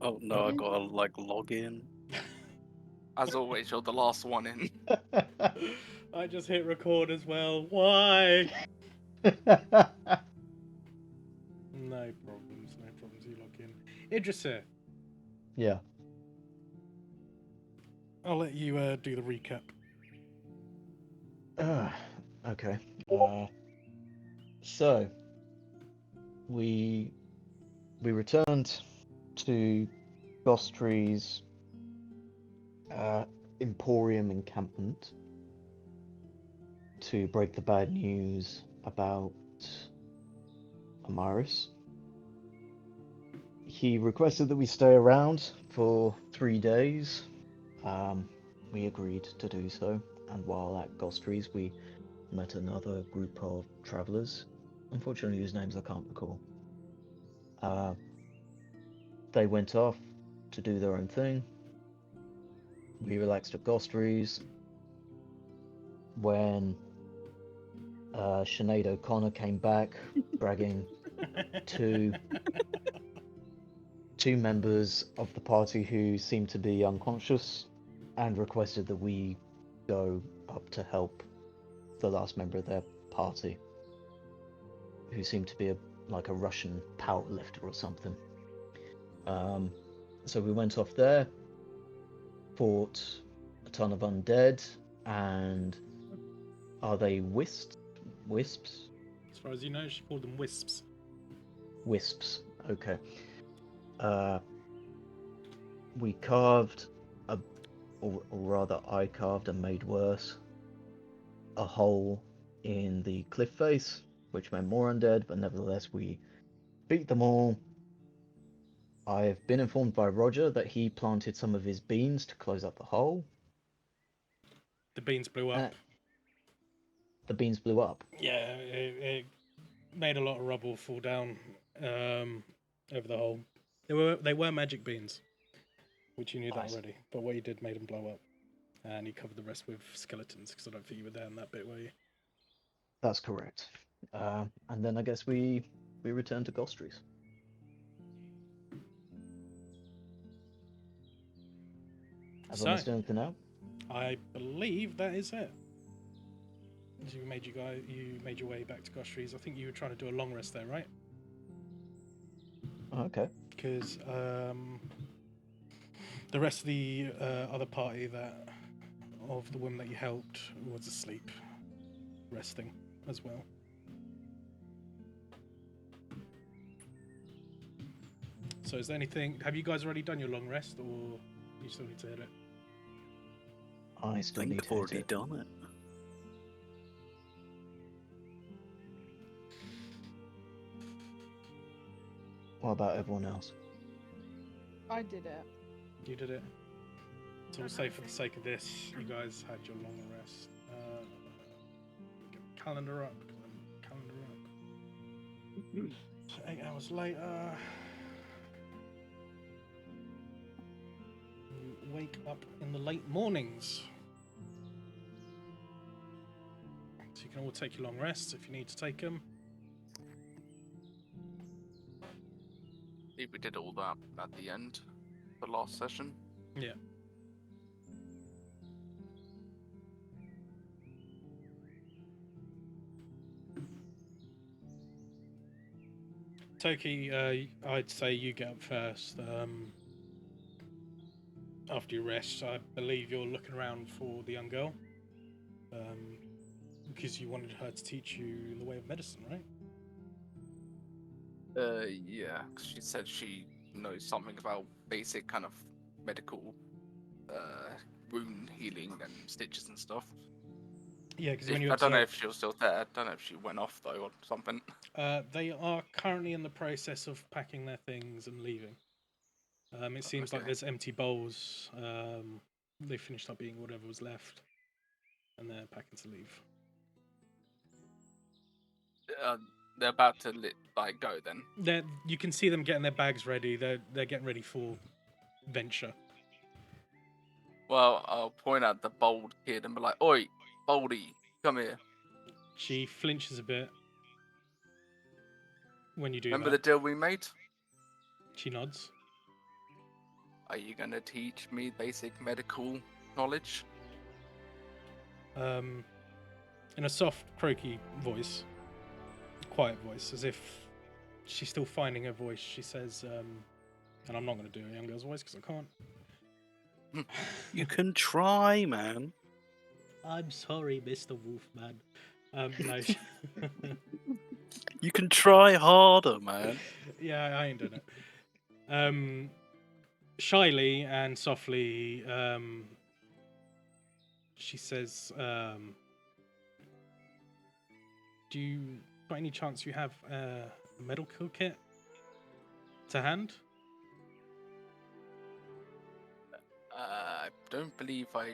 Oh no, I gotta like log in. As always, you're the last one in. I just hit record as well. Why? No problems, no problems. You log in. Idris here. Yeah. I'll let you do the recap. Okay. So we returned to Gostry's Emporium encampment to break the bad news about Amaris. He requested that we stay around for 3 days. We agreed to do so, and while at Gostry's, we met another group of travelers, unfortunately whose names I can't recall. They went off to do their own thing. We relaxed at Gostry's. When Sinead O'Connor came back, bragging two members of the party who seemed to be unconscious, and requested that we go up to help the last member of their party, who seemed to be like a Russian powerlifter or something. So we went off there, fought a ton of undead, and are they wisps? As far as you know, she called them wisps. Wisps. Okay. We carved or rather I carved and made worse, a hole in the cliff face, which meant more undead, but nevertheless we beat them all. I've been informed by Roger that he planted some of his beans to close up the hole. The beans blew up. The beans blew up. Yeah, it made a lot of rubble fall down over the hole. They were magic beans, which you knew that already. But what you did made them blow up, and you covered the rest with skeletons because I don't think you were there in that bit, were you? That's correct. And then I guess we returned to Gostry's. Have I missed anything out? I believe that is it. So you made your way back to Gostry's. I think you were trying to do a long rest there, right? Okay. Because the rest of the other party of the women that you helped was asleep, resting as well. So is there anything? Have you guys already done your long rest, or you still need to hit it? I still need to I've already done it. What about everyone else? I did it. You did it. So we'll say for the sake of this, you guys had your long rest. Get the calendar up. So 8 hours later, you wake up in the late mornings. So you can all take your long rests if you need to take them. I think we did all that at the end, the last session. Yeah. Toki, I'd say you get up first. After your rest, I believe you're looking around for the young girl. Because you wanted her to teach you the way of medicine, right? Yeah, 'cause she said she knows something about basic kind of medical wound healing and stitches and stuff. Yeah, because I don't know if she was still there. I don't know if she went off though or something. They are currently in the process of packing their things and leaving. It seems like there's empty bowls. They finished up eating whatever was left, and they're packing to leave. They're about to go then. You can see them getting their bags ready. They're getting ready for venture. Well, I'll point at the bold kid and be like, "Oi, Boldy, come here." She flinches a bit when you do Remember that. the deal we made? She nods. Are you gonna teach me basic medical knowledge? In a soft, croaky voice, quiet voice, as if she's still finding her voice, she says, and I'm not going to do a young girl's voice because I can't. You can try, man. I'm sorry, Mr. Wolfman. No. You can try harder, man. Yeah, I ain't doing it. Shyly and softly, she says, do you, by any chance, you have a medical kit to hand? I don't believe I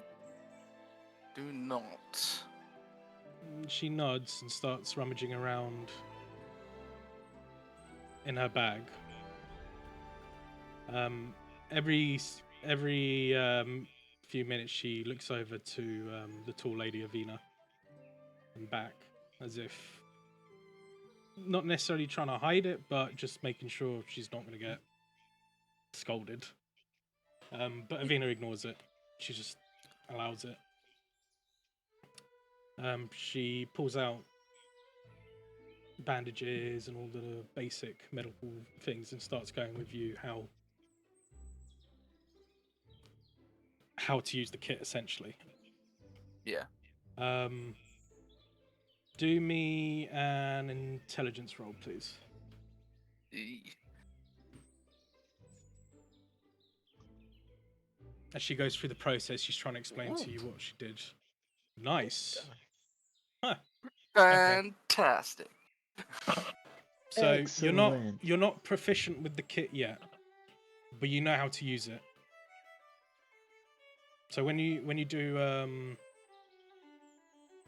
do not. She nods and starts rummaging around in her bag. Every few minutes, she looks over to the tall lady Avina and back, as if not necessarily trying to hide it, but just making sure she's not going to get scolded. But Avina ignores it. She just allows it. She pulls out bandages and all the basic medical things and starts going with you how to use the kit, essentially. Yeah. Do me an intelligence roll, please. As she goes through the process, she's trying to explain to you what she did. Nice. Huh. Fantastic. So Excellent. you're not proficient with the kit yet, but you know how to use it. So when you do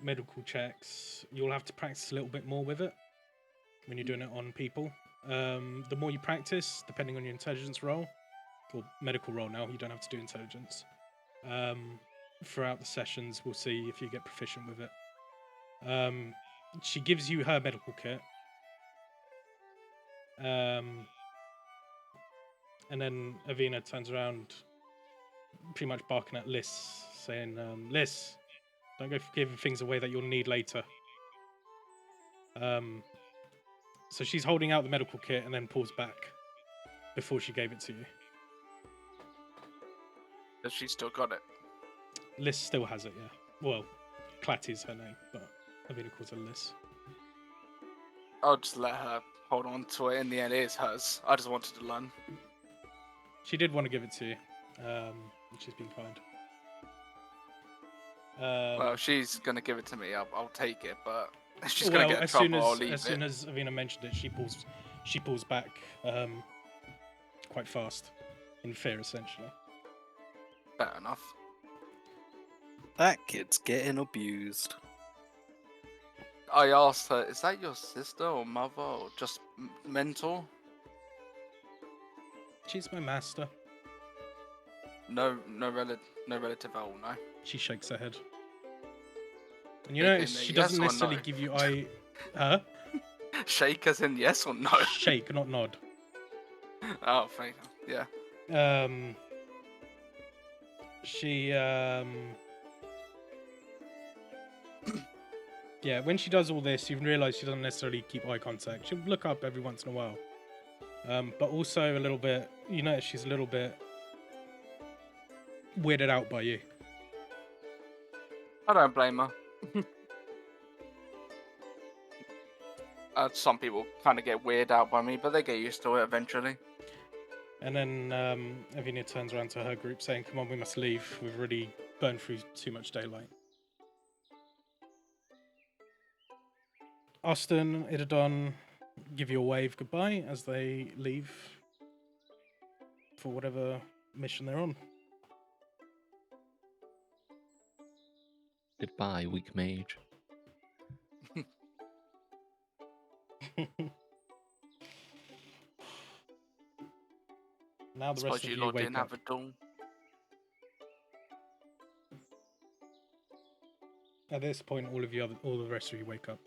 medical checks, you'll have to practice a little bit more with it when you're doing it on people. The more you practice, depending on your intelligence roll, or medical roll now, you don't have to do intelligence. Throughout the sessions, we'll see if you get proficient with it. She gives you her medical kit. And then Avina turns around, pretty much barking at Liz, saying, Liz, don't go giving things away that you'll need later. So she's holding out the medical kit and then pulls back before she gave it to you. Has she still got it? Liz still has it, yeah. Well, Clat is her name, but Avina calls her Liz. I'll just let her hold on to it. In the end, it is hers. I just wanted to learn. She did want to give it to you, and she's been kind. Well, she's gonna give it to me. I'll take it, but if she's gonna get in as trouble, I'll soon leave as it. soon as Avina mentioned it, she pulls back quite fast, in fear, essentially. Fair enough. That kid's getting abused. I asked her, is that your sister or mother or just mentor? She's my master. No relative at all, no. She shakes her head. And you Shake notice in a she yes doesn't or necessarily no? give you eye. Huh? Shake as in yes or no? Shake, not nod. Oh, fair enough. Yeah. She yeah, when she does all this, you realise she doesn't necessarily keep eye contact. She'll look up every once in a while. But also a little bit, you notice she's a little bit weirded out by you. I don't blame her. Some people kind of get weirded out by me, but they get used to it eventually. And then Avinia turns around to her group saying, come on, we must leave. We've already burned through too much daylight. Austin, Idadon give you a wave goodbye as they leave for whatever mission they're on. Goodbye, weak mage. Now the Suppose rest of you you lot wake didn't up. have a duel. At this point, all the rest of you wake up.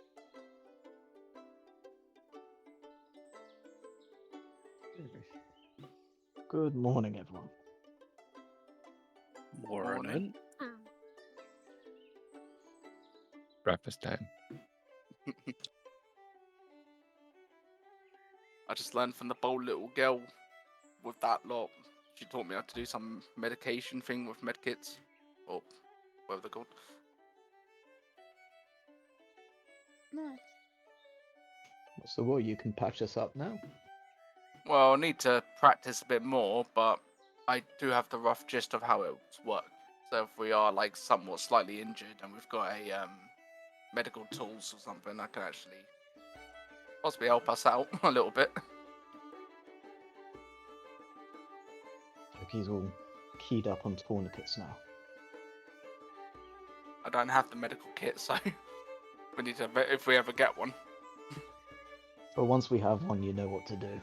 Good morning, everyone. Morning. Breakfast time. I just learned from the bold little girl with that lot. She taught me how to do some medication thing with medkits, or whatever they're called. Nice. So what? You can patch us up now. Well, I need to practice a bit more, but I do have the rough gist of how it works. So if we are like somewhat slightly injured and we've got a medical tools or something, I can actually possibly help us out a little bit. He's all keyed up on tourniquets now. I don't have the medical kit, so we need to, if we ever get one. But once we have one, you know what to do.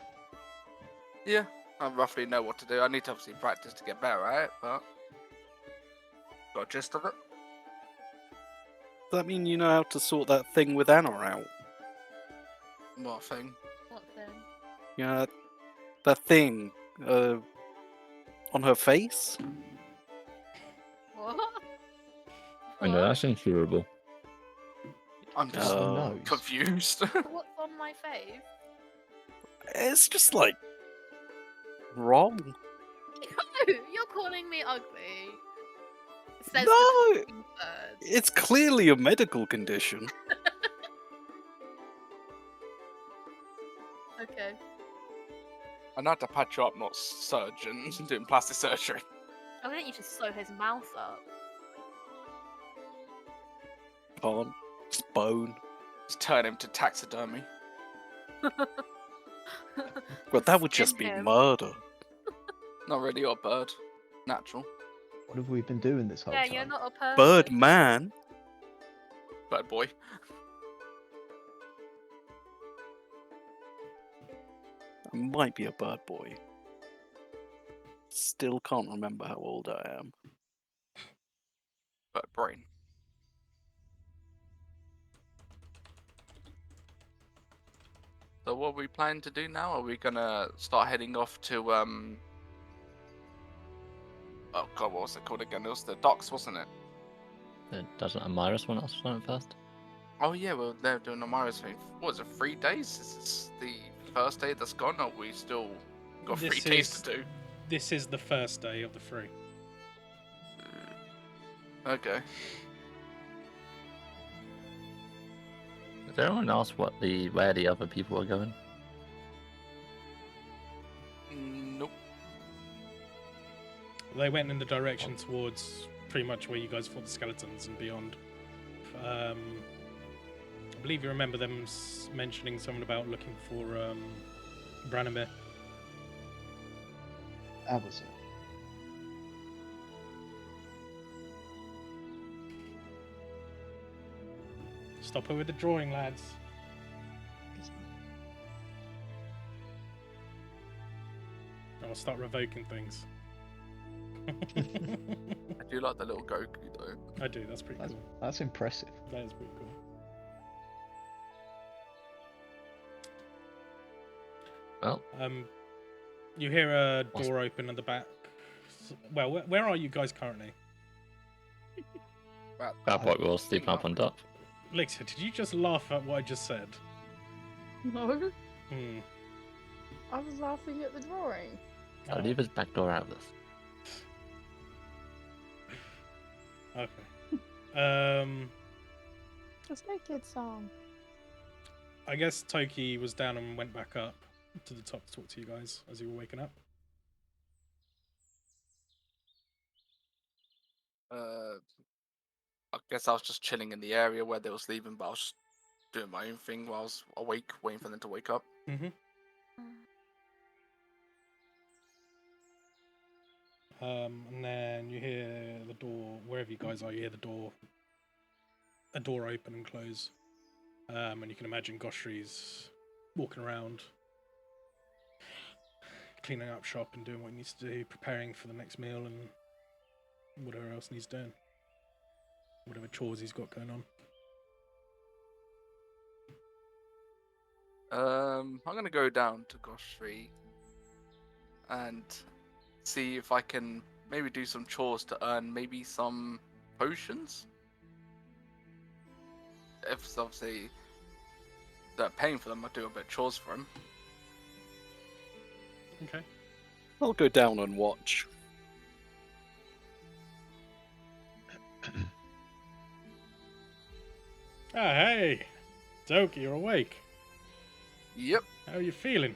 Yeah, I roughly know what to do. I need to obviously practice to get better at it, but got a gist of it. Does that mean you know how to sort that thing with Anna out? What thing? What then? You know, that thing on her face? What? I know What? that's incurable. I'm just Oh. nose. confused. What's on my face? It's just like wrong. You're calling me ugly. Says No! the talking bird. It's clearly a medical condition. Okay. I know how to patch you up, not surgeon doing plastic surgery. I want you to sew his mouth up. Can't. It's bone. Just turn him to taxidermy. But that would just Skin be him. murder. Not really your bird. Natural. What have we been doing this whole Yeah, time? you're not a person. Bird man? Bird boy. I might be a bird boy. Still can't remember how old I am. Bird brain. So what are we planning to do now? Are we gonna start heading off to oh god, what was it called again? It was the docks, wasn't it? Doesn't Amiris want us to first? Oh yeah, well they're doing Amara's thing. What is it, 3 days? Is this the first day that's gone, or we still got 3 This days is- to do? This is the first day of the 3. Okay. Has anyone asked where the other people are going? Nope. They went in the direction towards pretty much where you guys fought the skeletons and beyond. I believe you remember them mentioning something about looking for Branimir. That was it. Stop it with the drawing, lads. I'll start revoking things. I do like the little Goku though. I do, that's pretty cool. That's impressive. That is pretty cool. Well, You hear a What's- door open at the back. Well, where are you guys currently? Right. that point we're all sleeping up on top. Lixia, did you just laugh at what I just said? No, Hmm. I was laughing at the drawing. I'll leave his back door out of this. Okay. It's no kid song. I guess Toki was down and went back up to the top to talk to you guys as you were waking up. I guess I was just chilling in the area where they was leaving, but I was just doing my own thing while I was awake, waiting for them to wake up. Mm-hmm. And then you hear the door, wherever you guys are, you hear a door open and close. And you can imagine Goshri's walking around, cleaning up shop and doing what he needs to do, preparing for the next meal and whatever else needs doing. Whatever chores he's got going on. I'm gonna go down to Goshri and see if I can maybe do some chores to earn maybe some potions. If it's obviously they're paying for them, I do a bit of chores for them. Okay. I'll go down and watch. Ah, hey, Toki, you're awake. Yep. How are you feeling?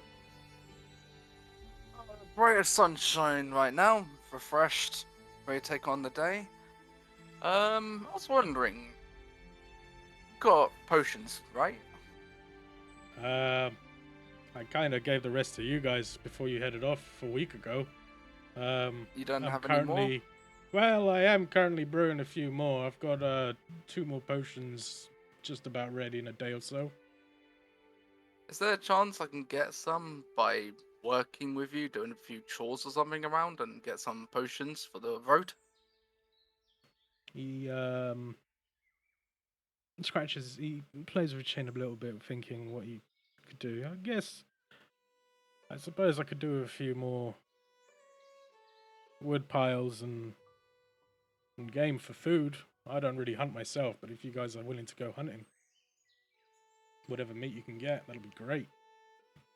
Bright as sunshine right now, refreshed, ready to take on the day. I was wondering, got potions, right? I kind of gave the rest to you guys before you headed off a week ago. You don't I'm have any more? currently, well, I am currently brewing a few more. I've got 2 more potions just about ready in a day or so. Is there a chance I can get some by working with you, doing a few chores or something around, and get some potions for the road? He scratches. He plays with his chin a little bit, thinking what he could do. I suppose I could do a few more wood piles and game for food. I don't really hunt myself, but if you guys are willing to go hunting, whatever meat you can get, that'll be great.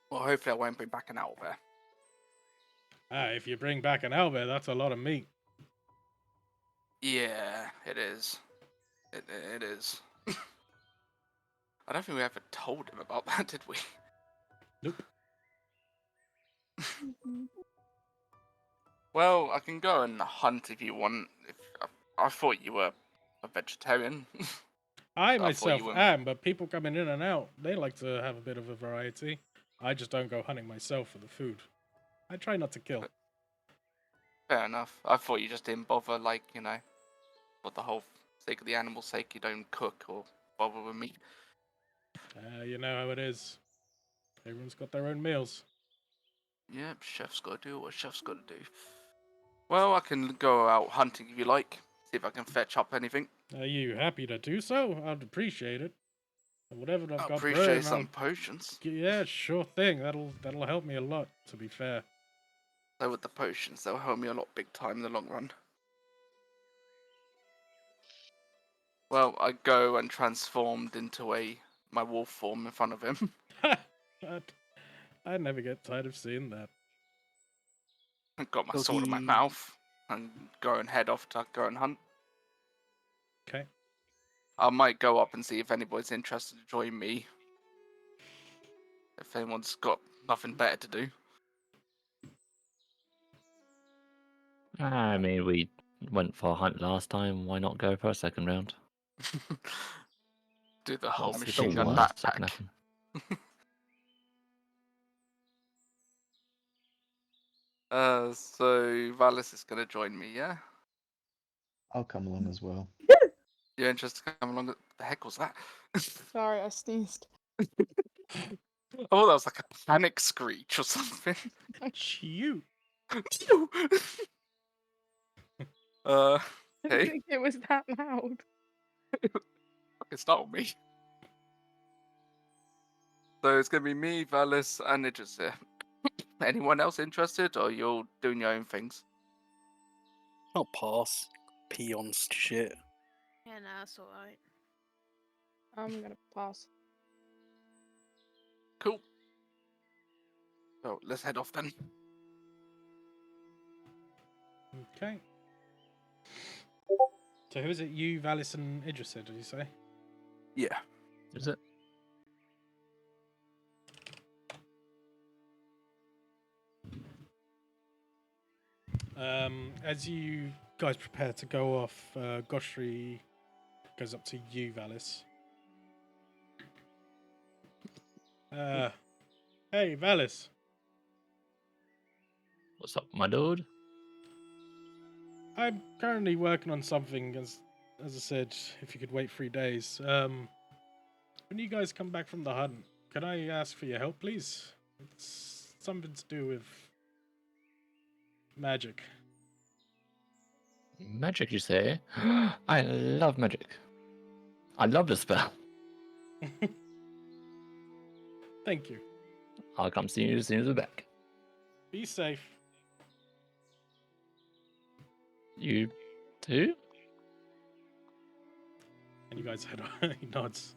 Well, hopefully I won't be backing out there. Ah, if you bring back an owlbear, that's a lot of meat. Yeah, it is. It is. I don't think we ever told him about that, did we? Nope. Well, I can go and hunt if you want. If I thought you were a vegetarian. I I thought myself you were. am, but people coming in and out, they like to have a bit of a variety. I just don't go hunting myself for the food. I try not to kill. Fair enough. I thought you just didn't bother, like, for the whole sake of the animal's sake, you don't cook or bother with meat. You know how it is. Everyone's got their own meals. Yep, chef's got to do what chef's got to do. Well, I can go out hunting if you like. See if I can fetch up anything. Are you happy to do so? I'd appreciate it. And whatever I've I got appreciate brewing, some potions. yeah, sure thing. That'll help me a lot. To be fair. So with the potions, they'll help me a lot big time in the long run. Well, I go and transformed into my wolf form in front of him. I never get tired of seeing that. Got my Does sword in my he- mouth and go and head off to go and hunt. Okay. I might go up and see if anybody's interested to join me. If anyone's got nothing better to do. I mean, we went for a hunt last time. Why not go for a second round? Do the whole What's machine the gun worst that can backpack. happen? So Valis is gonna join me, yeah? I'll come along as well. You're interested to come along? The heck was that? Sorry, I sneezed. Oh, that was like a panic screech or something. Shoot. I Hey, didn't think it was that loud. fucking startle me. So it's gonna be me, Valis, and Idris here. Anyone else interested, or you're doing your own things? I'll pass. Peons shit. Yeah, no, that's alright. I'm gonna pass. Cool. So let's head off then. Okay. So who is it? You, Valis, and Idris said, did you say? Yeah. Is it? As you guys prepare to go off, Goshri goes up to you, Valis. Hey, Valis. What's up, my dude? I'm currently working on something, as I said, if you could wait 3 days. When you guys come back from the hunt, can I ask for your help, please? It's something to do with magic. Magic, you say? I love magic. I love the spell. Thank you. I'll come see you as soon as we're back. Be safe. You do? And you guys head on. He nods.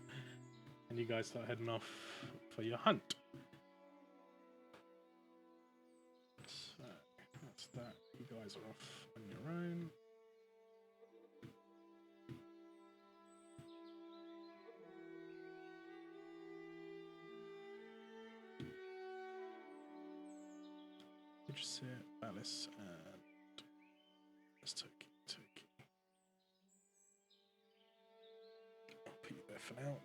And you guys start heading off for your hunt. So that's that. You guys are off on your own. You just see it, Alice, and let's Toki. I'll put you there for now.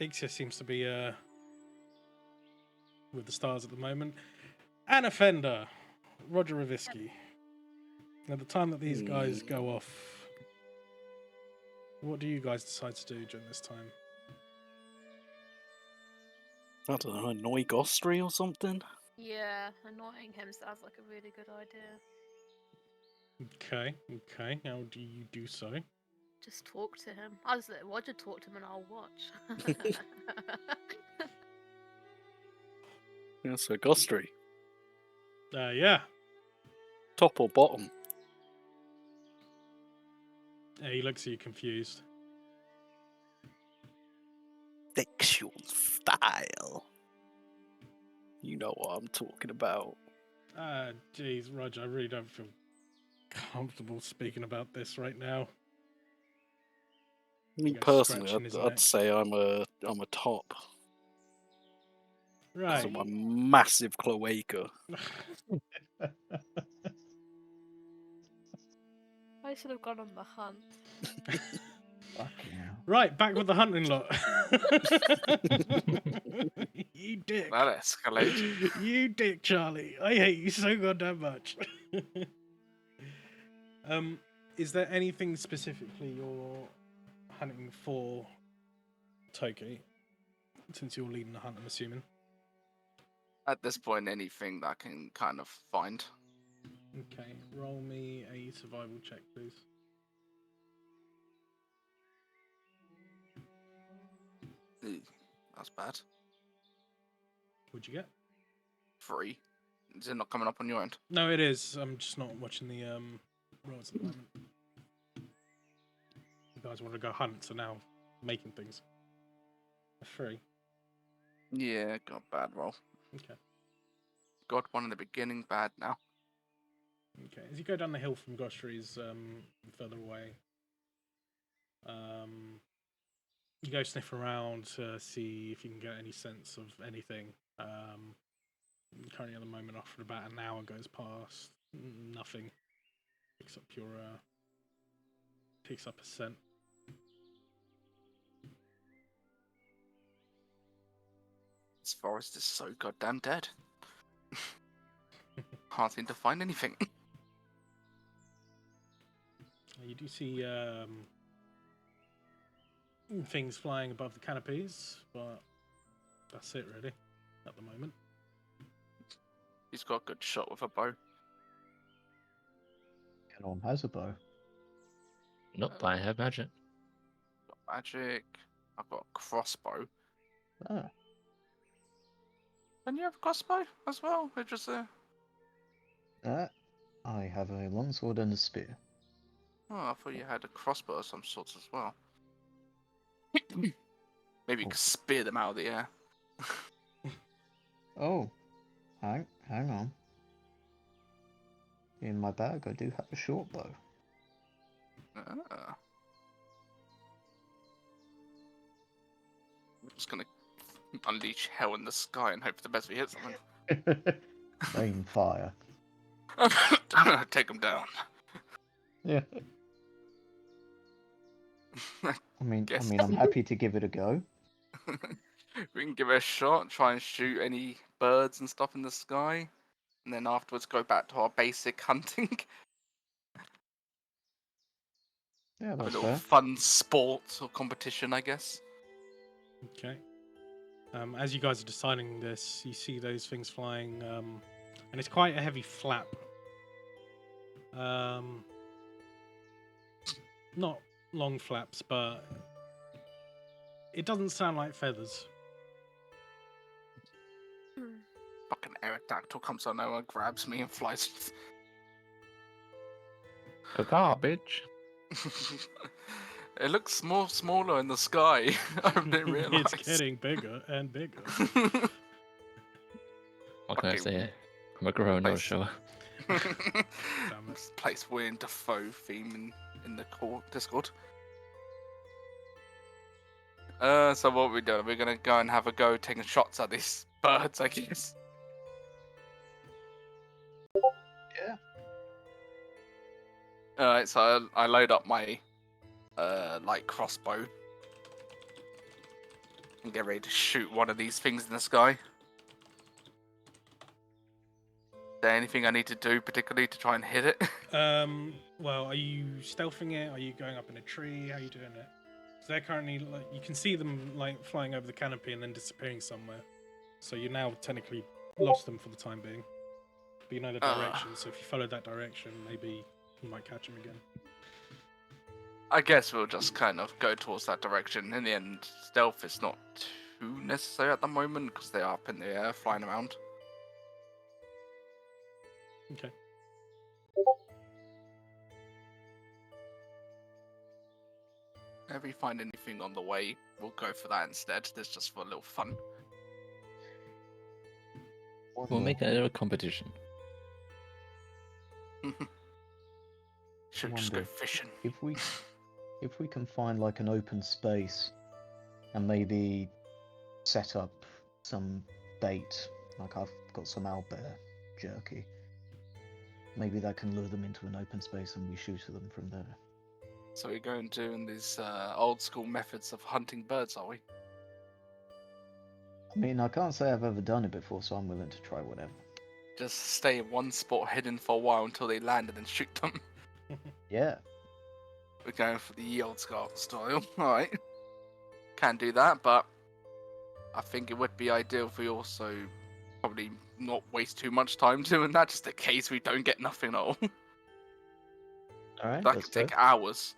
Ixia seems to be with the stars at the moment. Anna Fender, Roger Ravisky. At the time that these guys go off, what do you guys decide to do during this time? I don't know, annoy Gostry or something? Yeah, annoying him sounds like a really good idea. Okay. How do you do so? Just talk to him. I'll just let Roger talk to him and I'll watch. Yeah, so Gostry, Yeah. top or bottom? He looks at you confused. Sexual style. You know what I'm talking about. Geez, Roger, I really don't feel comfortable speaking about this right now. Me You guys personally, scratching his I'd neck. say I'm a top because Right. of my massive cloaca. I should have gone on the hunt. Fucking hell. Right, back with the hunting lot. You dick. That escalated. You dick, Charlie. I hate you so goddamn much. Is there anything specifically you're hunting for, Toki? Since you're leading the hunt, I'm assuming. At this point, anything that I can kind of find. Okay, roll me a survival check, please. Ew, that's bad. What'd you get? 3. Is it not coming up on your end? No, it is. I'm just not watching the rolls at the moment. You guys want to go hunt, so now making things. A 3. Yeah, got a bad roll. Okay. Got one in the beginning, bad now. Okay. As you go down the hill from Gostry's further away, you go sniff around to see if you can get any sense of anything. Currently at the moment, after about an hour goes past, nothing. Picks up a scent. This forest is so goddamn dead. Can't seem to find anything. You do see things flying above the canopies, but that's it really at the moment. He's got a good shot with a bow. Elon has a bow. Not by her magic. Got magic. I've got a crossbow. Ah, And you have a crossbow as well? Or just I have a longsword and a spear. Oh, I thought you had a crossbow of some sorts as well. Maybe you could spear them out of the air. Oh, hang on. In my bag, I do have a short bow. Ah. I'm just gonna unleash hell in the sky and hope for the best we hit something. Rain fire. Take them down. Yeah. I mean, Guess. I'm happy to give it a go. We can give it a shot, try and shoot any birds and stuff in the sky, and then afterwards go back to our basic hunting. Yeah, Have a that's little fair. fun sport or competition, I guess. Okay. As you guys are deciding this, you see those things flying, and it's quite a heavy flap. Not long flaps, but it doesn't sound like feathers. Fucking Aerodactyl comes on over and grabs me and flies. A garbage. It looks smaller in the sky. I didn't realize. It's getting bigger and bigger. What can I Okay. say? I'm a grown no Nice. show. Damn it. Place William Dafoe theme in the Discord. So what are we doing? We're gonna go and have a go taking shots at these birds, I guess. Yeah. Alright, so I load up my light crossbow and get ready to shoot one of these things in the sky. Is there anything I need to do particularly to try and hit it? Well, are you stealthing it? Are you going up in a tree? How are you doing it? So they're currently, like, you can see them, like, flying over the canopy and then disappearing somewhere. So you now technically lost them for the time being. But you know the direction, so if you follow that direction, maybe you might catch them again. I guess we'll just kind of go towards that direction. In the end, stealth is not too necessary at the moment because they are up in the air, flying around. Okay. If we find anything on the way, we'll go for that instead. That's just for a little fun. We'll make it a little competition. Should just go Wonder fishing. if we can find like an open space and maybe set up some bait, like I've got some owlbear jerky. Maybe that can lure them into an open space and we shoot at them from there. So we're going doing these old school methods of hunting birds, are we? I mean, I can't say I've ever done it before, so I'm willing to try whatever. Just stay in one spot hidden for a while until they land and then shoot them. Yeah. We're going for the old school style. Alright. Can do that, but I think it would be ideal if we also probably not waste too much time doing that, just in case we don't get nothing at all. Alright, That that's could take fair. hours.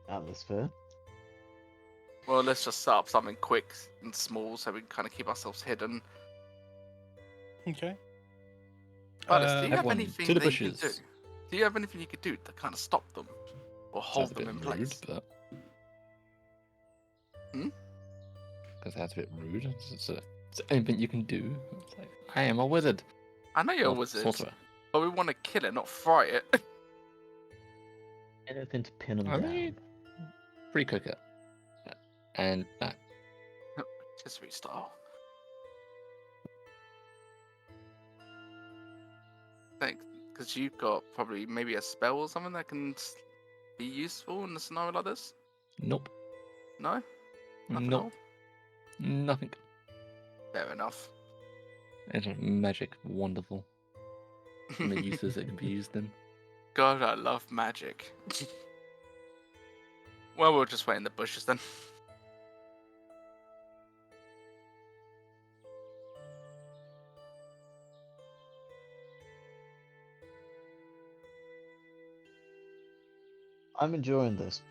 That's fair. Well, let's just set up something quick and small so we can kind of keep ourselves hidden. Okay. Alice, do you have Everyone, anything to the that you can do? bushes. Do you have anything you could do to kind of stop them? Or hold Sounds a them bit in rude, place? but... Hmm? Because that's a bit rude. Is there anything you can do? It's like, I am a wizard. I know you're a Or wizard, sorcerer. but we want to kill it, not fry it. Anything to pin them I down. mean, pre-cook it. And that. Just restyle. Thanks, because you've got probably maybe a spell or something that can be useful in a scenario like this? Nope. No? Nothing Nope. Nothing. Fair enough. It's magic. Wonderful. And the uses it can be used in. God, I love magic. Well, we'll just wait in the bushes then. I'm enjoying this.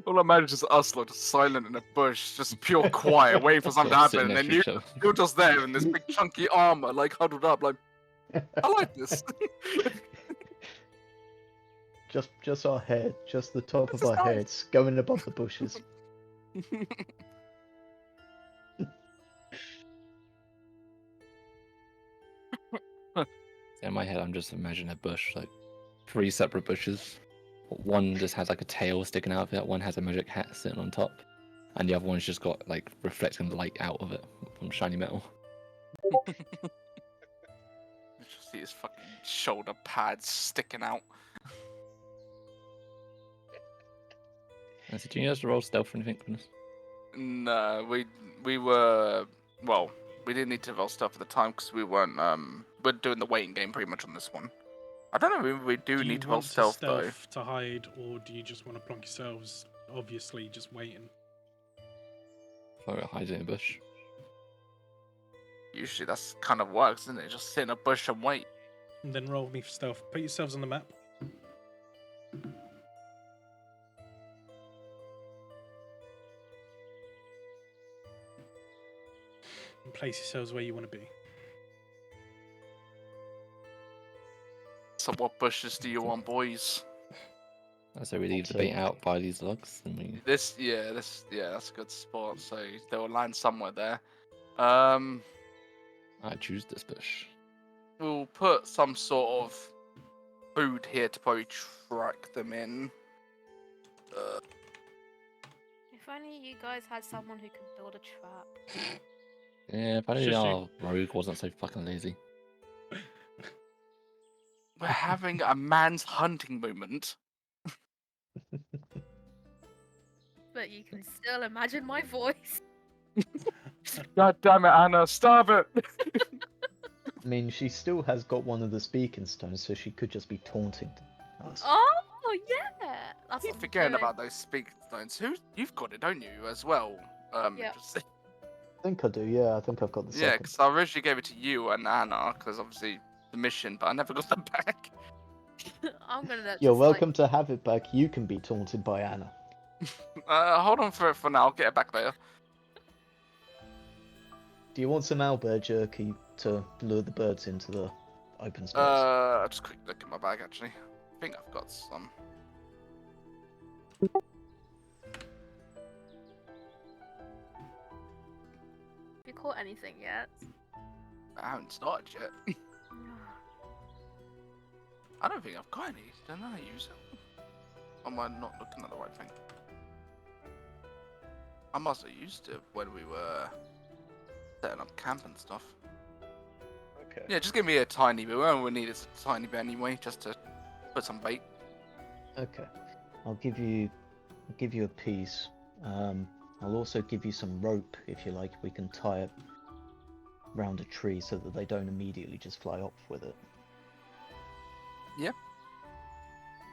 All I imagine is us, like, just silent in a bush, just pure quiet, waiting for something to Sort of sitting happen, and then next to each other. you're just there in this big chunky armor, like, huddled up, like, I like this. Just our head, just the top This of is our nice. heads, going above the bushes. In my head, I'm just imagining a bush, like 3 separate bushes. One just has like a tail sticking out of it, one has a magic hat sitting on top, and the other one's just got like reflecting light out of it from shiny metal. You just see his fucking shoulder pads sticking out. And so, do you guys roll stealth or anything from this? No, we were, well, we didn't need to roll stuff at the time because we weren't, we're doing the waiting game pretty much on this one. I don't know if we do Do you need to roll want to stealth though. stealth to hide, or do you just want to plonk yourselves, obviously, just waiting? Or hide in a bush? Usually that's kind of works, isn't it? Just sit in a bush and wait. And then roll me for stealth. Put yourselves on the map. place yourselves where you want to be. So what bushes do you want, boys? So we leave the So- bait out by these logs, and we. That's a good spot. So they'll land somewhere there. I choose this bush. We'll put some sort of food here to probably track them in. If only you guys had someone who could build a trap. Yeah, if only Shush our rogue wasn't so fucking lazy. We're having a man's hunting moment. But you can still imagine my voice. God damn it, Anna! Stop it! I mean, she still has got one of the speaking stones, so she could just be taunting us. Oh yeah, that's Keep what I'm forgetting doing. about those speaking stones. You've got it, don't you, as well? Yeah. Just- I think I do, yeah, I think I've got the yeah, second. because I originally gave it to you and Anna, because obviously the mission, but I never got them back. I'm gonna You're just, welcome to have it back. You can be taunted by Anna. Hold on for it for now. I'll get it back later. Do you want some owlbear jerky to lure the birds into the open space? I'll just quick look at my bag actually. I think I've got some. Have you caught anything yet? I haven't started yet. I don't think I've got any. Don't I use it? Or am I not looking at the right thing? I must have used it when we were setting up camp and stuff. Okay. Yeah, just give me a tiny bit. All we need is a tiny bit anyway, just to put some bait. Okay. I'll give you a piece. I'll also give you some rope if you like. We can tie it round a tree so that they don't immediately just fly off with it.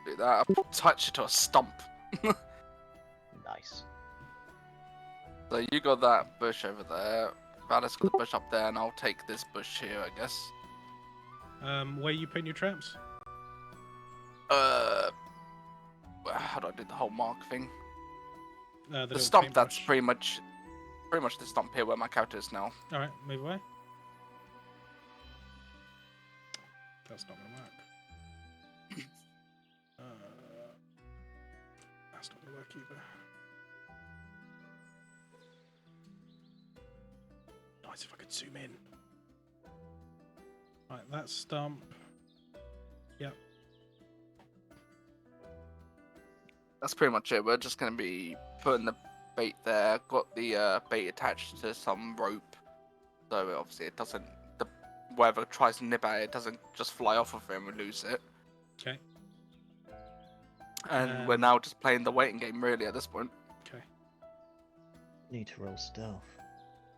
Do that. I'll touch it to a stump. Nice. So you got that bush over there. Valis got the bush up there, and I'll take this bush here, I guess. Where you putting your traps? How do I do the whole mark thing? The The little stump. That's paintbrush. pretty much the stump here where my character is now. All right, move away. That's not gonna work. That's not gonna work either. Nice if I could zoom in. Right, that stump. Yep. That's pretty much it. We're just gonna be putting the bait there. Got the bait attached to some rope, so obviously it doesn't. Whatever tries to nip at it doesn't just fly off of it and we lose it. Okay. And we're now just playing the waiting game really at this point. Okay. Need to roll stealth.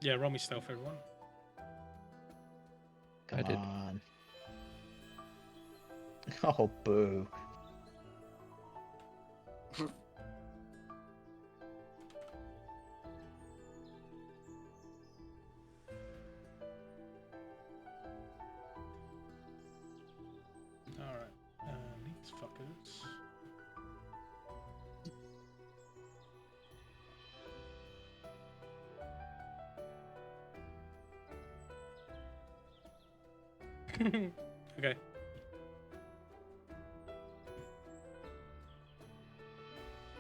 Yeah, roll me stealth, everyone. Come I did. on. Oh, boo. Alright. These fuckers. Okay.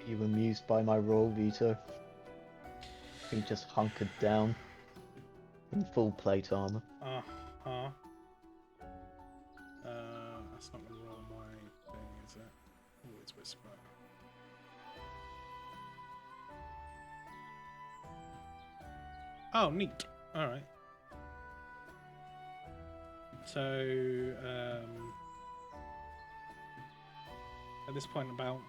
You amused by my roll, Vito? He just hunkered down in full plate armor. Uh-huh. That's not gonna roll my thing, is it? Oh, it's whisper. Oh, neat. Alright. So, at this point, about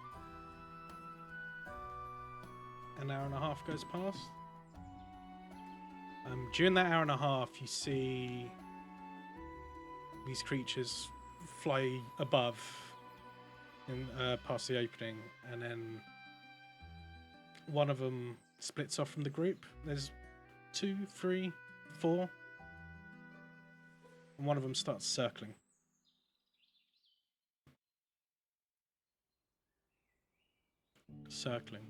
an hour and a half goes past. During that hour and a half, you see these creatures fly above and past the opening, and then one of them splits off from the group. There's 2, 3, 4, and one of them starts circling. Circling.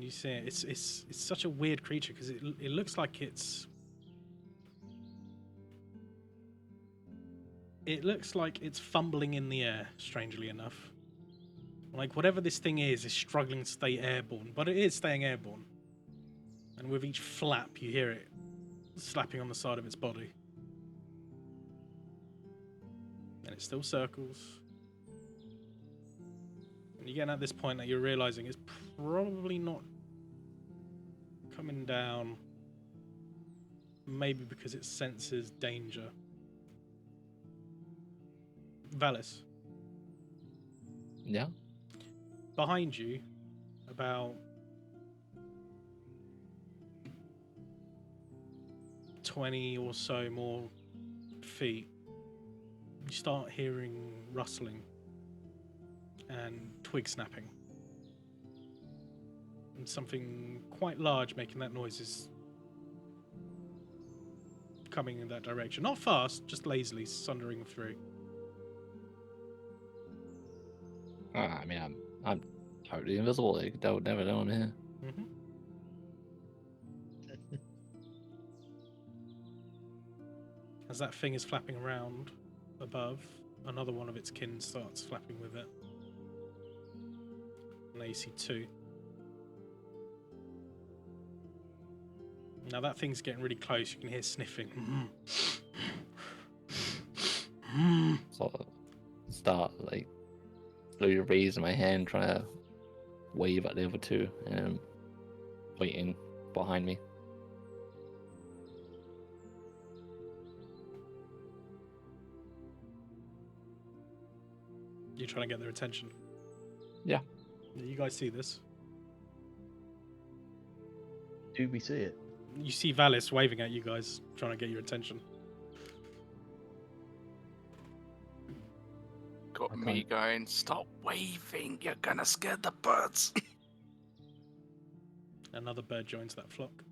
And you see it. It's such a weird creature because it looks like it's. It looks like it's fumbling in the air, strangely enough. Like whatever this thing is struggling to stay airborne, but it is staying airborne. And with each flap, you hear it slapping on the side of its body. And it still circles. And you're getting at this point that you're realizing it's probably not coming down. Maybe because it senses danger. Valis, Yeah. behind you, about 20 or so more feet, you start hearing rustling and twig snapping. And something quite large making that noise is coming in that direction. Not fast, just lazily sundering through. I mean, I'm totally invisible. They would never know I'm here. Mm-hmm. As that thing is flapping around above, another one of its kin starts flapping with it. And now you see two. Now that thing's getting really close. You can hear sniffing. So I start like slowly raising my hand, trying to wave at the other two, and waiting behind me. You're trying to get their attention. Yeah. You guys see this? Do we see it? You see Valis waving at you guys, trying to get your attention. Got I me can't- going, stop waving, you're gonna scare the birds. Another bird joins that flock.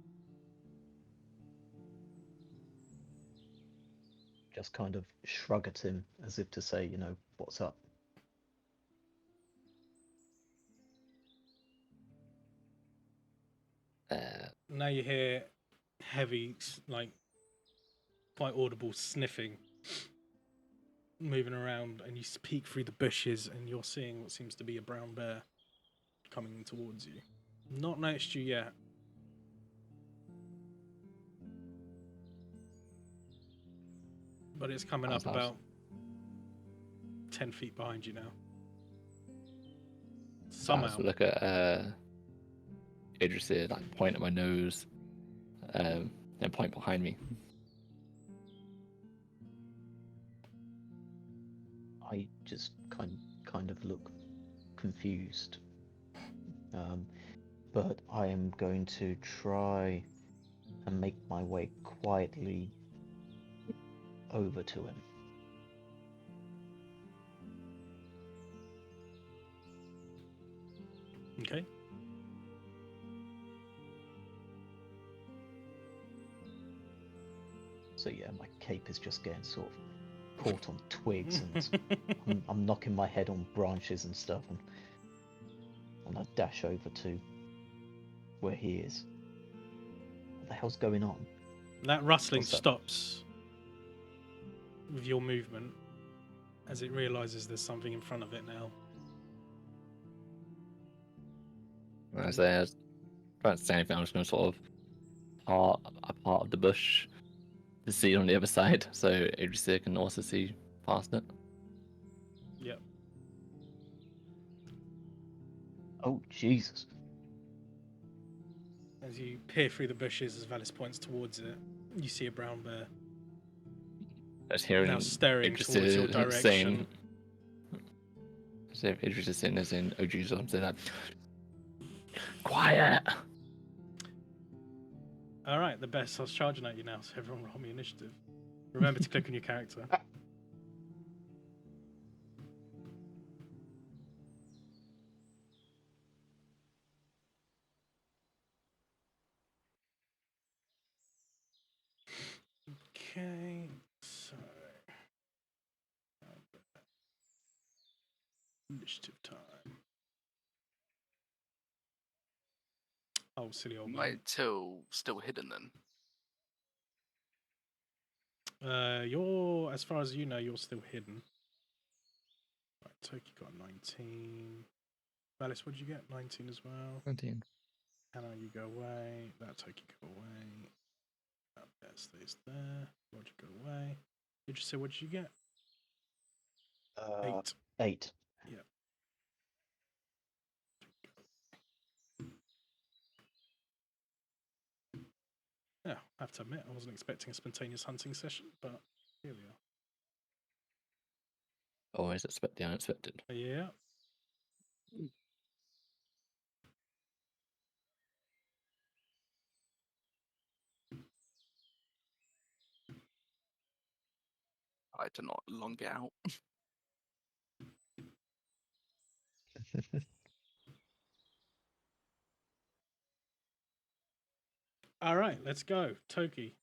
Just kind of shrug at him as if to say, what's up? Now you hear heavy, like, quite audible sniffing moving around, and you peek through the bushes, and you're seeing what seems to be a brown bear coming towards you. Not noticed you yet. But it's coming up Sounds nice. about 10 feet behind you now. So I Somehow. also look at Idris here, like point at my nose, and point behind me. I just kind of look confused. But I am going to try and make my way quietly over to him. Okay. So yeah, my cape is just getting sort of caught on twigs, and I'm knocking my head on branches and stuff, and I dash over to where he is. What the hell's going on? That rustling What's that? stops with your movement as it realizes there's something in front of it now. As I don't say anything, I'm just going to sort of a part of the bush to see on the other side, so Idris here can also see past it. Yep. Oh Jesus! As you peer through the bushes, as Valis points towards it, you see a brown bear Just hearing now staring Idris towards your here direction. saying, so if Idris is sitting there saying, "Oh Jesus," I'm saying that. Quiet. Alright, the bear starts charging at you now, so everyone roll me initiative. Remember to click on your character. Okay, so initiative time. Oh, silly old My man. till still hidden then. You're, as far as you know, you're still hidden. Right, Toki got 19. Valis, what did you get? 19 as well. 19. Hannah, you go away. That Toki go away. That bear stays there. Roger, go away. Did you say what did you get? 8. 8. Yeah. Yeah, I have to admit, I wasn't expecting a spontaneous hunting session, but here we Always expect the unexpected. are. Yeah. I do not long it out. All right, let's go. Toki.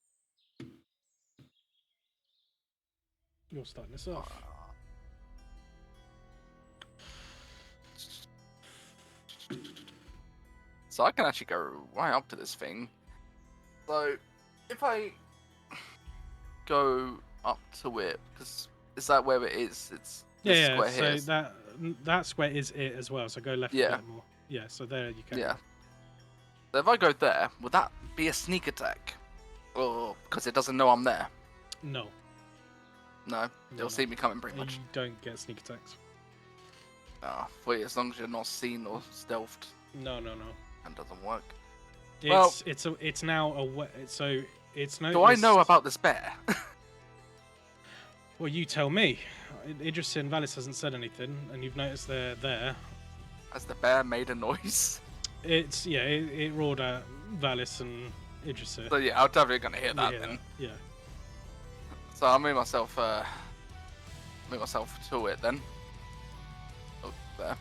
You're starting this off. So I can actually go right up to this thing. So if I go up to it, because is that where it is? It's this Yeah, square so here. that square is it as well. So go left a Yeah. bit more. Yeah, so there you can. Yeah. So if I go there, would that be a sneak attack? Or because it doesn't know I'm there? No. No, it'll see me coming pretty much. You don't get sneak attacks. Wait, as long as you're not seen or stealthed, No. that doesn't work. It's now a so it's no. Do I know about this bear? Well, you tell me. Idris and Valis hasn't said anything, and you've noticed they're there. Has the bear made a noise? It roared at Valis and Idris. So yeah, I'm definitely gonna hear that Yeah, then. yeah. So I'll move myself to it then. Oh, there.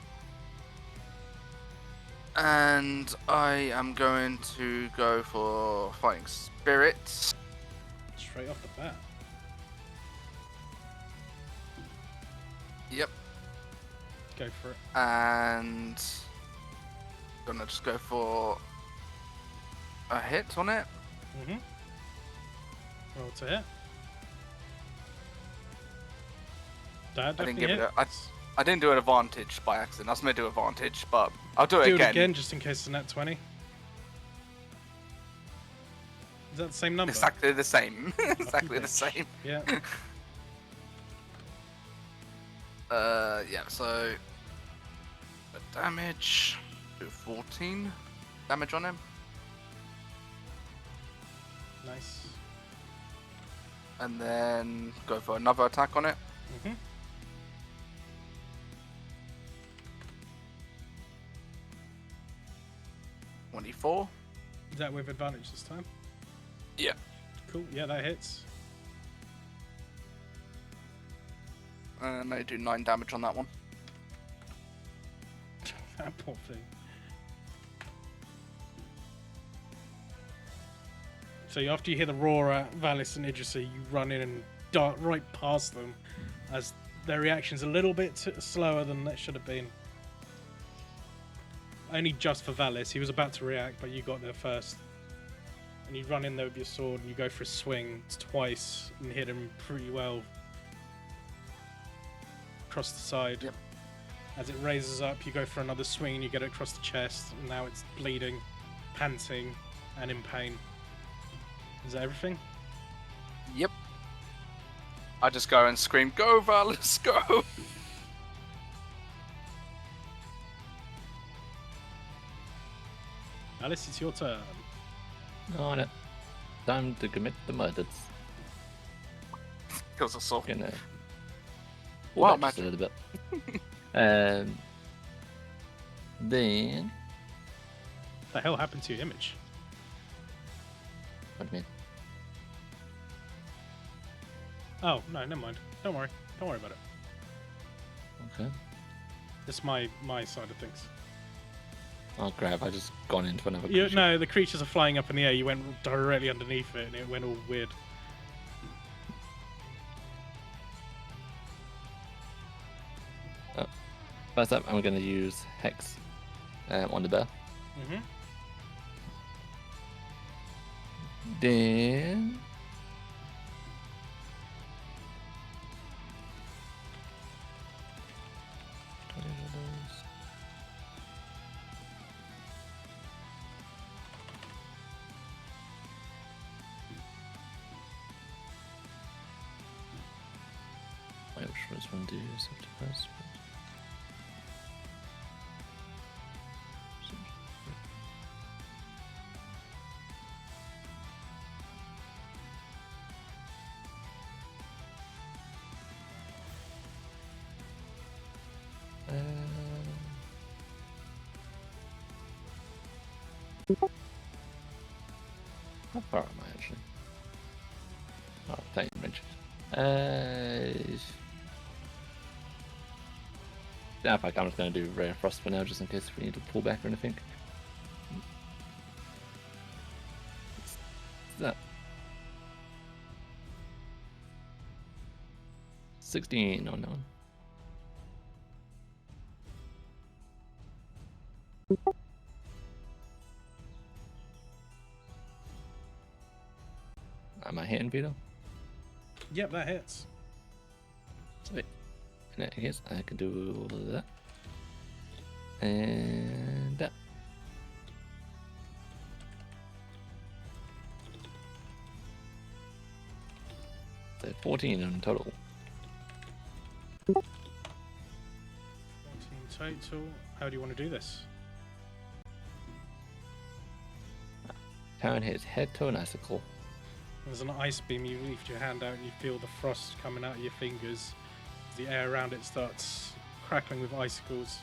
And I am going to go for Fighting Spirits. Straight off the bat. Yep. Go for it. And gonna just go for a hit on it. Mhm. Roll to hit. That I didn't definitely give it hits. I didn't do an advantage by accident. I was meant to do advantage, but I'll do it Do again. it again, just in case it's a net 20. Is that the same number? Exactly the same. Exactly the bitch. same. Yeah. Yeah, so the damage, do 14 damage on him, Nice. and then go for another attack on it. Mhm. $24. Is that with advantage this time? Yeah. Cool. Yeah, that hits. And I do 9 damage on that one. That poor thing. So after you hear the roar at Valis and Idrissa, you run in and dart right past them, as their reaction's a little bit slower than it should have been. Only just for Valis, he was about to react, but you got there first. And you run in there with your sword and you go for a swing twice and hit him pretty well across the side. Yep. As it raises up, you go for another swing and you get it across the chest, and now it's bleeding, panting, and in pain. Is that everything? Yep. I just go and scream, "Go, Valis, go!" Alice, it's your turn. On it. Time to commit the murders. Kills us all. Gonna. Wow, Back just a magic. little bit. Then. What the hell happened to your image? What do you mean? Oh, no, never mind. Don't worry. Don't worry about it. Okay. It's my side of things. Oh crap! I just gone into another. You, creature. no, the creatures are flying up in the air. You went directly underneath it, and it went all weird. First up, I'm going to use Hex on the bear. Mm-hmm. Then. Wait, which one's one do? September. How far am I actually? Oh, thank you, Richard. Yeah, in fact, I'm just going to do Ray and Frost for now, just in case we need to pull back or anything. What's that? 16 on that one. Am I hitting Vito? Yep, that hits. Sweet. In that case, I can do that. And that. So 14 in total. 14 total. How do you want to do this? Town hits head to an icicle. There's an ice beam, you lift your hand out and you feel the frost coming out of your fingers. The air around it starts crackling with icicles,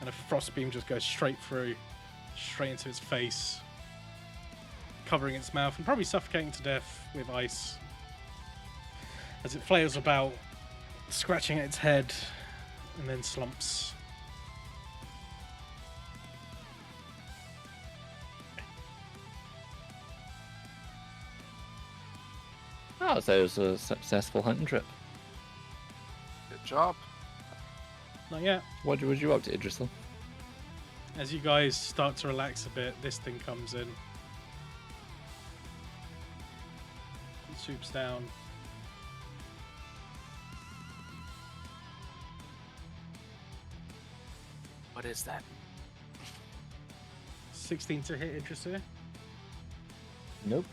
and a frost beam just goes straight through, straight into its face, covering its mouth and probably suffocating to death with ice. As it flails about, scratching at its head, and then slumps. Oh, so it was a successful hunting trip. Good job. Not yet. What was you up to, Idrisil? As you guys start to relax a bit, this thing comes in. It swoops down. What is that? 16 to hit Idrisir. Nope.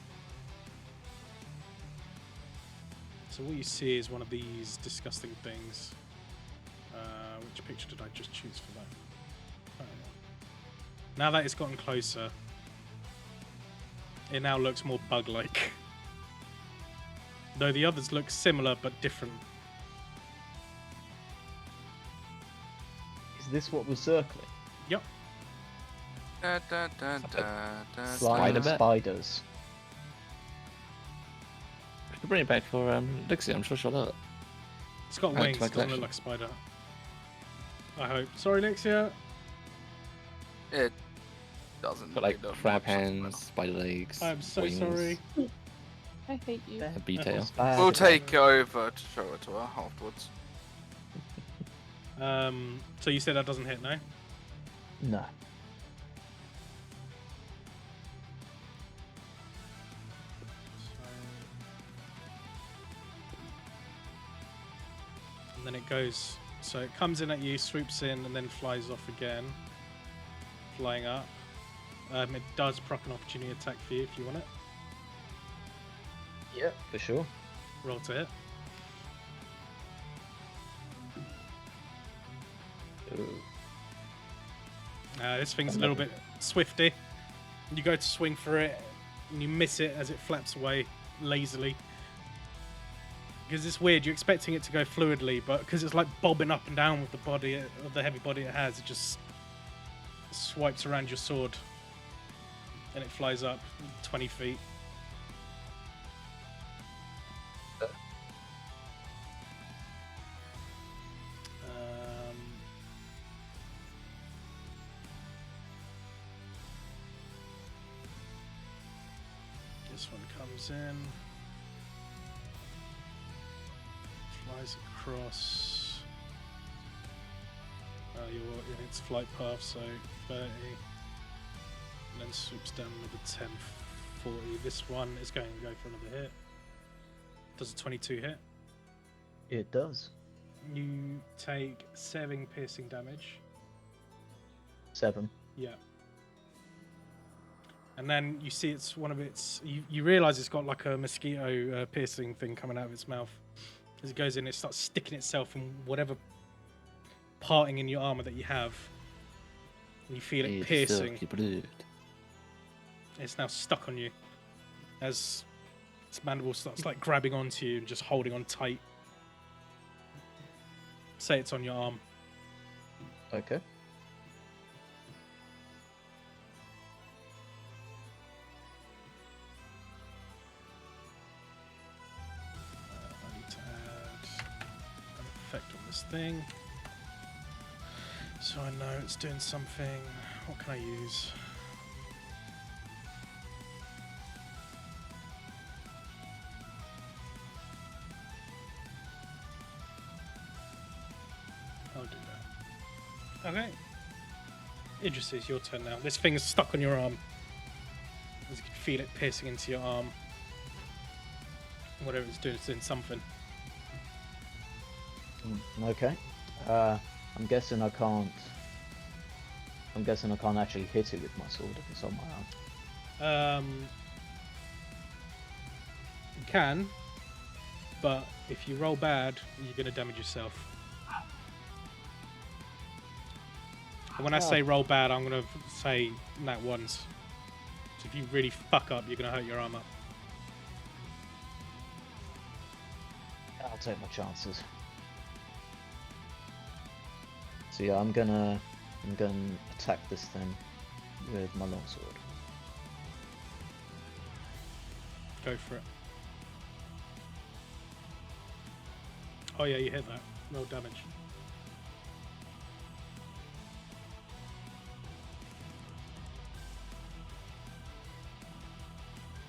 So what you see is one of these disgusting things. Which picture did I just choose for that? I don't know. Now that it's gotten closer, it now looks more bug-like. Though the others look similar but different. Is this what was circling? Yep. Da, da, da, da, da, Slime Spider bat? spiders. We could bring it back for Lixie, I'm sure she'll love it. It's got Add to wings, my it doesn't look collection. like a spider. I hope. Sorry, Nixia. It doesn't. Got like really look crab much like a hands, spider legs, I'm so wings, sorry. I hate you. a bee tail. spider. We'll take it over to show it to her afterwards. So you said that doesn't hit, no? No. And then it goes, so it comes in at you, swoops in, and then flies off again, flying up. It does proc an opportunity attack for you if you want it. Yeah, for sure. Roll to hit. Ooh. This thing's a little bit swifty. You go to swing for it, and you miss it as it flaps away lazily. Because it's weird, you're expecting it to go fluidly, but because it's like bobbing up and down with the body, of the heavy body it has, it just swipes around your sword. And it flies up 20 feet. This one comes in. Flies across. You're in its flight path, so 30. And then swoops down another 10 40. This one is going to go for another hit. Does a 22 hit? It does. You take 7 piercing damage. 7. Yeah. And then you see it's one of its... You realise it's got like a mosquito piercing thing coming out of its mouth. As it goes in, it starts sticking itself in whatever parting in your armour that you have. And you feel it piercing. It's now stuck on you. As its mandible starts like grabbing onto you and just holding on tight. Say it's on your arm. Okay. I need to add an effect on this thing. So I know it's doing something. What can I use? I'll do that. Okay. Idris, it's your turn now. This thing is stuck on your arm. As you can feel it piercing into your arm. Whatever it's doing something. Okay. I'm guessing I can't actually hit it with my sword if it's on my arm. You can, but if you roll bad, you're going to damage yourself. And when I say roll bad, I'm going to say nat ones. So if you really fuck up, you're going to hurt your arm up. I'll take my chances. So yeah, I'm gonna attack this thing with my longsword. Go for it. Oh yeah, you hit that. Roll damage.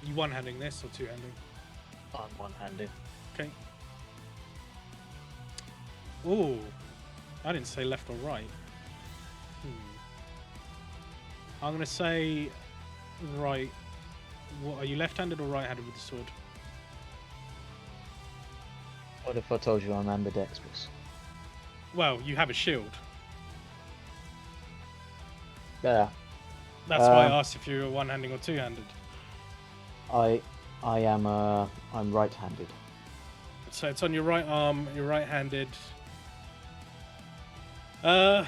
You one-handing this or two-handing? I'm one-handed. Okay. Ooh. I didn't say left or right. I'm going to say right. What, are you left-handed or right-handed with the sword? What if I told you I'm ambidextrous? Well, you have a shield. Yeah. That's why I asked if you were one-handed or two-handed. I'm right-handed. So it's on your right arm, you're right-handed. I'll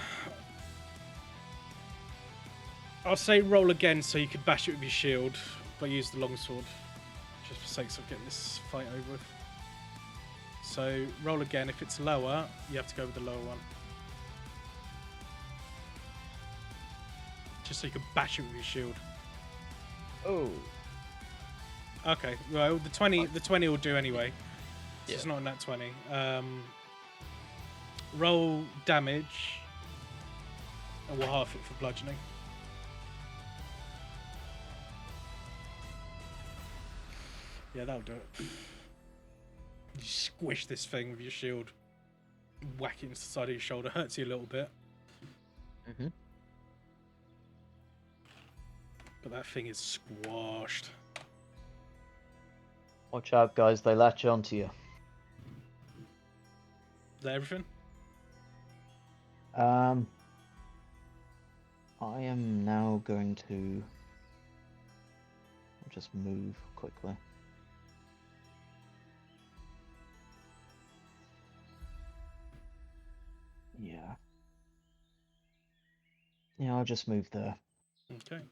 say roll again so you could bash it with your shield, but use the longsword, just for sakes of getting this fight over with. So roll again. If it's lower, you have to go with the lower one, just so you can bash it with your shield. Oh. Okay. Well, the 20 will do anyway. So Yeah. it's not a nat 20. Roll damage, and we'll half it for bludgeoning. Yeah, that'll do it. You squish this thing with your shield, whack it into the side of your shoulder. Hurts you a little bit. Mhm. But that thing is squashed. Watch out, guys! They latch onto you. Is that everything? I am now going to just move quickly. Yeah. Yeah, I'll just move there. Okay.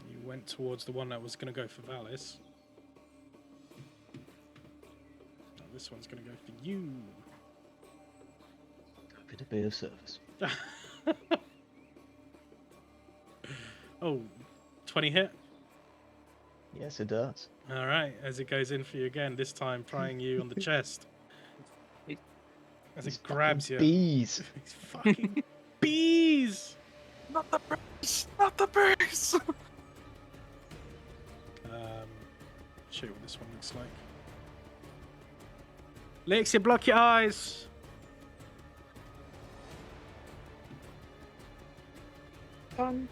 You went towards the one that was going to go for Valis. Now this one's going to go for you. Happy to be of service. Oh, 20 hit? Yes, it does. Alright, as it goes in for you again, this time trying you on the chest. As These it grabs fucking you. Bees. These fucking bees! Not the birds! Not the birds! Show you what this one looks like. Lexia, block your eyes. Done.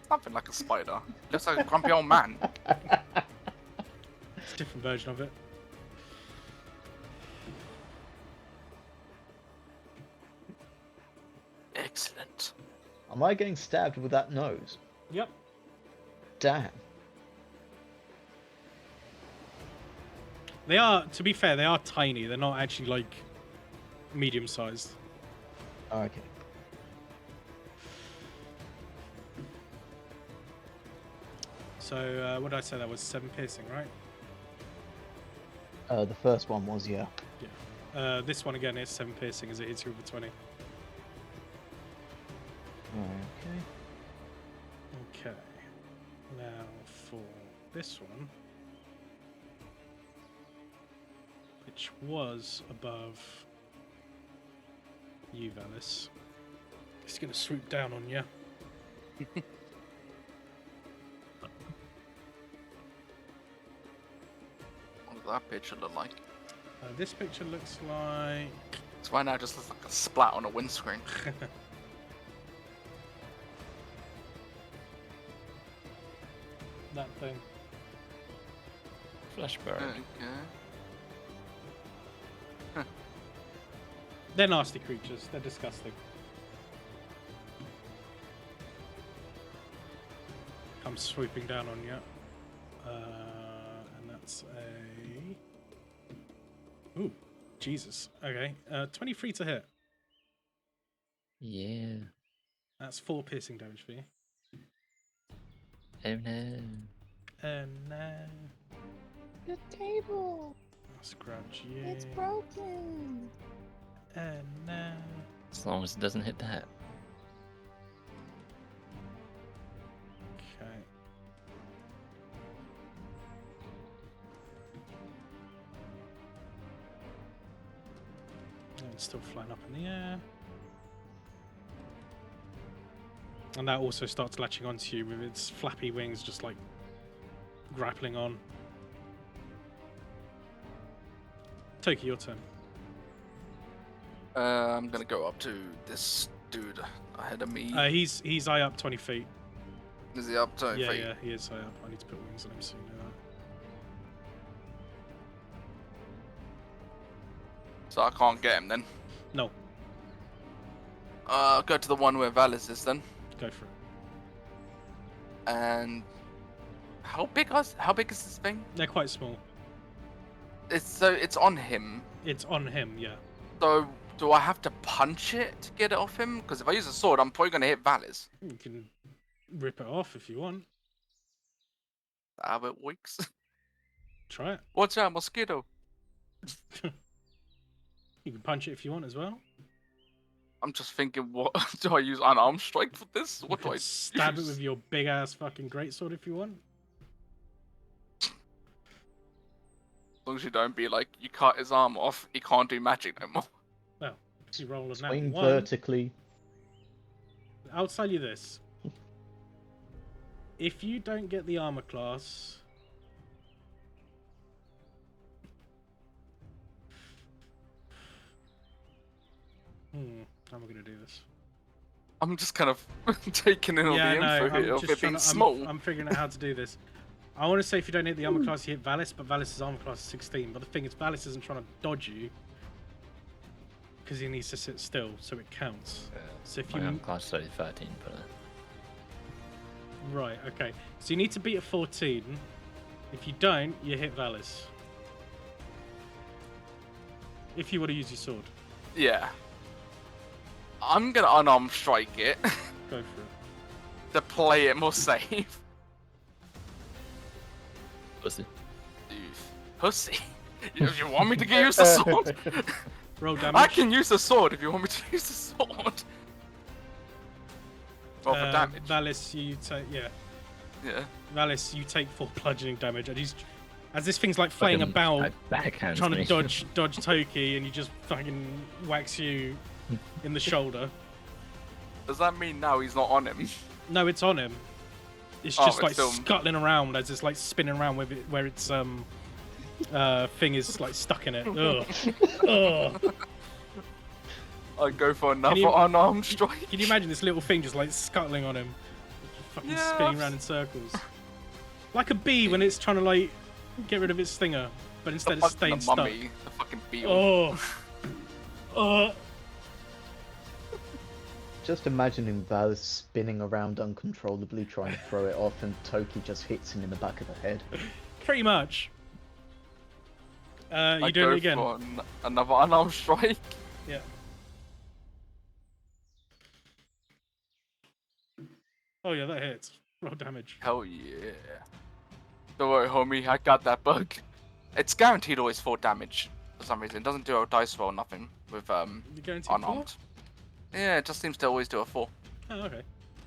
Something like a spider. Looks like a grumpy old man. It's a different version of it. Excellent. Am I getting stabbed with that nose? Yep. Damn. They are, to be fair, they are tiny. They're not actually like medium-sized. Okay. So, what did I say? That was 7 piercing, right? The first one was, yeah. Yeah. This one again is 7 piercing as it hits you with a 20. Okay. Okay. Now for this one, which was above you, Valis. It's going to swoop down on you. What does that picture look like? This picture looks like... It's right now just looks like a splat on a windscreen. that thing. Flesh bird. Okay. They're nasty creatures. They're disgusting. Come swooping down on you. And that's a... Ooh, Jesus. Okay. 23 to hit. Yeah. That's 4 piercing damage for you. Oh no. Oh no. The table. I'll scratch you. It's broken. Oh no. As long as it doesn't hit that. Okay. And it's still flying up in the air. And that also starts latching onto you with its flappy wings, just like grappling on. Toki, your turn. I'm gonna go up to this dude ahead of me. He's high up 20 feet. Is he up 20 Yeah, feet? yeah, he is high up. I need to put wings on him so you know that. So I can't get him then. No, Go to the one where Valis is then. go for it. And how big is this thing? They're quite small. It's on him. It's on him, yeah. So do I have to punch it to get it off him? Because if I use a sword, I'm probably gonna hit Valis. You can rip it off if you want. How it works. Try it. Watch out, mosquito. You can punch it if you want as well. I'm just thinking, what do I use unarmed strike for this? You What do can I stab use? it with your big ass fucking greatsword if you want. As long as you don't be like, you cut his arm off, he can't do magic no more. Well, if you roll a nat Swing 1, vertically. I'll tell you this. If you don't get the armor class, how am I going to do this? I'm just kind of taking in all the info here of it being small. I'm figuring out how to do this. I want to say if you don't hit the armor class, you hit Valis, but Valis' armor class is 16. But the thing is, Valis isn't trying to dodge you because he needs to sit still, so it counts. So if My you arm class is only 13, but right, okay. So you need to beat a 14. If you don't, you hit Valis. If you want to use your sword, Yeah. I'm gonna unarmed strike it go for it. to play it more safe. pussy. Pussy. If you want me to use the sword, Roll damage. I can use the sword if you want me to use the sword. Well, for damage. Valis, you take Yeah. Valis, you take 4 bludgeoning damage, and he's as this thing's like flaying Fucking, about, like, backhands trying to me. dodge Toki, and you just fucking whacks you in the shoulder. Does that mean now he's not on him? No, it's on him. It's Oh, just it's like still- scuttling around as it's like spinning around with it, where it's thing is like stuck in it. Ugh. Ugh. I go for another you- unarmed strike. Can you imagine this little thing just like scuttling on him, fucking Yeah. spinning around in circles, like a bee when it's trying to like get rid of its stinger, but instead it's staying the stuck. mummy, the fucking beetle. Oh. Oh. Just imagining Val spinning around uncontrollably trying to throw it off, and Toki just hits him in the back of the head. Pretty much. I You doing go it again? for another unarmed strike. Yeah. Oh yeah, that hits. Roll damage. Hell yeah. Don't worry, homie, I got that bug. It's guaranteed always 4 damage for some reason. It doesn't do a dice roll, nothing with You guaranteed unarmed. 4? Yeah, it just seems to always do a 4. Oh, okay. It's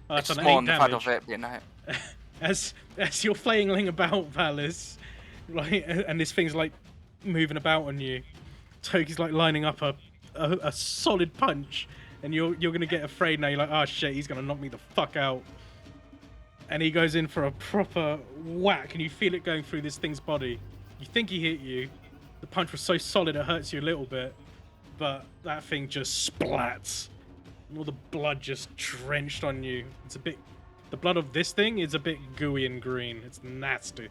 That's just an more 8 on the fact damage. of it being a hit. As you're flailing about, Valis, like, and this thing's like moving about on you, Toki's like lining up a solid punch, and you're gonna get afraid now. You're like, oh shit, he's gonna knock me the fuck out. And he goes in for a proper whack, and you feel it going through this thing's body. You think he hit you. The punch was so solid it hurts you a little bit, but that thing just splats. And all the blood just drenched on you. It's a bit. The blood of this thing is a bit gooey and green. It's nasty.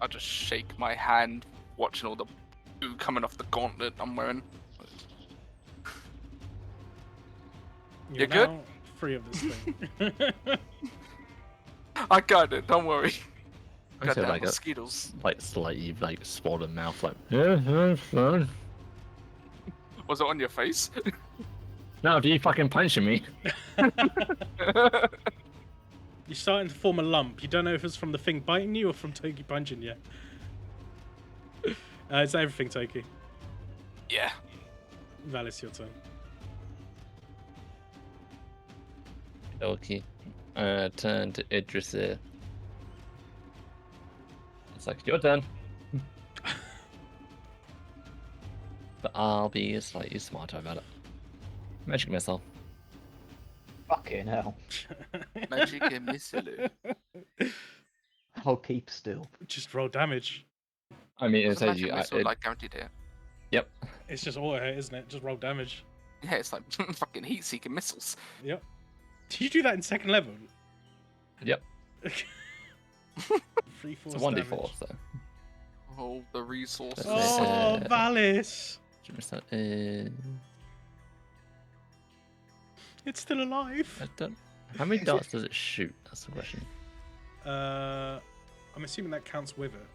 I just shake my hand, watching all the goo coming off the gauntlet I'm wearing. You're good? now free of this thing. I got it, don't worry. I Got said that like a mosquitoes. like slightly like swollen mouth, like yeah, fine. Was it on your face? No, do you fucking punching me? You're starting to form a lump. You don't know if it's from the thing biting you or from Toki punching you. It's everything, Toki. Yeah. Valis, your turn. Okay. Turn to Idris here. It's like your turn. But I'll be slightly smarter about it. Magic missile. Fucking hell. Magic and missile. I'll keep still. Just roll damage. I mean, it It's a says magic you. missile, like guaranteed hit. Yep. It's just auto hit, isn't it? Just roll damage. Yeah, it's like fucking heat-seeking missiles. Yep. Did you do that in second level? Yep. 3 force It's a 1d4, damage. so. All the resources. That's it. Oh, Valis! It's still alive. I don't. How many darts does it shoot? That's the question. I'm assuming that counts with it.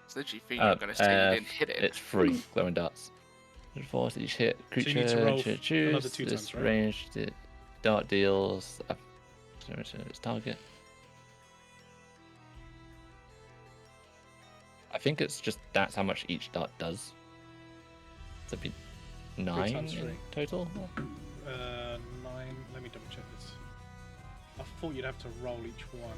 It's literally thing you're gonna say you didn't hit it. It's 3 glowing darts. Force each hit you creature need to roll choose another 2 this times, right? range. The dart deals its target. I think it's just that's how much each dart does. So it'd be 9 times in 3. total. 9. Let me double check this. I thought you'd have to roll each one.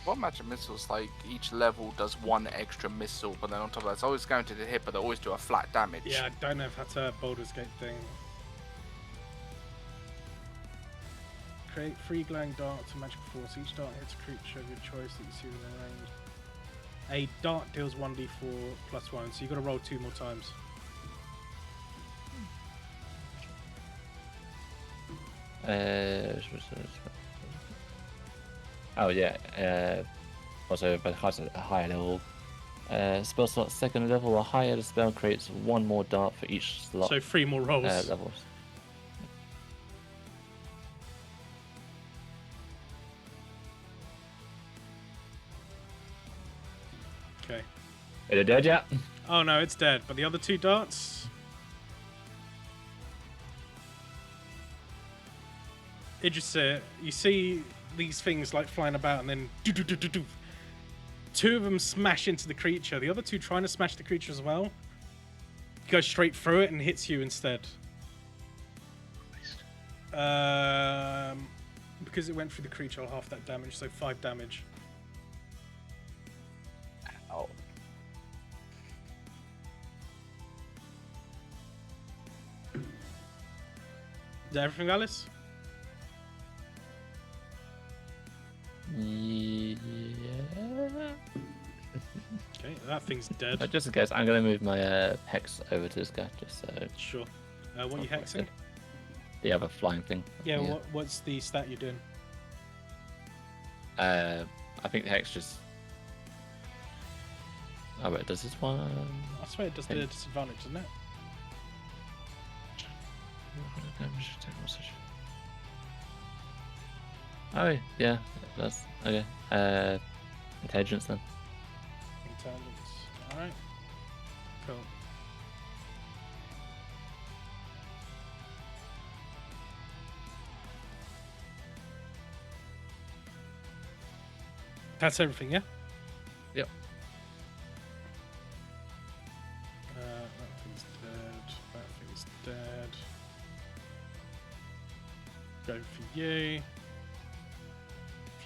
What magic missiles, like, each level does 1 extra missile, but then on top of that, it's always guaranteed to hit, but they always do a flat damage. Yeah, I don't know if that's a Baldur's Gate thing. Create 3 glowing darts of magical force. Each dart hits a creature of your choice that you see within range. A dart deals 1d4 plus 1, so you've got to roll 2 more times. Oh yeah. Also, but a higher level. Spell slot second level or higher, the spell creates 1 more dart for each slot. So 3 more rolls. Levels. Okay. Is it dead yet? Oh no, it's dead. But the other 2 darts. Idris, you see these things like flying about, and then do. 2 of them smash into the creature. The other 2 trying to smash the creature as well. Goes straight through it and hits you instead. Because it went through the creature, I'll half that damage, so 5 damage. Oh. Is that everything, Alice? thing's dead. Just in case, I'm gonna move my hex over to this guy, just so. Sure. What are you Oh, hexing? The other flying thing. Yeah, what's the stat you're doing? I think the hex just. Oh wait, does this one? I swear it does the disadvantage, doesn't it? Oh yeah, that's okay. Intelligence then. Intelligence. Alright. Cool. That's everything, yeah? Yep. That thing's dead. That thing's dead. Go for you.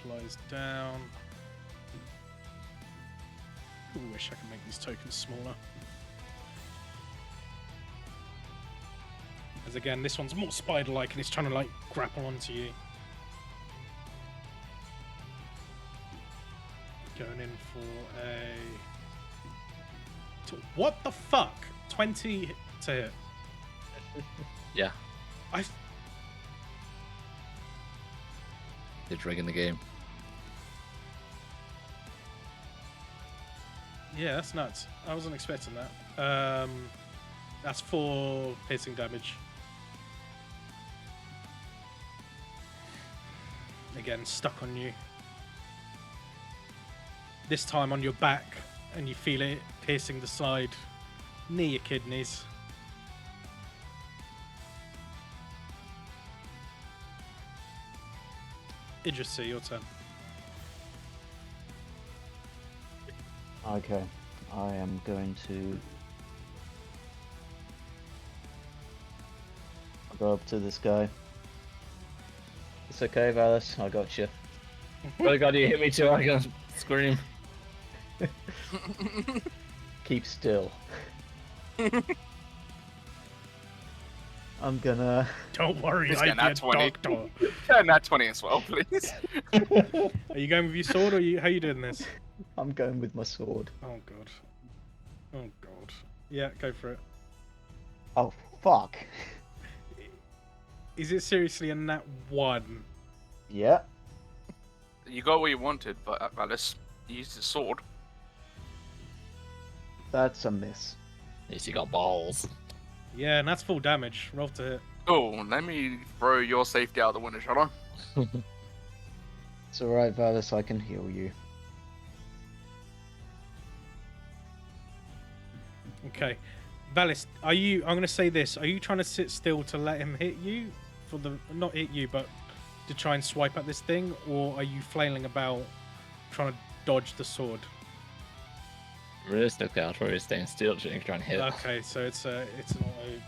Flies down. Ooh, wish I could make these tokens smaller. As again, this one's more spider-like and it's trying to like grapple onto you. Going in for a... What the fuck? 20 to hit. Yeah. The drag in the game. Yeah, that's nuts. I wasn't expecting that. That's 4 piercing damage. Again, stuck on you. This time on your back, and you feel it piercing the side near your kidneys. Idris, your turn. Okay, I am going to go up to this guy. It's okay, Valis, I got you. Oh god, you hit me too, I can scream. Keep still. I'm gonna... Don't worry, He's I'm getting that your 20. doctor. Turn that 20 as well, please. Are you going with your sword, or how are you doing this? I'm going with my sword. Oh god. Oh god. Yeah, go for it. Oh, fuck. Is it seriously a nat 1? Yeah. You got what you wanted, but Alice used his sword. That's a miss. At least you got balls. Yeah, and that's full damage. Roll to hit. Oh, let me throw your safety out the window, shall I? It's alright, Valis, I can heal you. Okay. Valis, are you... I'm going to say this. Are you trying to sit still to let him hit you? For the... Not hit you, but to try and swipe at this thing? Or are you flailing about trying to dodge the sword? Realistically, I'll probably stay still to try and hit. Okay, so it's an auto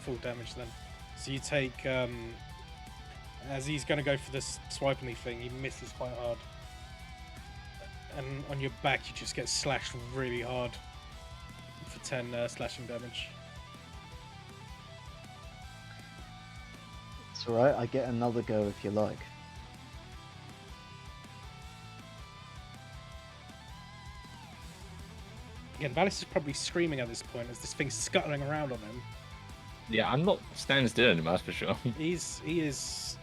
full damage then. So you take... as he's going to go for this swiping thing, he misses quite hard. And on your back, you just get slashed really hard. For 10 slashing damage. It's alright, I get another go if you like. Again, Valis is probably screaming at this point as this thing's scuttling around on him. Yeah, I'm not standing still anymore, that's for sure. He is...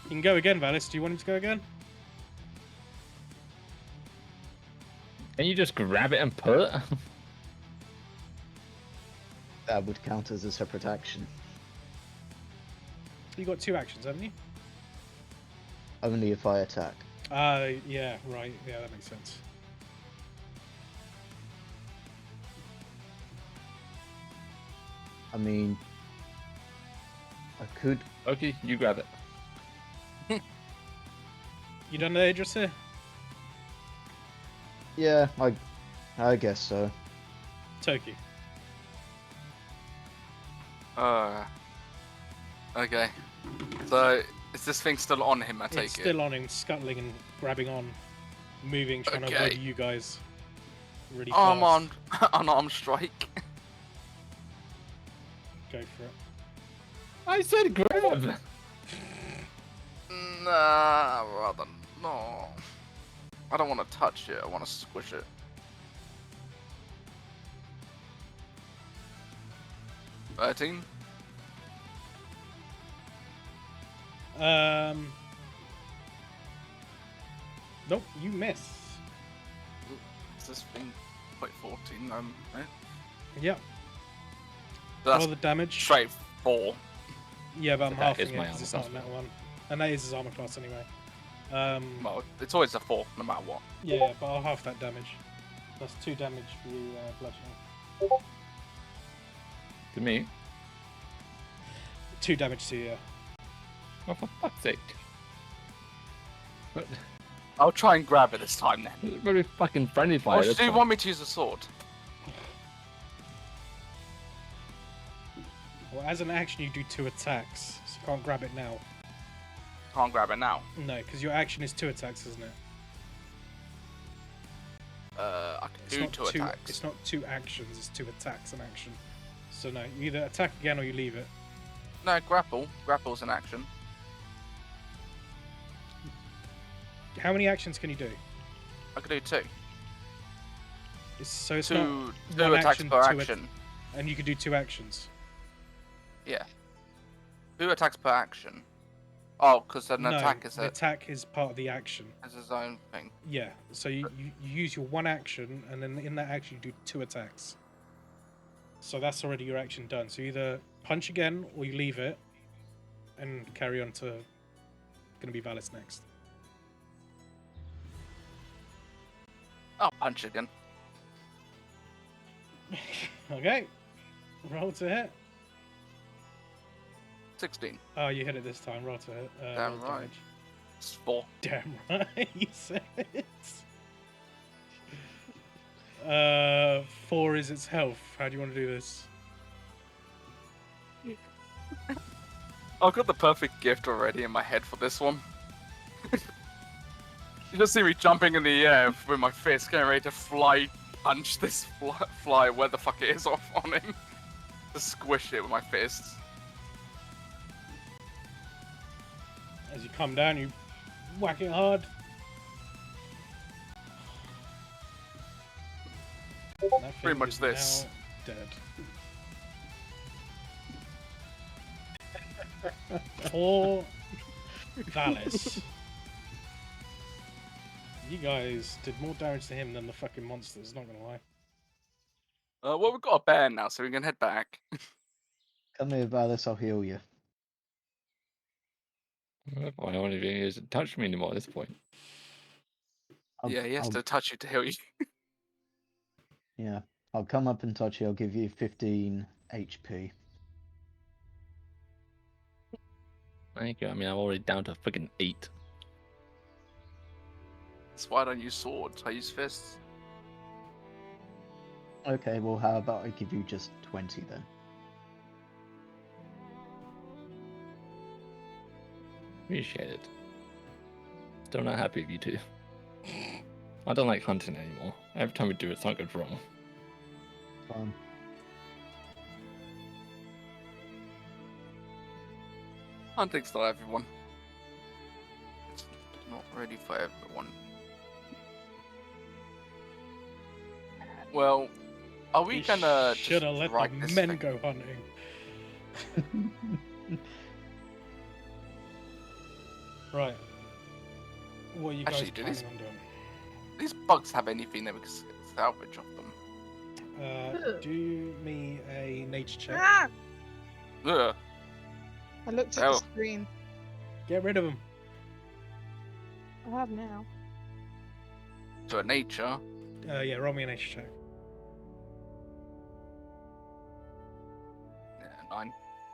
You can go again, Valis. Do you want him to go again? Can you just grab it and pull it? That would count as a separate action. You got 2 actions, haven't you? Only if I attack. Yeah, right. Yeah, that makes sense. I mean... I could... Okay, you grab it. You done there, Idris here? Yeah, I guess so. Toki. Okay. So, is this thing still on him, I take It's it? still on him, scuttling and grabbing on, moving, trying to avoid Okay. you guys. Really I'm fast. on unarmed strike. Go for it. I said grab! Nah, rather no. I don't want to touch it. I want to squish it. $13. Nope, you miss. Is this thing quite 14? Eh? Yep. That's Roll the damage. straight 4. Yeah, but I'm So that is halving it my because armor it's not class. a net one. And that is his armor class anyway. Well, it's always a 4, no matter what. Yeah, but I'll half that damage. That's 2 damage for you, bludgeoning. To me. 2 damage to you, yeah. Oh, for fuck's sake. But I'll try and grab it this time then. it's very fucking friendly fire. Or this do you one. want me to use a sword? Well, as an action, you do 2 attacks, so you can't grab it now. Can't grab it now. No, because your action is 2 attacks, isn't it? I It's can do not 2 two, attacks. It's not 2 actions, it's 2 attacks an action. So no, you either attack again or you leave it. No, grapple. Grapple's an action. How many actions can you do? I can do 2. So it's Two not one attacks action, per 2 action. and you can do 2 actions. Yeah. 2 attacks per action. Oh, because an No, attack is the attack is part of the action. his own thing. Yeah, so you use your 1 action, and then in that action you do 2 attacks. So that's already your action done. So you either punch again, or you leave it, and carry on to... Gonna be Valis next. I'll punch again. Okay. Roll to hit. 16. Oh, you hit it this time. Roll to hit. Damn roll right. damage. It's 4. Damn right, you said it. 4 is its health. How do you want to do this? I've got the perfect gift already in my head for this one. You just see me jumping in the air with my fist, getting ready to punch this fly where the fuck it is off on him. Just squish it with my fists. As you come down, you whack it hard. That Pretty thing much is this. now dead. Poor Valis. You guys did more damage to him than the fucking monsters, not gonna lie. Well, we've got a bear now, so we can head back. Come here, Valis, I'll heal you. I don't even use to touch me anymore at this point. Yeah, he has to touch you to heal you. Yeah, I'll come up and touch you. I'll give you 15 HP. Thank you. I mean, I'm already down to freaking 8. That's why I don't use swords, I use fists. Okay, well, how about I give you just 20 then? Appreciate it. Still not happy with you two. I don't like hunting anymore. Every time we do it, something goes wrong. Fine. Hunting's not everyone. It's not ready for everyone. Well, are we gonna should have just let write the this men thing? go hunting. Right. What are you guys Actually, do these- planning on doing? These bugs have anything that we can salvage off them? Do me a nature check. Ah! Ugh. I looked at Oh. the screen. Get rid of them. I have now. To a nature. Yeah, roll me a nature check. Yeah, 9.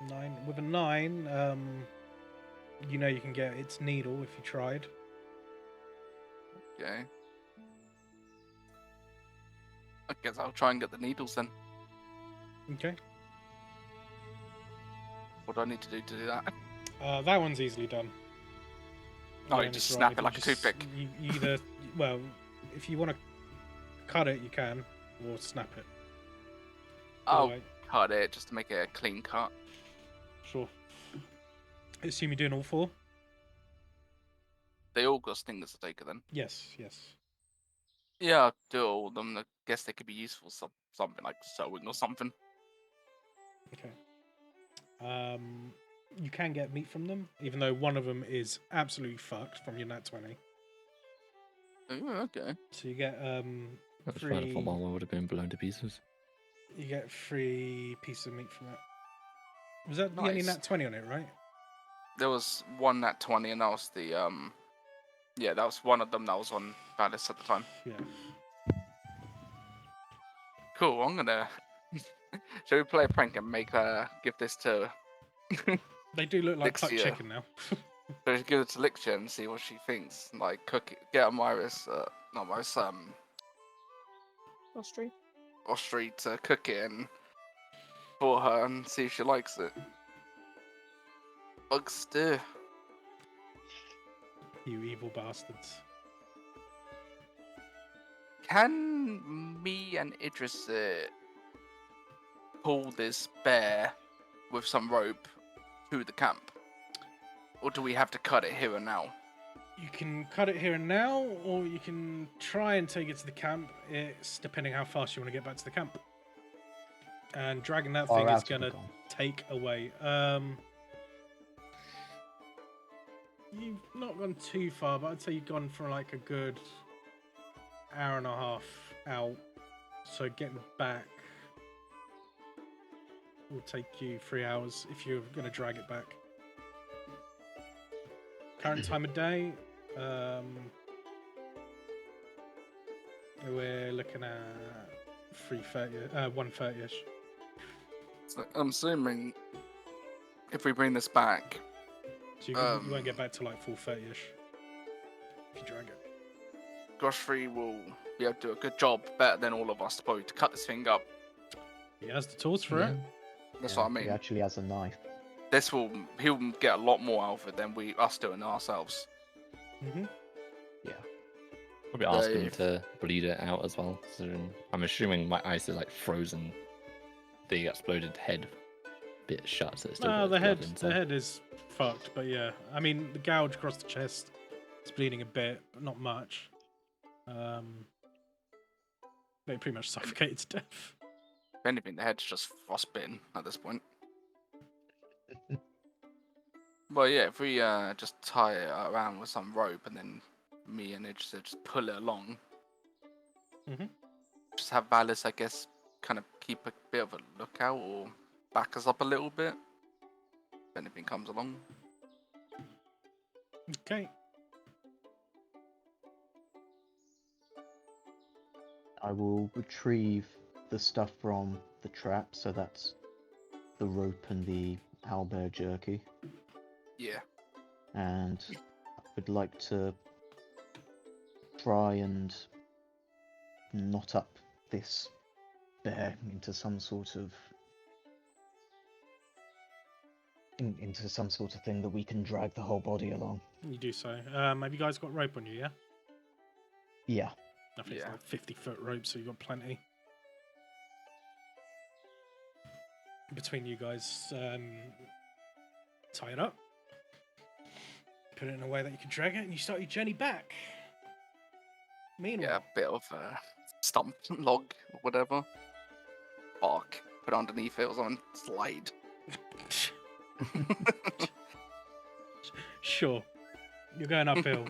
9. With a 9, you know you can get its needle if you tried. Okay. I guess I'll try and get the needles then. Okay. What do I need to do that? That one's easily done. Oh, you don't just need to snap roll it like a anything, toothpick. You either, well, if you want to cut it, you can, or snap it. I'll Alright, cut it just to make it a clean cut. sure. I assume you're doing all 4? They all got stingers to take it then. Yes, yes. Yeah, I'll do all of them. I guess they could be useful for something like sewing or something. Okay. You can get meat from them, even though one of them is absolutely fucked from your nat 20. Oh, okay. So you get That's fine. I thought free. my one would have been blown to pieces. You get 3 pieces of meat from it. Was that the only Nice. nat 20 on it, right? There was one nat 20, and that was the yeah, that was one of them that was on Valis at the time. Yeah. Cool. I'm gonna. Shall we play a prank and give this to They do look like plucked Lixia? chicken now. So give it to Lixia and see what she thinks. Like cook it, get Amaris, not Amaris, Ostry. Ostry to cook it and for her and see if she likes it. Bug stew. You evil bastards. Can me and Idris pull this bear with some rope to the camp? Or do we have to cut it here and now? You can cut it here and now, or you can try and take it to the camp. It's depending how fast you want to get back to the camp. And dragging that Far thing out is have gonna we gone? take away. You've not gone too far, but I'd say you've gone for like a good hour and a half out. So getting back will take you 3 hours if you're gonna drag it back. Current time of day, we're looking at 1:30ish. So I'm assuming if we bring this back, So you won't get back to like 4:30ish if you drag it. Godfrey will be able to do a good job, better than all of us, probably, to cut this thing up. He has the tools for it. That's Yeah, what I mean. He actually has a knife. He'll get a lot more out of it than us doing it ourselves. Mm-hmm. Yeah. Probably ask him Dave. to bleed it out as well. So I'm assuming my ice is like frozen the exploded head bit shut, so it's still No, got the blood head inside. is fucked, but yeah. I mean, the gouge across the chest is bleeding a bit, but not much. They pretty much suffocated to death. If anything, the head's just frostbitten at this point. But yeah, if we just tie it around with some rope and then me and it just pull it along. Mhm. Just have Valis, I guess, kind of keep a bit of a lookout or back us up a little bit if anything comes along. Okay. I will retrieve the stuff from the trap, so that's the rope and the owlbear jerky, Yeah. and I would like to try and knot up this bear into some sort of thing that we can drag the whole body along. You do so. Have you guys got rope on you, yeah? Yeah. I think it's Yeah. like 50-foot rope, so you've got plenty. Between you guys, tie it up, put it in a way that you can drag it, and you start your journey back. Yeah, Meanwhile, a bit of a stump log or whatever. Bark. Put underneath it or something. Slide. sure, you're going uphill.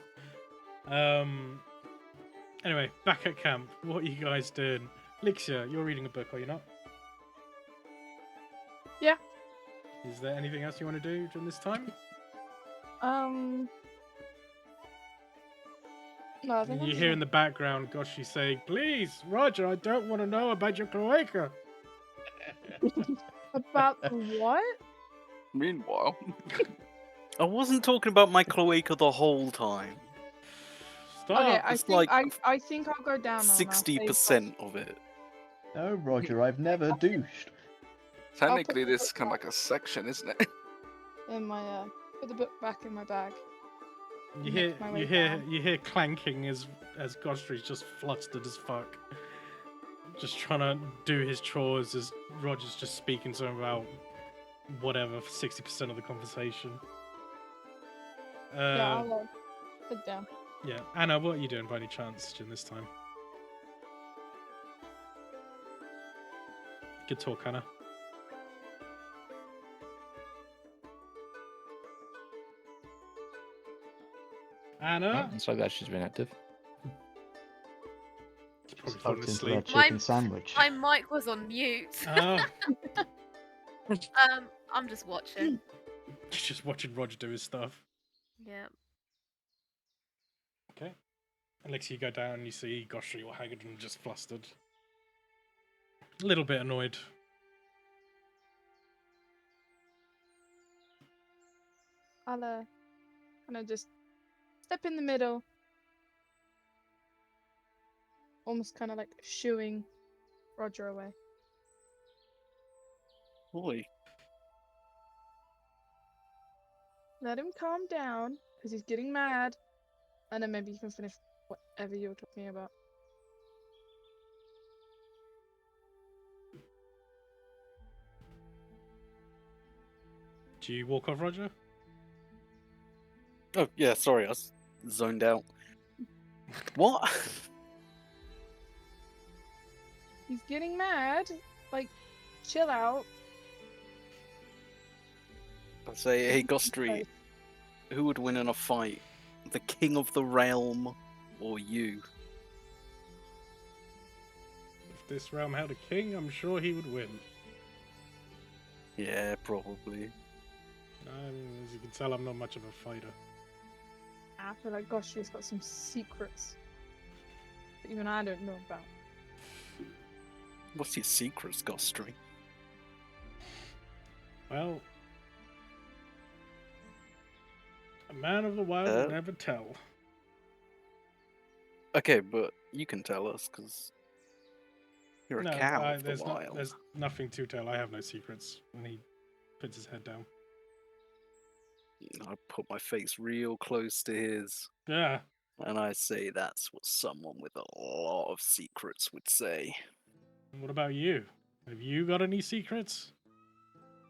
Anyway, back at camp. What are you guys doing? Lixia, you're reading a book, are you not? Yeah. Is there anything else you want to do during this time? No, I think You hear in the background Goshi saying, "Please, Roger, I don't want to know about your cloaca." about the what? Meanwhile, I wasn't talking about my cloaca the whole time. Stop. Okay, it's like I think I'll go down. 60% of it. No, Roger, I've never douched. technically the this is book kind of like a section, isn't it? in my put the book back in my bag. You Make hear, my you way hear, down. you hear clanking as Godfrey's just flustered as fuck, just trying to do his chores as Roger's just speaking to him about whatever for 60% of the conversation. Yeah, I'll put it down. Yeah, Anna, what are you doing by any chance during this time? Good talk, Hannah. Oh, Anna? I'm so glad she's been active. She's probably Tucked fallen into asleep. that chicken sandwich. My mic was on mute. Oh, I'm just watching. she's just watching Roger do his stuff. Yeah. Okay. Alex, you go down and you see Goshri or haggard and just flustered. A little bit annoyed. I'll kind of just step in the middle, almost kind of like shooing Roger away. Boy, Let him calm down because he's getting mad, and then maybe you can finish whatever you're talking about. Do you walk off, Roger? oh yeah, sorry, I was zoned out. What? He's getting mad. Like, chill out. I say, hey, Gostri, Right. who would win in a fight? The king of the realm or you? If this realm had a king, I'm sure he would win. Yeah, probably. As you can tell, I'm not much of a fighter. I feel like Goshri's got some secrets that even I don't know about. What's your secrets, Gostri? Well, a man of the wild would never tell. Okay, but you can tell us, because you're a cow of the there's wild. there's nothing to tell. I have no secrets. When he puts his head down. I put my face real close to his, Yeah. and I say that's what someone with a lot of secrets would say. What about you? Have you got any secrets?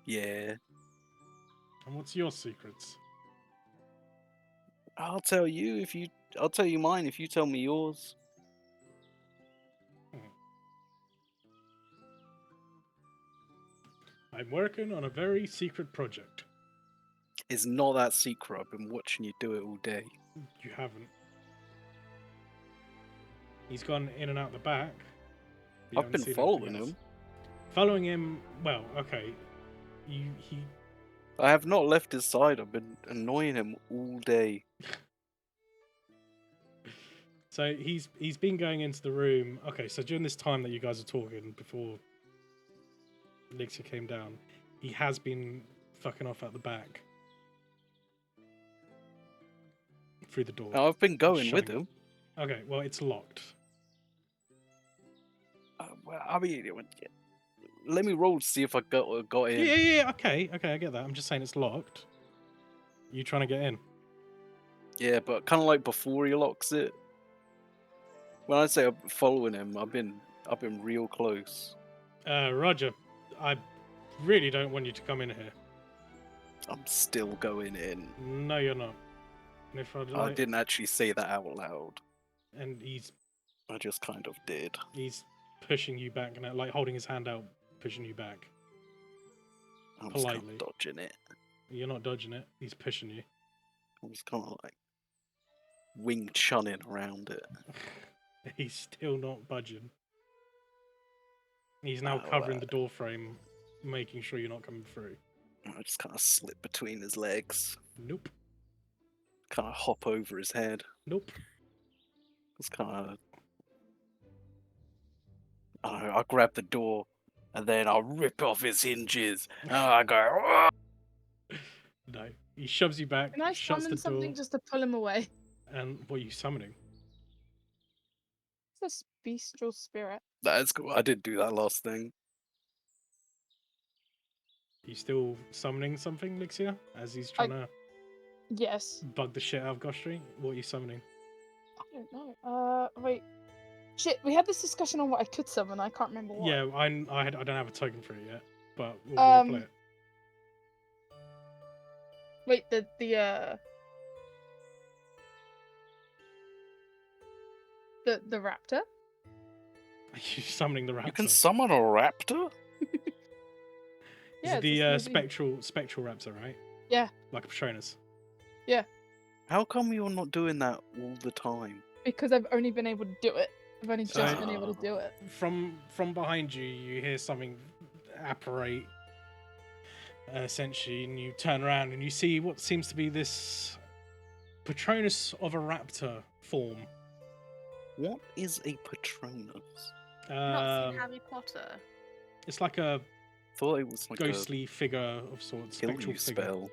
Yeah, And what's your secrets? I'll tell you if you. I'll tell you mine if you tell me yours. I'm working on a very secret project. It's not that secret. I've been watching you do it all day. You haven't. He's gone in and out the back. but you I've haven't been seen following anything else. him. Following him. Well, okay. He. I have not left his side. I've been annoying him all day. So he's been going into the room. Okay, so during this time that you guys are talking before Elixir came down, he has been fucking off at the back through the door. Now, I've been going with shutting him. Okay, well it's locked. Well, I mean, let me roll to see if I got in. Yeah. Okay, I get that. I'm just saying it's locked. You trying to get in? Yeah, but kind of like before he locks it. When I say I'm following him, I've been real close. Roger, I really don't want you to come in here. I'm still going in. No, you're not. And if I didn't actually say that out loud. And I just kind of did. he's pushing you back and like holding his hand out, pushing you back. I'm just kind Politely. of dodging it. You're not dodging it. He's pushing you. I'm just kind of like wing chunning around it. He's still not budging. He's now Oh, covering the door frame, making sure you're not coming through. I just kind of slip between his legs. Nope. Kind of hop over his head. Nope. Just kind of. I don't know, I'll grab the door and then I'll rip off his hinges. And I go. "Ah!" No. He shoves you back, Can I shuts the summon something door. just to pull him away? And what are you summoning? It's a bestial spirit. That's cool. I did do that last thing. You still summoning something, Lixia? As he's trying to Yes. bug the shit out of Goshri? What are you summoning? I don't know. Wait. Shit, we had this discussion on what I could summon. I can't remember what. Yeah, I don't have a token for it yet, but we'll play it. Wait, the raptor? Are you summoning the raptor? You can summon a raptor? Yeah, Is it's it a the small bean. spectral raptor, right? Yeah. Like a Patronus. How come you're not doing that all the time? Because I've only been able to do it. I've only So- just been able to do it. From behind you, you hear something apparate, essentially, and you turn around and you see what seems to be this Patronus of a raptor form. What is a Patronus? Not Um, seen Harry Potter. it's like a Thought it was like ghostly figure of sorts, a kill spectral you figure. spell.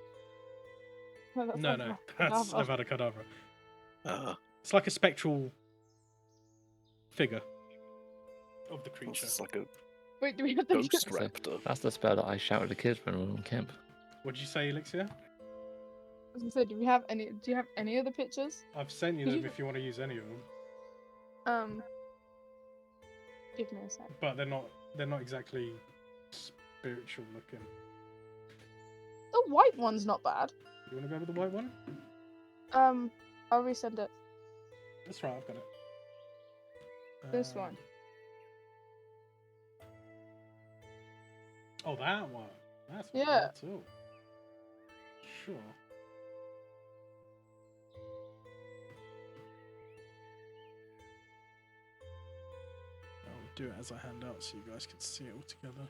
No, that's No, like no, a that's cadaver. Avada Kedavra. It's It's like a spectral figure of the creature. just like a Wait, do we have the ghost That's a- raptor. That's the spell that I shout at the kids when we were on camp. What did you say, Elixir? I was gonna say, do we have any? Do you have any of the pictures? I've sent you Could them you- if you want to use any of them, Give me a sec. but they're not exactly spiritual looking. The white one's not bad. You want to go with the white one? I'll resend it. That's right, I've got it. This Um, one. Oh, that one. That's Yeah. too. Sure. I'll do it as a handout so you guys can see it all together.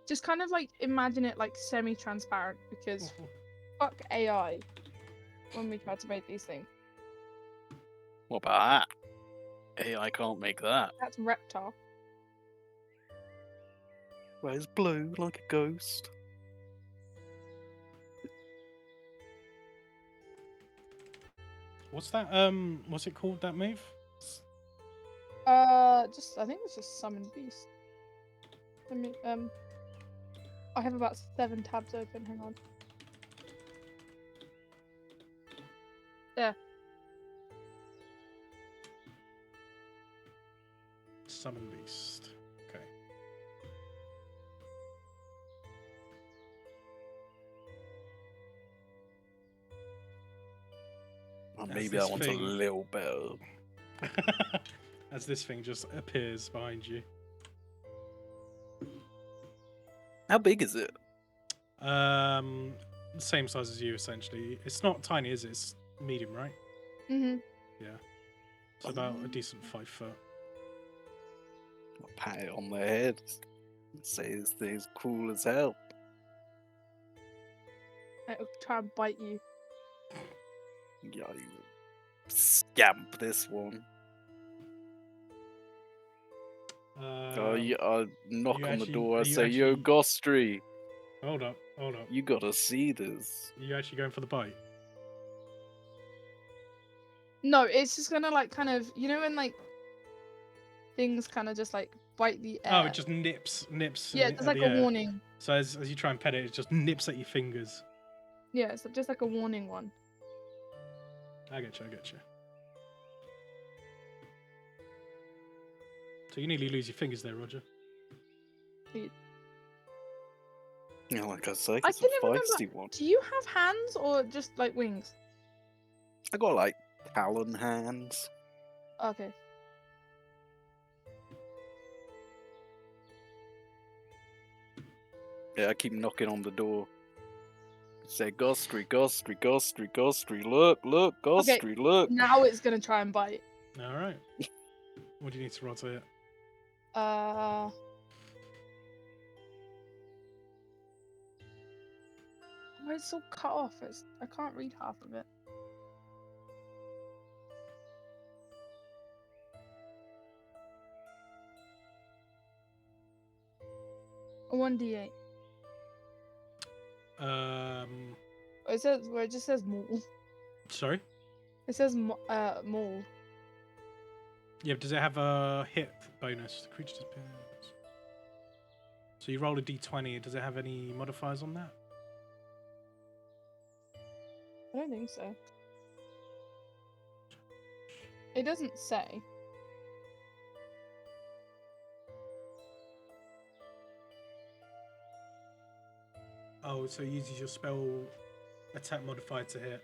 Just kind of like imagine it like semi-transparent because fuck AI when we try to make these things. What about that? AI can't make that. That's Reptar. Well, it's blue like a ghost. What's that? What's it called? That move? Just I think it's just summon beast. Let me I have about 7 tabs open. Hang on. Summon beast. Okay. Oh, That's maybe this that one's thing. a little better. As this thing just appears behind you. How big is it? The same size as you essentially. It's not tiny, is it? It's medium, right? Mhm. Yeah. It's about a decent 5 foot. I'll pat it on the head. Say this thing's cool as hell. I'll try and bite you. Yeah, you scamp this one. I knock you on the actually- door. are I you say, "Yo, actually- Gostry, Hold up. you gotta see this." Are you actually going for the bite? No, it's just gonna like kind of when like things kind of just like bite the air. Oh, it just nips. Yeah, at it's like the a air. warning. So as you try and pet it, it just nips at your fingers. Yeah, it's just like a warning one. I get you. So you nearly lose your fingers there, Roger. Yeah, like I say, I it's a couldn't remember. feisty one. Do you have hands or just like wings? I got like talon hands. Okay. Yeah, I keep knocking on the door. Say, Gostry, look, Gostry, look. Now it's gonna try and bite. All right. What do you need to roll to hit? Oh, it's all cut off. I can't read half of it. A 1d8. It just says maul. Sorry. It says maul. Yeah, does it have a hit bonus? The creature disappears. So you roll a d20. Does it have any modifiers on that? I don't think so. It doesn't say. Oh, so it uses your spell attack modifier to hit.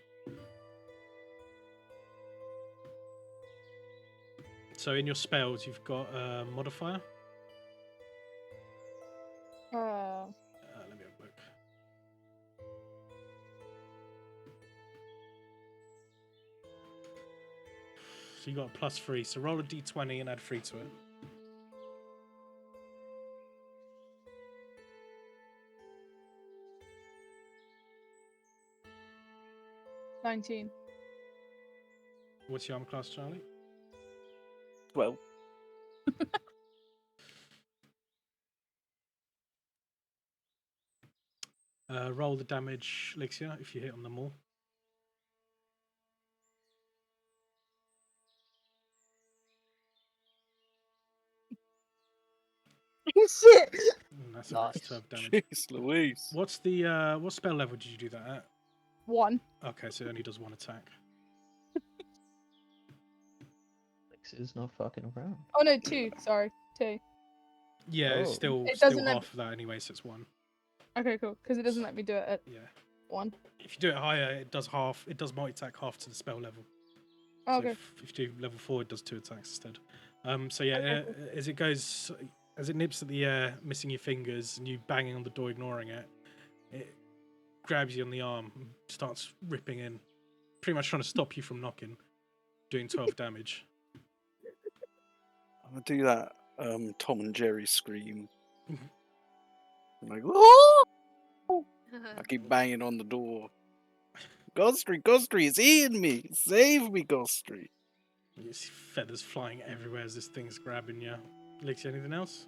So in your spells, you've got a modifier. Let me have a look. So you got a +3. So roll a d20 and add 3 to it. $19. What's your armor class, Charlie? 12. Roll the damage, Lixia, if you hit on them all. Shit! That's a Nice. max 12 damage. Jeez Louise. What's the what spell level did you do that at? 1. Okay, so it only does 1 attack. Is not fucking around. Oh no, 2. Sorry, 2. Yeah, it's Oh. still It still doesn't let half of that anyway, so it's 1. Okay, cool. Because it doesn't let me do it at Yeah. 1. If you do it higher, it does half. It does multi-attack half to the spell level. Oh, So okay. if you do level 4, it does 2 attacks instead. So yeah, Okay, as it goes, as it nips at the air, missing your fingers, and you banging on the door, ignoring it, it grabs you on the arm, and starts ripping in, pretty much trying to stop you from knocking, doing 12 damage. I'm gonna do that Tom and Jerry scream. I'm like, oh! I keep banging on the door. Gostry, it's eating me! Save me, Gostry! You see feathers flying everywhere as this thing's grabbing you. Lixie, anything else?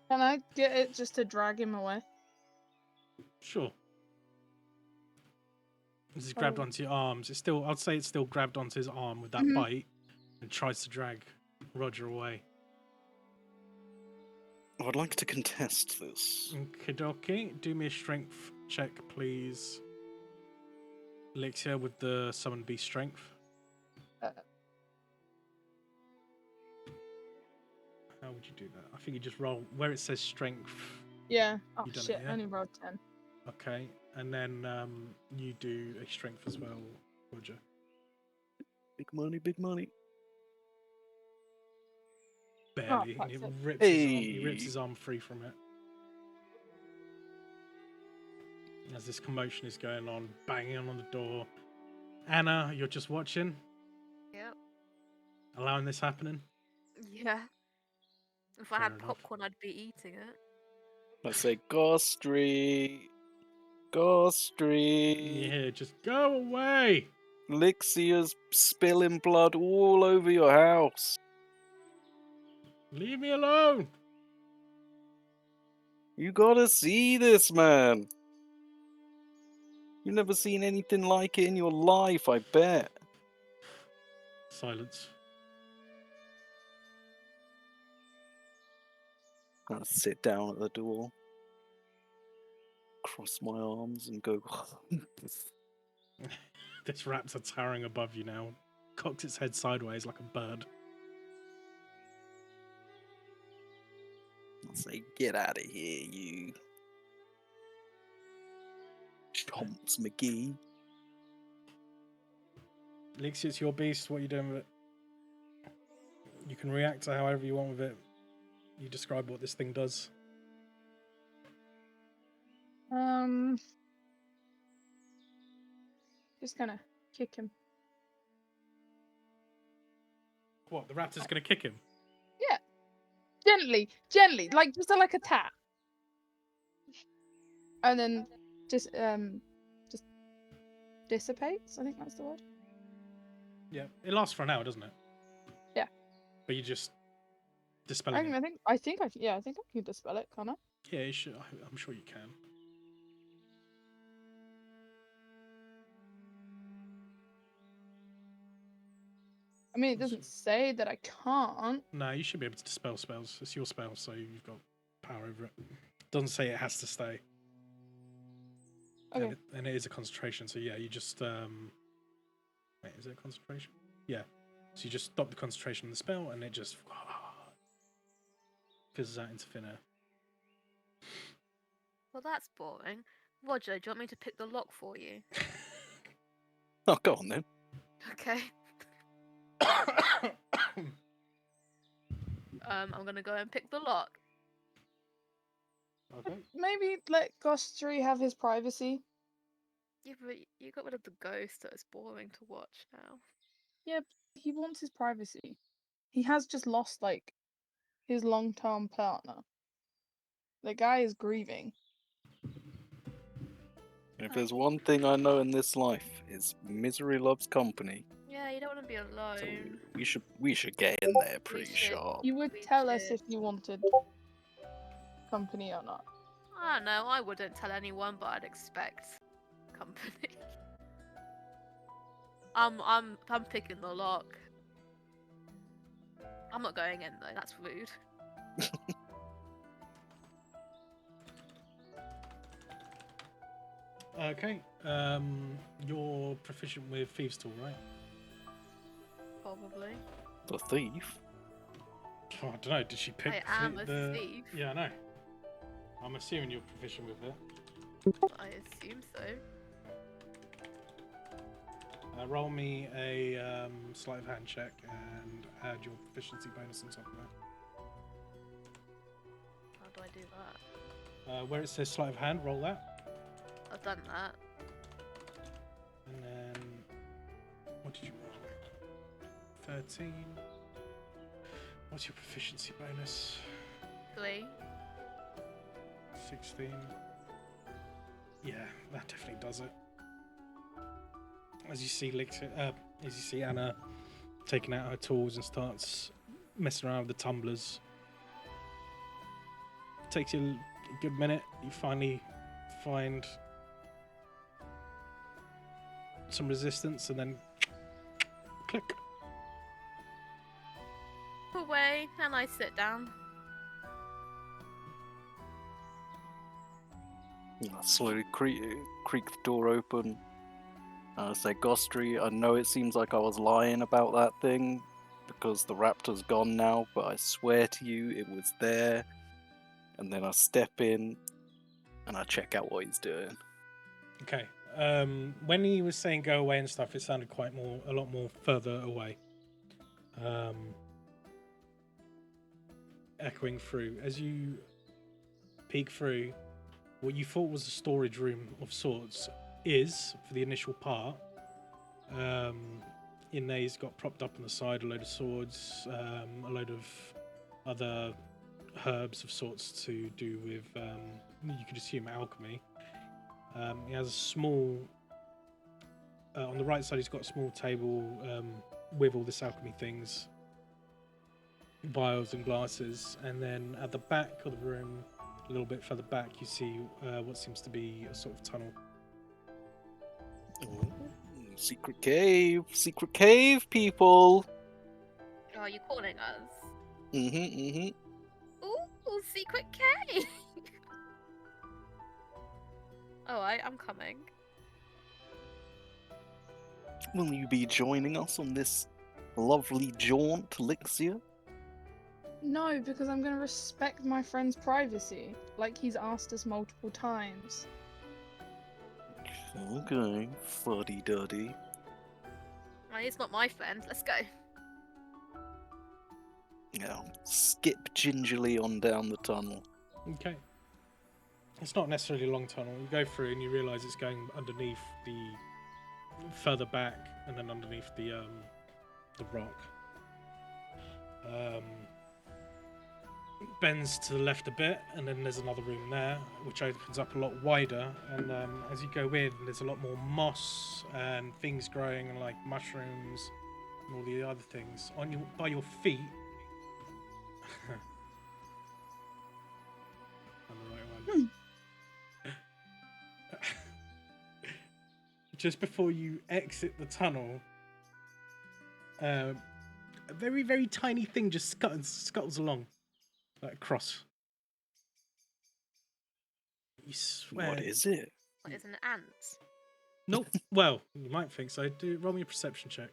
Can I get it just to drag him away? Sure. As he's grabbed Oh. onto your arms, it's still, I'd say it's still grabbed onto his arm with that Mhm. bite and tries to drag Roger away. I would like to contest this. Okie, do me a strength check, please. Lixia with the summon beast strength. How would you do that? I think you just roll where it says strength. Yeah. Oh You done it, shit, yeah? I only rolled 10. Okay, and then you do a strength as well, Roger. Big money, big money. Barely. fuck's It sake. rips his arm. Hey. He rips his arm free from it. As this commotion is going on, banging on the door. Anna, you're just watching, Yep. allowing this happening. Yeah. If I Fair had enough. popcorn, I'd be eating it. I say, Gostry, Gostry. Yeah, just go away. Lixia's spilling blood all over your house. Leave me alone. You gotta see this, man. You've never seen anything like it in your life, I bet. Silence. I'm gonna sit down at the door, cross my arms, and go. This raptor towering above you now, cocks its head sideways like a bird. I'll say, get out of here, you. Chomps McGee. Lixie, it's your beast. What are you doing with it? You can react to however you want with it. You describe what this thing does. Just kind of kick him. What? The raptor's gonna kick him? Yeah. Gently, like just like a tap. And then just dissipates. I think that's the word. Yeah. It lasts for an hour, doesn't it? Yeah. But you just dispelling it. I think I can dispel it, can't I? Yeah, you should. I'm sure you can. I mean, it doesn't say that I can't. No, you should be able to dispel spells. It's your spell, so you've got power over it. Doesn't say it has to stay. Okay. And it is a concentration, so yeah, you just wait, is it a concentration? Yeah. So you just stop the concentration on the spell, and it just fizzles out into thin air. Well, that's boring. Roger, do you want me to pick the lock for you? Oh, go on then. Okay. I'm gonna go and pick the lock. Okay. Maybe let Gostry have his privacy. Yeah, but you got rid of the ghost, so it's boring to watch now. Yeah, but he wants his privacy. He has just lost like his long-term partner. The guy is grieving. If there's one thing I know in this life, is misery loves company. Yeah, you don't want to be So alone. we should get in there pretty should. sharp. You would We tell us should. if you wanted company or not. I don't know. I wouldn't tell anyone, but I'd expect company. I'm picking the lock. I'm not going in though. That's rude. Okay. You're proficient with Thieves' Tool, right? Probably. The thief? Oh, I don't know. Did she pick I am a the? thief. Yeah, I know. I'm assuming you're proficient with it. I assume so. Roll me a sleight of hand check and add your proficiency bonus on top of that. How do I do that? Where it says sleight of hand, roll that. I've done that. And then, what did you roll? 13. What's your proficiency bonus? 3. 16. Yeah, that definitely does it. As you see Anna taking out her tools and starts messing around with the tumblers. Takes you a good minute. You finally find some resistance and then click. Away, and I sit down. I slowly creak the door open. I say, Gostry, I know it seems like I was lying about that thing because the raptor's gone now, but I swear to you it was there. And then I step in and I check out what he's doing. Okay. When he was saying go away and stuff, it sounded a lot more further away. Echoing through. As you peek through, what you thought was a storage room of sorts is, for the initial part, in there he's got propped up on the side a load of swords, a load of other herbs of sorts to do with, you could assume, alchemy. He has a small, on the right side he's got a small table with all this alchemy things, vials and glasses, and then at the back of the room, a little bit further back, you see what seems to be a sort of tunnel. Ooh, secret cave, people. Oh, are you calling us? Mm-hmm. Ooh, secret cave! Alright, I'm coming. Will you be joining us on this lovely jaunt, Lixia? No, because I'm going to respect my friend's privacy, like he's asked us multiple times. Okay, fuddy-duddy. Well, he's not my friend. Let's go. Now, skip gingerly on down the tunnel. Okay. It's not necessarily a long tunnel. You go through and you realise it's going underneath the further back and then underneath the rock. Bends to the left a bit, and then there's another room there, which opens up a lot wider. And as you go in, there's a lot more moss and things growing, and like mushrooms and all the other things by your feet. I'm the right one. Just before you exit the tunnel, a very, very tiny thing just scuttles along, like across. You swear. What is it? What is an ant? Nope. Well, you might think so. Roll me a perception check,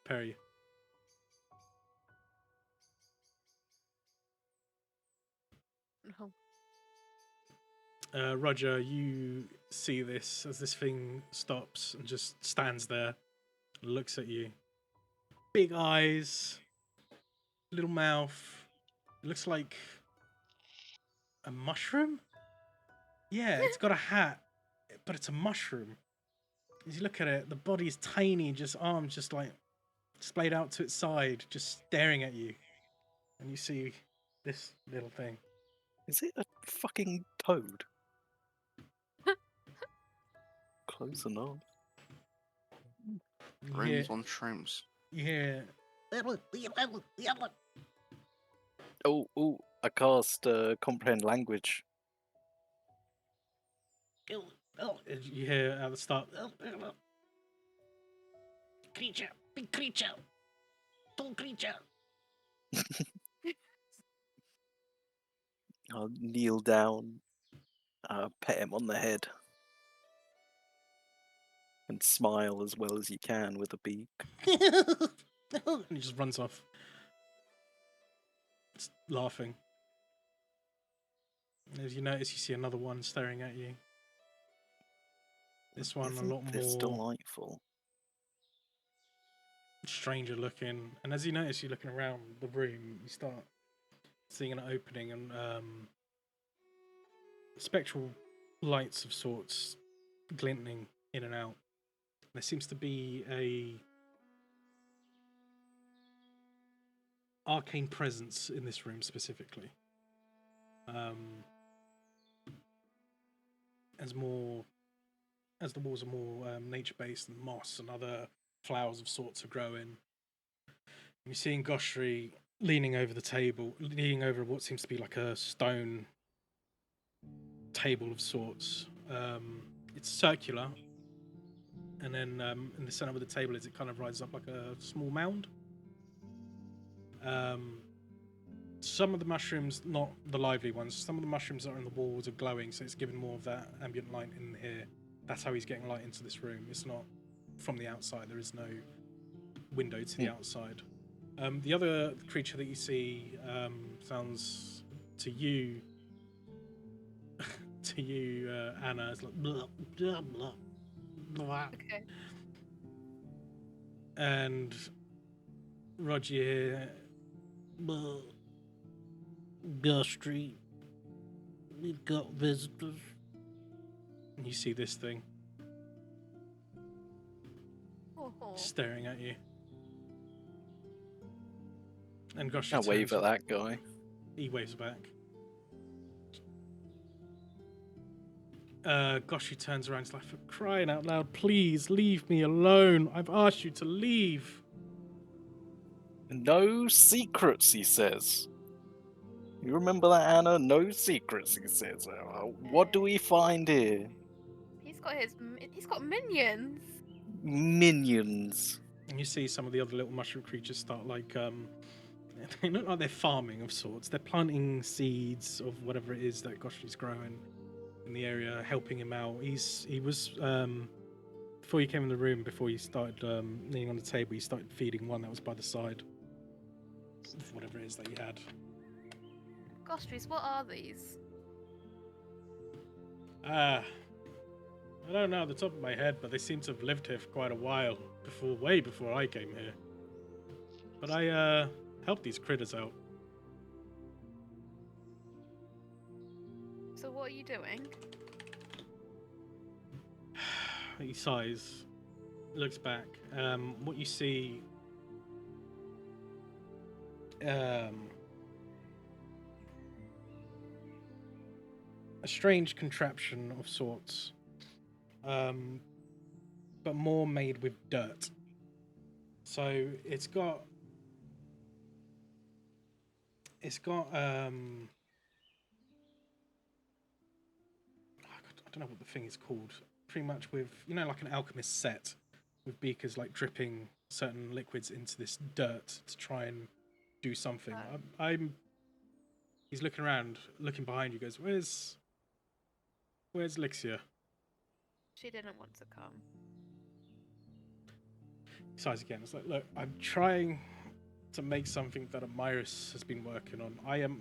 Perry. No. Roger, you see this as this thing stops and just stands there, and looks at you. big eyes, little mouth. It looks like a mushroom. Yeah, it's got a hat, but it's a mushroom. As you look at it, the body's tiny, just arms just like splayed out to its side, just staring at you. And you see this little thing. Is it a fucking toad? Close enough. You hear, Rooms on shrooms. you hear Oh, I cast comprehend language. you hear at the start. Creature, big creature, tall creature. I'll kneel down, pet him on the head, and smile as well as you can with a beak. And he just runs off. Just laughing. And as you notice, you see another one staring at you. This one Isn't a lot this more delightful? stranger looking. And as you notice, you're looking around the room, you start seeing an opening and spectral lights of sorts glinting in and out. There seems to be a arcane presence in this room specifically. As the walls are more nature-based and moss and other flowers of sorts are growing. And you're seeing Goshri leaning over the table, leaning over what seems to be like a stone table of sorts. It's circular, and then in the center of the table is it kind of rises up like a small mound. Some of the mushrooms, not the lively ones, some of the mushrooms that are on the walls are glowing, so it's giving more of that ambient light in here. That's how he's getting light into this room. It's not from the outside. There is no window to the outside. The other creature that you see sounds to you, Anna, it's like blah, blah, blah, blah. Okay. And Roger here, blah, Gustry, we've got visitors. And you see this thing Oh. staring at you. And Gustry I wave turns, at that guy. he waves back. Gustry turns around, he's like, for crying out loud, please leave me alone. I've asked you to leave. No secrets, he says. You remember that, Anna? No secrets, he says. What do we find here? He's got minions. Minions. And you see some of the other little mushroom creatures start like they look like they're farming of sorts. They're planting seeds of whatever it is that Gostry's growing in the area, helping him out. He was before you came in the room, before you started kneeling on the table, you started feeding one that was by the side of whatever it is that you had. Gostries, what are these? I don't know at the top of my head, but they seem to have lived here for quite a while, way before I came here. But I helped these critters out. So what are you doing? He sighs, looks back. What you see, a strange contraption of sorts, but more made with dirt. So it's got I don't know what the thing is called. Pretty much with, like an alchemist set with beakers like dripping certain liquids into this dirt to try and do something. He's looking around, looking behind you, goes, Where's Lixia? She didn't want to come. He sighs again. It's like, look, I'm trying to make something that Amiris has been working on. I have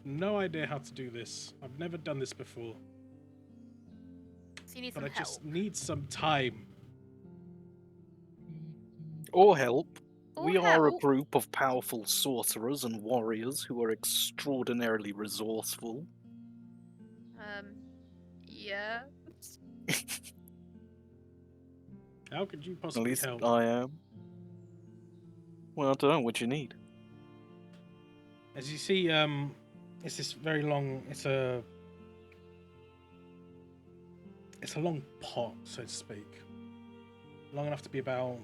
no idea how to do this. I've never done this before. So you need But some I help. just need some time. Or help. Or We are a hell, group of powerful sorcerers and warriors who are extraordinarily resourceful. yeah. How could you At possibly least help? I am. Well, I don't know what you need. As you see, it's this very long. It's a long pot, so to speak, long enough to be about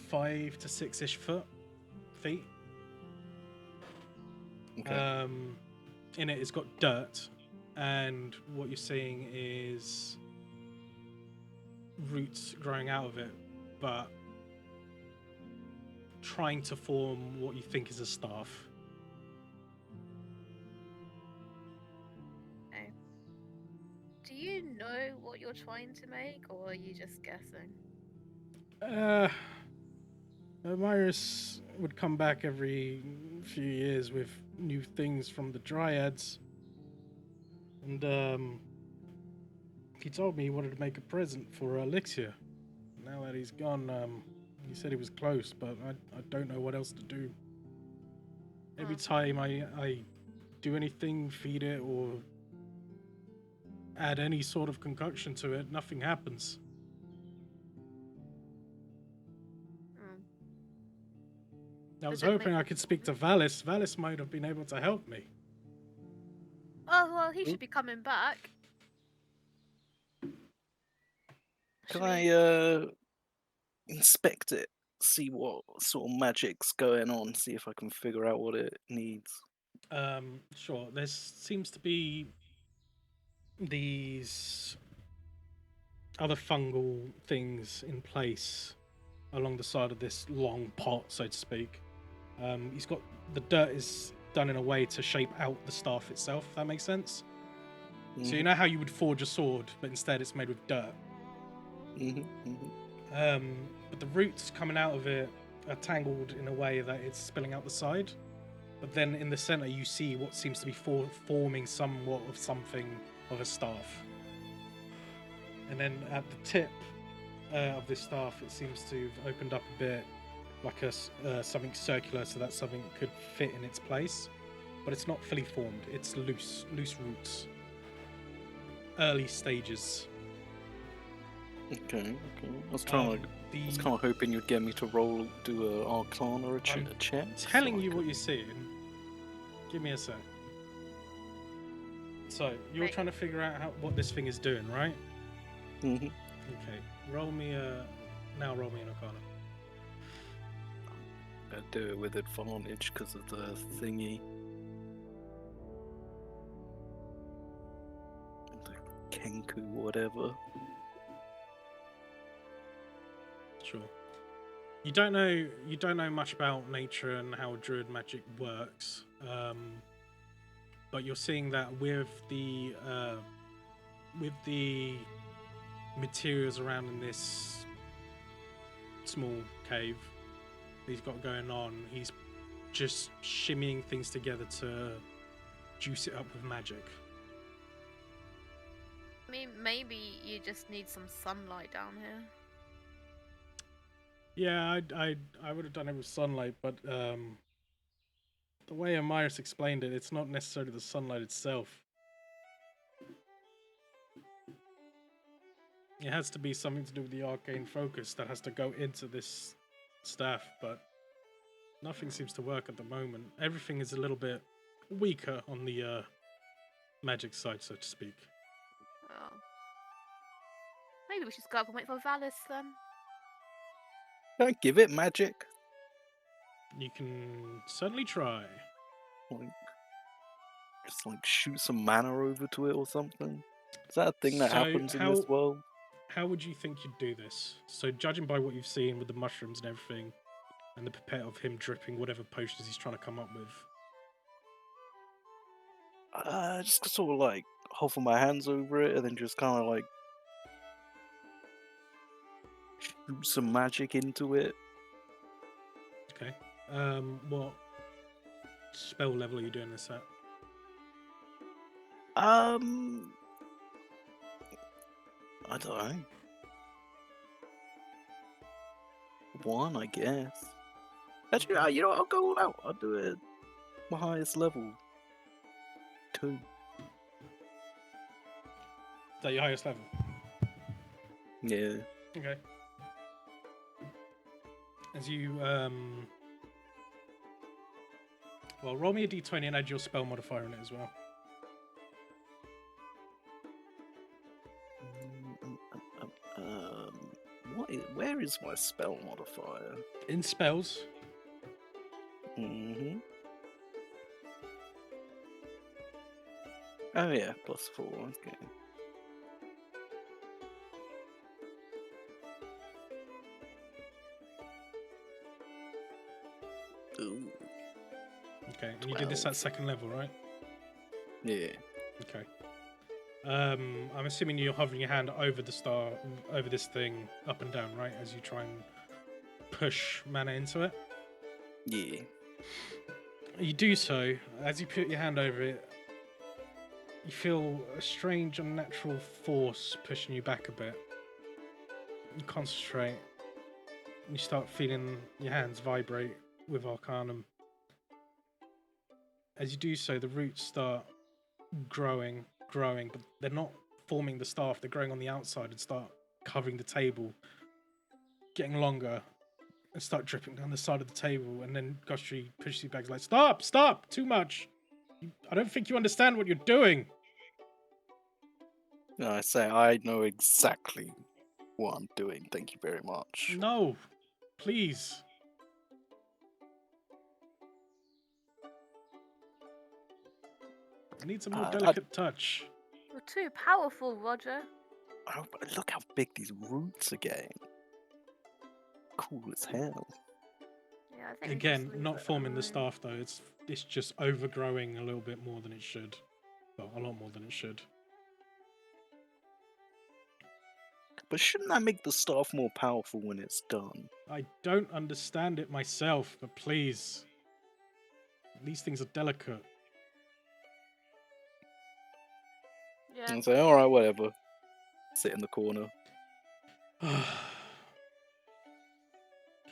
5 to 6-ish feet. Okay. In it, it's got dirt, and what you're seeing is roots growing out of it, but trying to form what you think is a staff. Okay. Do you know what you're trying to make, or are you just guessing? Myris would come back every few years with new things from the Dryads, and he told me he wanted to make a present for Elixir. Now that he's gone, he said he was close, but I don't know what else to do. Every time I do anything, feed it, or add any sort of concoction to it, nothing happens. Hmm. I was Does it hoping make- I could speak to Valis. Valis might have been able to help me. Oh well, he should be coming back. Can Should I we- inspect it? See what sort of magic's going on. See if I can figure out what it needs. Sure. There seems to be these other fungal things in place along the side of this long pot, so to speak. He's got the dirt is done in a way to shape out the staff itself. If that makes sense. So you know how you would forge a sword, but instead it's made with dirt. But the roots coming out of it are tangled in a way that it's spilling out the side. But then in the center, you see what seems to be forming somewhat of something of a staff. And then at the tip of this staff, it seems to have opened up a bit, like something circular, so that something could fit in its place. But it's not fully formed. It's loose roots. Early stages. Okay. I was trying I was kind of hoping you'd get me to do a Arcana or a check. Telling you what you're seeing. Give me a sec. So you're trying to figure out what this thing is doing, right? Mm-hmm. Okay. Roll me an Arcana. I do it with advantage because of the thingy. The Kenku, whatever. Sure. You don't know much about nature and how druid magic works, but you're seeing that with the materials around in this small cave he's got going on, he's just shimmying things together to juice it up with magic. I mean, maybe you just need some sunlight down here. Yeah, I would have done it with sunlight, but the way Amiris explained it, it's not necessarily the sunlight itself. It has to be something to do with the arcane focus that has to go into this staff, but nothing seems to work at the moment. Everything is a little bit weaker on the magic side, so to speak. Oh. Maybe we should go up and wait for Valis then. Can I give it magic? You can certainly try. Just shoot some mana over to it or something? Is that a thing that So happens in this world? How would you think you'd do this? So judging by what you've seen with the mushrooms and everything, and the pipette of him dripping whatever potions he's trying to come up with. Just sort of hover my hands over it and then just kind of shoot some magic into it. Okay. What spell level are you doing this at? I don't know. 1, I guess. Actually, you know, I'll go all out. I'll do it my highest level. 2. Is that your highest level? Yeah. Okay. As you well, roll me a d20 and add your spell modifier in it as well. Where is my spell modifier? In spells, Mm-hmm. Oh yeah, +4. Okay. Ooh. okay, and you did this 12. at second level, right? Yeah. Okay. I'm assuming you're hovering your hand over the star, over this thing, up and down, right? As you try and push mana into it. Yeah. You do so. As you put your hand over it, you feel a strange, unnatural force pushing you back a bit. You concentrate, and you start feeling your hands vibrate with Arcanum. As you do so, the roots start growing, but they're not forming the staff, they're growing on the outside and start covering the table, getting longer, and start dripping down the side of the table. And then Gustry pushes you back, like, stop, too much. I don't think you understand what you're doing. No, I say I know exactly what I'm doing. Thank you very much. No, please. I need some more delicate touch. You're too powerful, Roger. Oh, but look how big these roots are getting. Cool as hell. Yeah, I think we should Again, just leave not it forming the alone. staff though. It's just overgrowing a little bit more than it should. Well, a lot more than it should. But shouldn't that make the staff more powerful when it's done? I don't understand it myself, but please. These things are delicate. Yeah. And say, alright, whatever. Sit in the corner. Can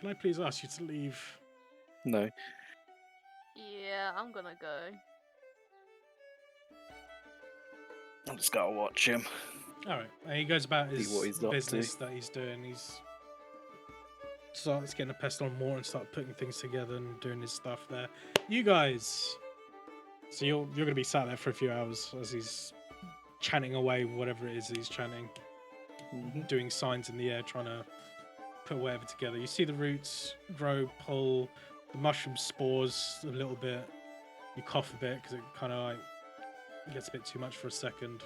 I please ask you to leave? No. Yeah, I'm gonna go. I'm just gotta watch him. Alright, he goes about his what he's up to. business that he's doing. He's starts getting a pestle on more and start putting things together and doing his stuff there. You guys, so you're gonna be sat there for a few hours as he's chanting away whatever it is he's chanting, doing signs in the air, trying to put whatever together. You see the roots grow, pull, the mushroom spores a little bit. You cough a bit because it kind of like gets a bit too much for a second.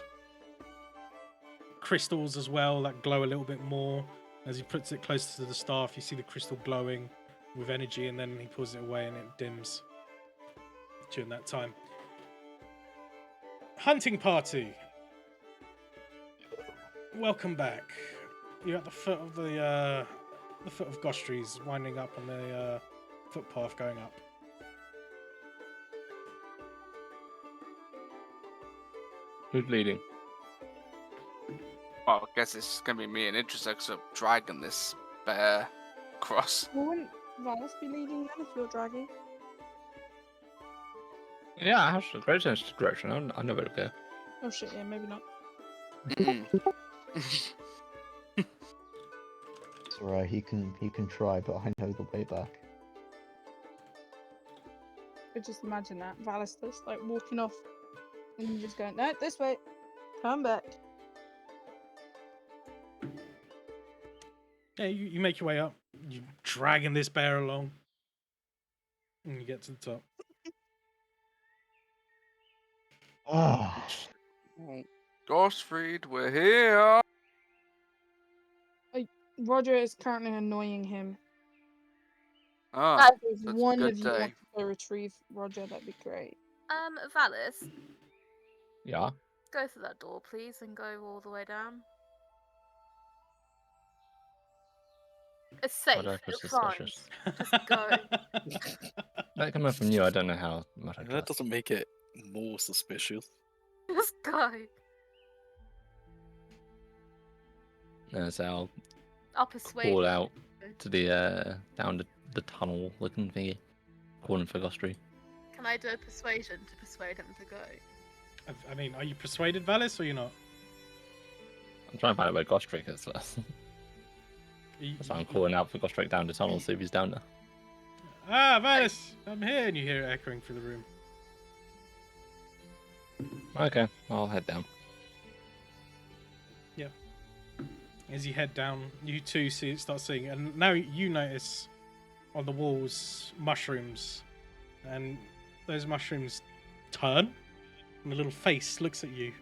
Crystals as well that glow a little bit more. As he puts it closer to the staff, you see the crystal glowing with energy, and then he pulls it away and it dims during that time. Hunting party, welcome back. You're at the foot of the foot of Gostry's, winding up on the footpath going up. Who's leading? Well, I guess it's gonna be me and Idris because I'm dragging this bear across. Well, wouldn't Valis be leading then if you're dragging? Yeah, I have a great sense of direction. I know where to go. Oh shit, yeah, maybe not. It's alright, he can try, but I know the way back. But just imagine that. Valis just like walking off and you just going, no, this way. Come back. Yeah, you make your way up. You're dragging this bear along. And you get to the top. Ah, Gosfried, we're here. Roger is currently annoying him. Ah, If that's one a of good you day. wants to go retrieve Roger, that'd be great. Valis, Yeah. go through that door, please, and go all the way down. It's safe. I don't feel You're fine. suspicious. Just go. That coming from you, I don't know how much I That trust. doesn't make it more suspicious. Just go. So I'll I'll persuade call you. out to the down the tunnel looking thingy, calling for Gostry. Can I do a persuasion to persuade him to go? I mean, are you persuaded, Valis, or you're not? I'm trying to find out where Gostrik is first. You- So I'm calling out for Gostrik down the tunnel, see if he's down there. Ah, Valis, I'm here, and you hear it echoing through the room. Okay, I'll head down. As you head down, you too start seeing, and now you notice on the walls mushrooms, and those mushrooms turn, and a little face looks at you,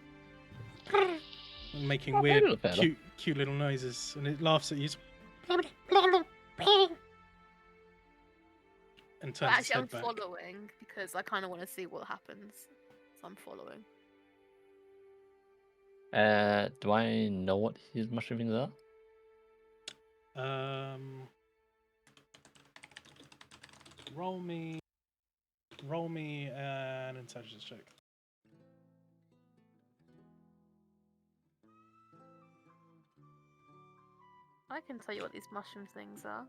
and making Oh, weird, hello, fella. cute little noises, and it laughs at you, and But turns its actually, I'm head back. following because I kind of want to see what happens. So I'm following. Do I know what his mushroom things are? Roll me an intelligence check. I can tell you what these mushroom things are.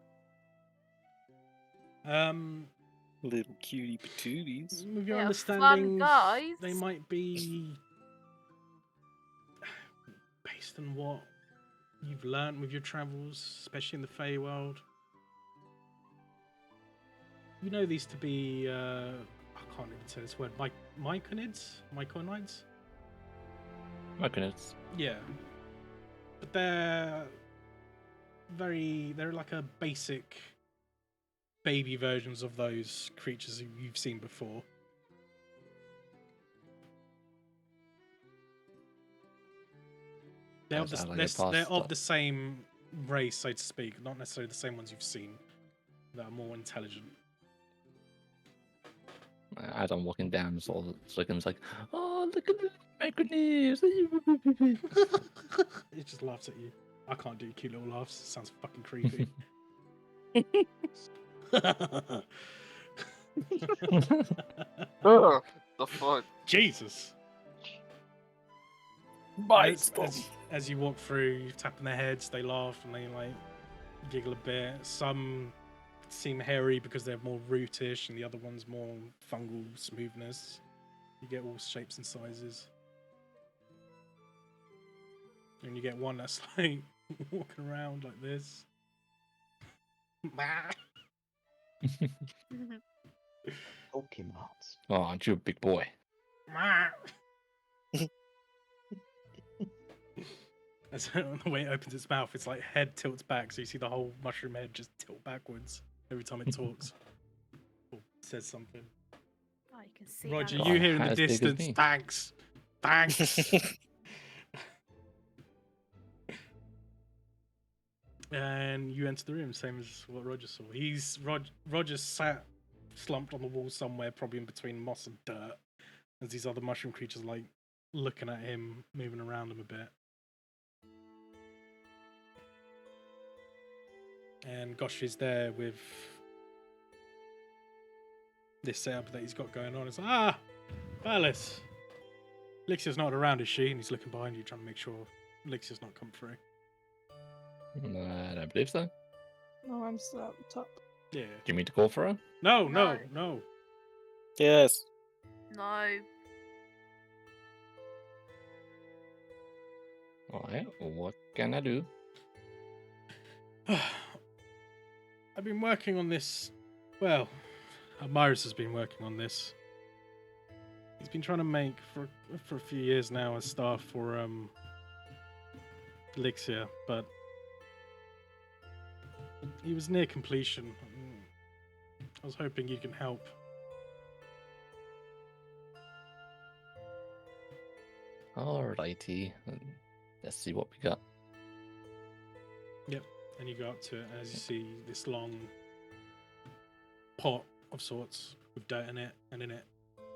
Little cutie patooties. With your They are fun, understanding, guys. they might be based on what you've learned with your travels, especially in the Feywild. You know these to be, I can't even say this word, myconids? Myconids? My goodness. Yeah. But they're like a basic baby versions of those creatures that you've seen before. They're of Sounds like the, a they're, they're past of stop. the same race, so to speak, not necessarily the same ones you've seen that are more intelligent. As I'm walking down, sort of looking like, oh, look at the mechanisms. It just laughs at you. I can't do cute little laughs. It sounds fucking creepy. Ugh, the fuck. Jesus. Bites them. As you walk through, you're tapping their heads, they laugh and they like giggle a bit. Some seem hairy because they're more rootish, and the other ones more fungal smoothness. You get all shapes and sizes. And you get one that's like walking around like this. Pokemons. Oh, aren't you a big boy? As the way it opens its mouth, its like head tilts back, so you see the whole mushroom head just tilt backwards every time it talks or says something. Oh, you can see. Roger, down Got you a hear in the hat as big as distance, me. thanks, thanks. And you enter the room, same as what Roger saw. Roger's sat slumped on the wall somewhere, probably in between moss and dirt, as these other mushroom creatures like looking at him, moving around him a bit. And Goshri's there with this setup that he's got going on. It's like, Valis. Lixia's not around, is she? And he's looking behind you, trying to make sure Lixia's not come through. I don't believe so. No, I'm still at the top. Yeah. Do you mean to call for her? No. Yes. No. Alright, what can I do? I've been working on this. Well, Myris has been working on this. He's been trying to make for a few years now a staff for Elixir, but he was near completion. I was hoping you can help. Alrighty, let's see what we got. And you go up to it, and as you see this long pot of sorts with dirt in it, and in it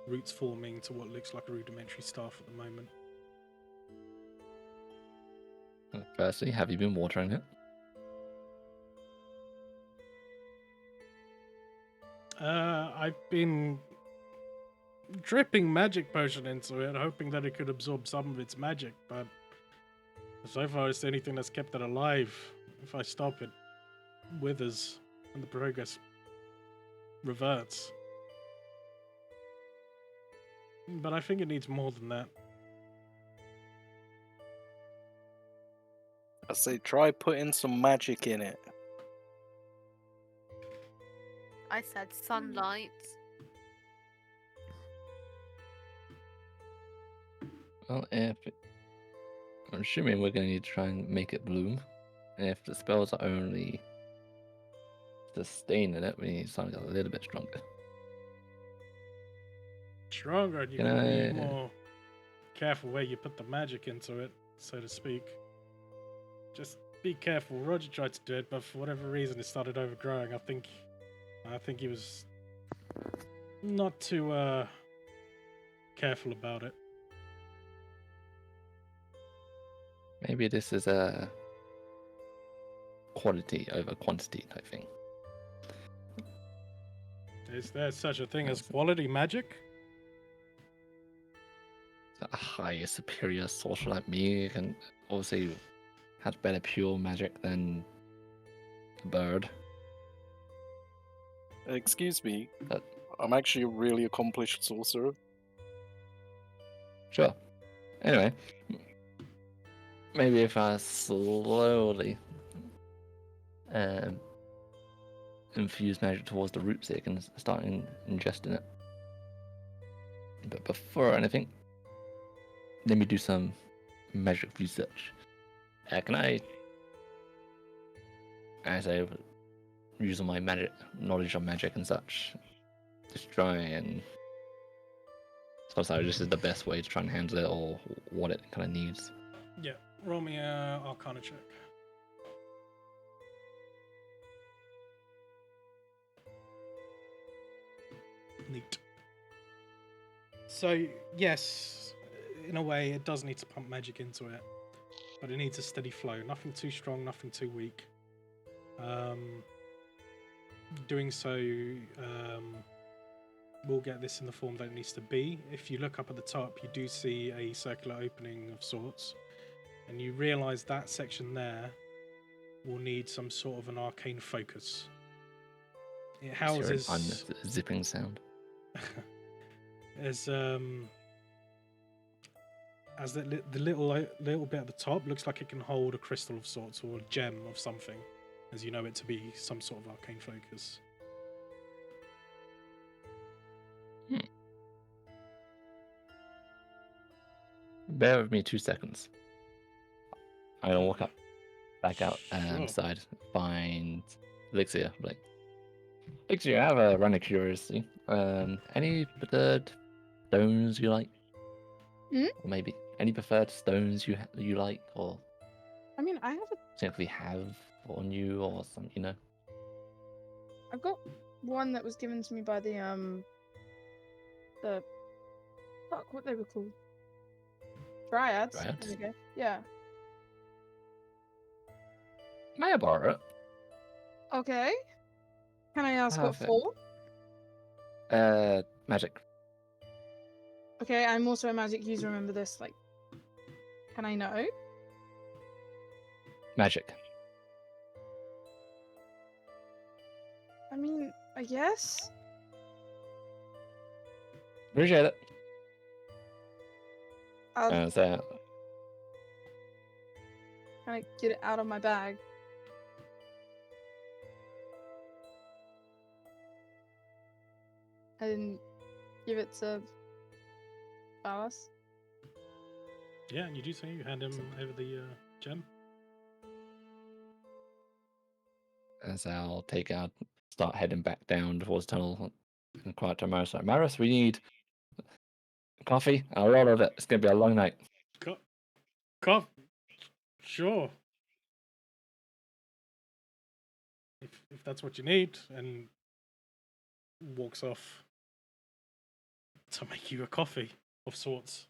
roots forming to what looks like a rudimentary staff at the moment. Firstly, have you been watering it? I've been dripping magic potion into it, hoping that it could absorb some of its magic, but so far it's the only thing that's kept it alive if I stop it. withers and the progress reverts. But I think it needs more than that. I say try putting some magic in it. I said sunlight. Well, I'm assuming we're going to need to try and make it bloom. And if the spells are only sustaining it, we need something a little bit stronger. Stronger, and you Can can be I- more careful where you put the magic into it, so to speak. Just be careful. Roger tried to do it, but for whatever reason, it started overgrowing. I think he was not too careful about it. Maybe this is a quality over quantity type thing. Is there such a thing as Yes. quality magic? A higher, superior sorcerer like me can obviously has better pure magic than a bird. Excuse me. Uh, I'm actually a really accomplished sorcerer. Sure. Anyway, maybe if I slowly infuse magic towards the roots, it can start ingesting it. But before anything, let me do some magic research. Can I, as I use all my magic knowledge of magic and such, just try and this is the best way to try and handle it, or what it kind of needs. Yeah. Roll me a Arcana check. Neat. So, yes, in a way, it does need to pump magic into it, but it needs a steady flow. Nothing too strong, nothing too weak. Doing so will get this in the form that it needs to be. If you look up at the top, you do see a circular opening of sorts, and you realise that section there will need some sort of an arcane focus. It houses Unzipping sound. as the little bit at the top looks like it can hold a crystal of sorts or a gem of something, as you know it to be some sort of arcane focus. Bear with me 2 seconds. I'm gonna walk back Sure. outside, find Elixir. Like, Elixir, I have a run of curiosity. Any preferred stones you like? Hmm? Or maybe any preferred stones you like, or I mean, I have simply have on you, or something, you know? I've got one that was given to me by the fuck, what they were called? Dryads. There Dryads? we go. Yeah. May I borrow it? Okay. Can I ask what Perfect. for? Magic. Okay, I'm also a magic user. Remember this. Like, can I know? Magic. I mean, I guess. Appreciate it. I'll So, kind of get it out of my bag. And give it to Ballas. Yeah, and you do say you hand him over the gem. as I'll start heading back down towards the tunnel and quiet to Maris. Like, Maris, we need coffee. I'll roll of it. It's gonna be a long night. Cough. Sure. If that's what you need, and walks off to make you a coffee of sorts.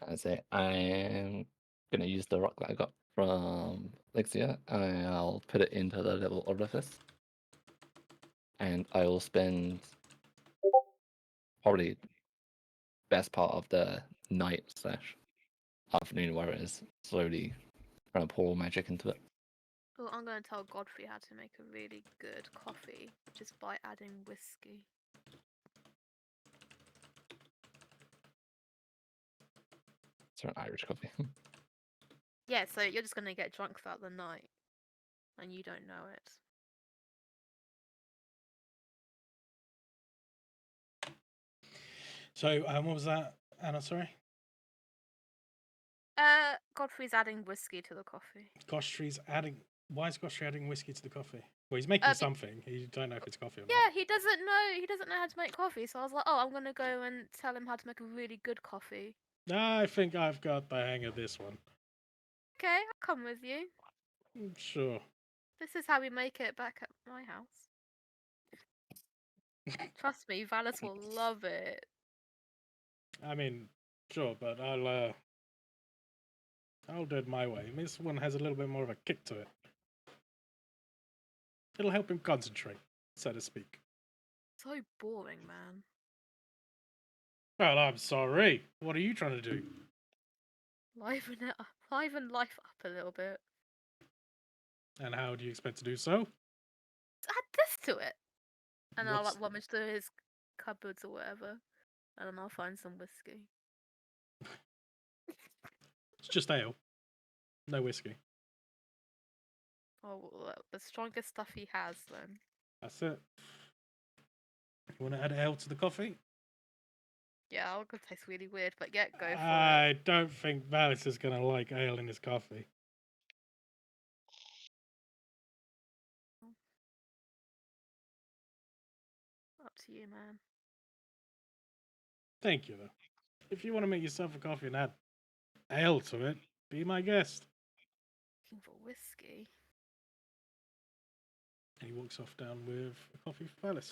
I say I'm gonna use the rock that I got from Lixia, and I'll put it into the little orifice, and I will spend probably best part of the night slash afternoon where it is, slowly trying to pour magic into it. Well, I'm going to tell Godfrey how to make a really good coffee just by adding whiskey. It's an Irish coffee. Yeah, so you're just going to get drunk throughout the night and you don't know it. So, what was that, Anna? Sorry? Godfrey's adding whiskey to the coffee. Goshtrey's adding. Why is Goshtrey adding whiskey to the coffee? Well, he's making something. You don't know if it's coffee or not. Yeah, he doesn't know. He doesn't know how to make coffee. So I was like, oh, I'm gonna go and tell him how to make a really good coffee. I think I've got the hang of this one. Okay, I'll come with you. Sure. This is how we make it back at my house. Trust me, Valis will love it. I mean, sure, but I'll do it my way. This one has a little bit more of a kick to it. It'll help him concentrate, so to speak. So boring, man. Well, I'm sorry. What are you trying to do? Liven it up, liven life up a little bit. And how do you expect to do so? Add this to it, and I'll What's- like rummage through his cupboards or whatever, and then I'll find some whiskey. It's just ale. No whiskey. Oh, well, the strongest stuff he has, then. That's it. You want to add ale to the coffee? Yeah, it's gonna taste really weird, but yeah, go for it. I don't think Valis is going to like ale in his coffee. Up to you, man. Thank you, though. If you want to make yourself a coffee and add ale to it, be my guest. Looking for whiskey. And he walks off down with a coffee for Valis.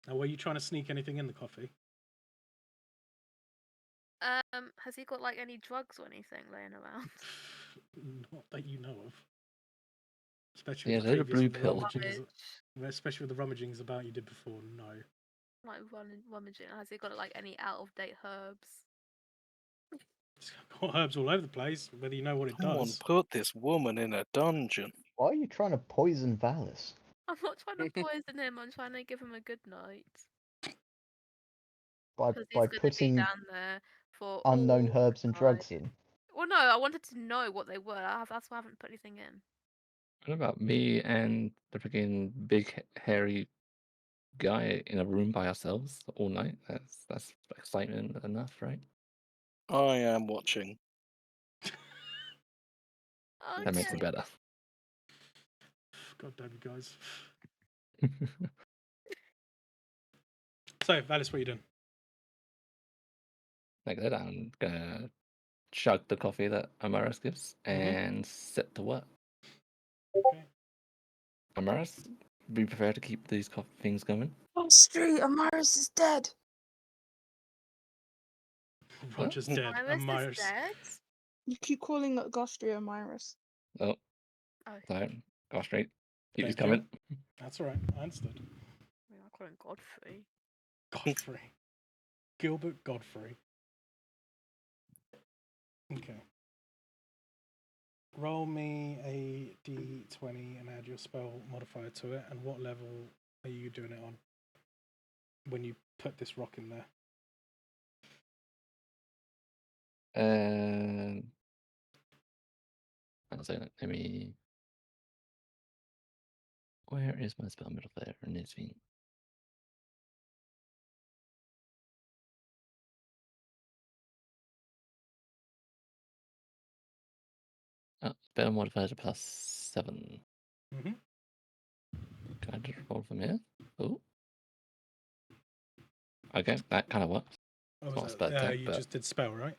Now, were you trying to sneak anything in the coffee? Has he got like any drugs or anything laying around? Not that you know of. Especially Yeah, with there's the a blue previous pill. rummagings. Especially with the rummagings about you did before, no. Like rummaging. Has he got like any out of date herbs? It's got herbs all over the place, whether you know what it Someone does. put this woman in a dungeon. Why are you trying to poison Valis? I'm not trying to poison him. I'm trying to give him a good night. By Because he's by going to be putting down there for unknown all herbs and drugs night. in? Well, no, I wanted to know what they were. That's why I haven't put anything in. What about me and the freaking big hairy guy in a room by ourselves all night? That's excitement enough, right? I am watching. That makes it Okay. better. God damn you guys. So, Valis, what are you doing? Like that, I'm gonna chug the coffee that Amaris gives and set to work. Okay. Amaris, be prepared to keep these things going. Street, Amaris is dead. Roger's dead. And Iris is Myers. dead. You keep calling it Gostry Amaris. Oh, Oh, so go straight. Keep these Thank you. coming. That's alright. I understood. I mean, I call him Godfrey. Godfrey. Gilbert Godfrey. Okay. Roll me a d20 and add your spell modifier to it. And what level are you doing it on when you put this rock in there? I'll say that. Let me. Where is my spell modifier? And it's been. Oh, spell modifier is a +7. Mm-hmm. Can I just roll from here? Oh. Okay, that kind of works. Oh, It's not a was spell that, attack, you but just did spell, right?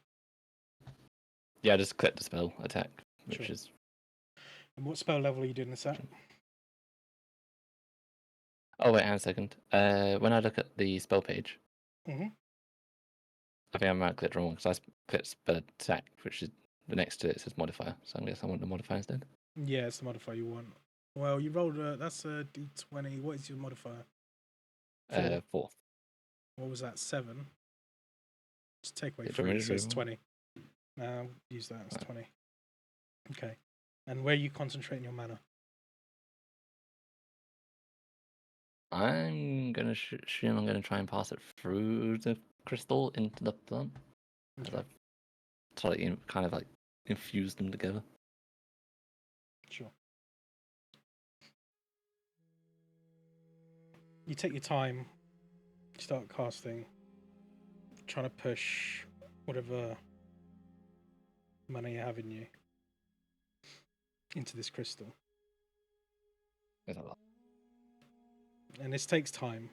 yeah, I just clicked the spell attack, which Sure. is. And what spell level are you doing this at? Oh wait, and a second. When I look at the spell page, Mm-hmm. I think I might click wrong because I clicked spell attack, which is the next to it says modifier. So I guess I want the modifier instead. Yeah, it's the modifier you want. Well, you rolled that's a d20. What is your modifier? 4. 4. What was that? 7. Just take away Yeah, do you want 3, me to so it's do- 20. Now use that as Right. 20. Okay. And where are you concentrating your mana? I'm gonna assume I'm gonna try and pass it through the crystal into the plant. As Okay. I've totally kind of like infused them together. Sure. You take your time, start casting, trying to push whatever mana you have in you into this crystal. There's a lot. And this takes time.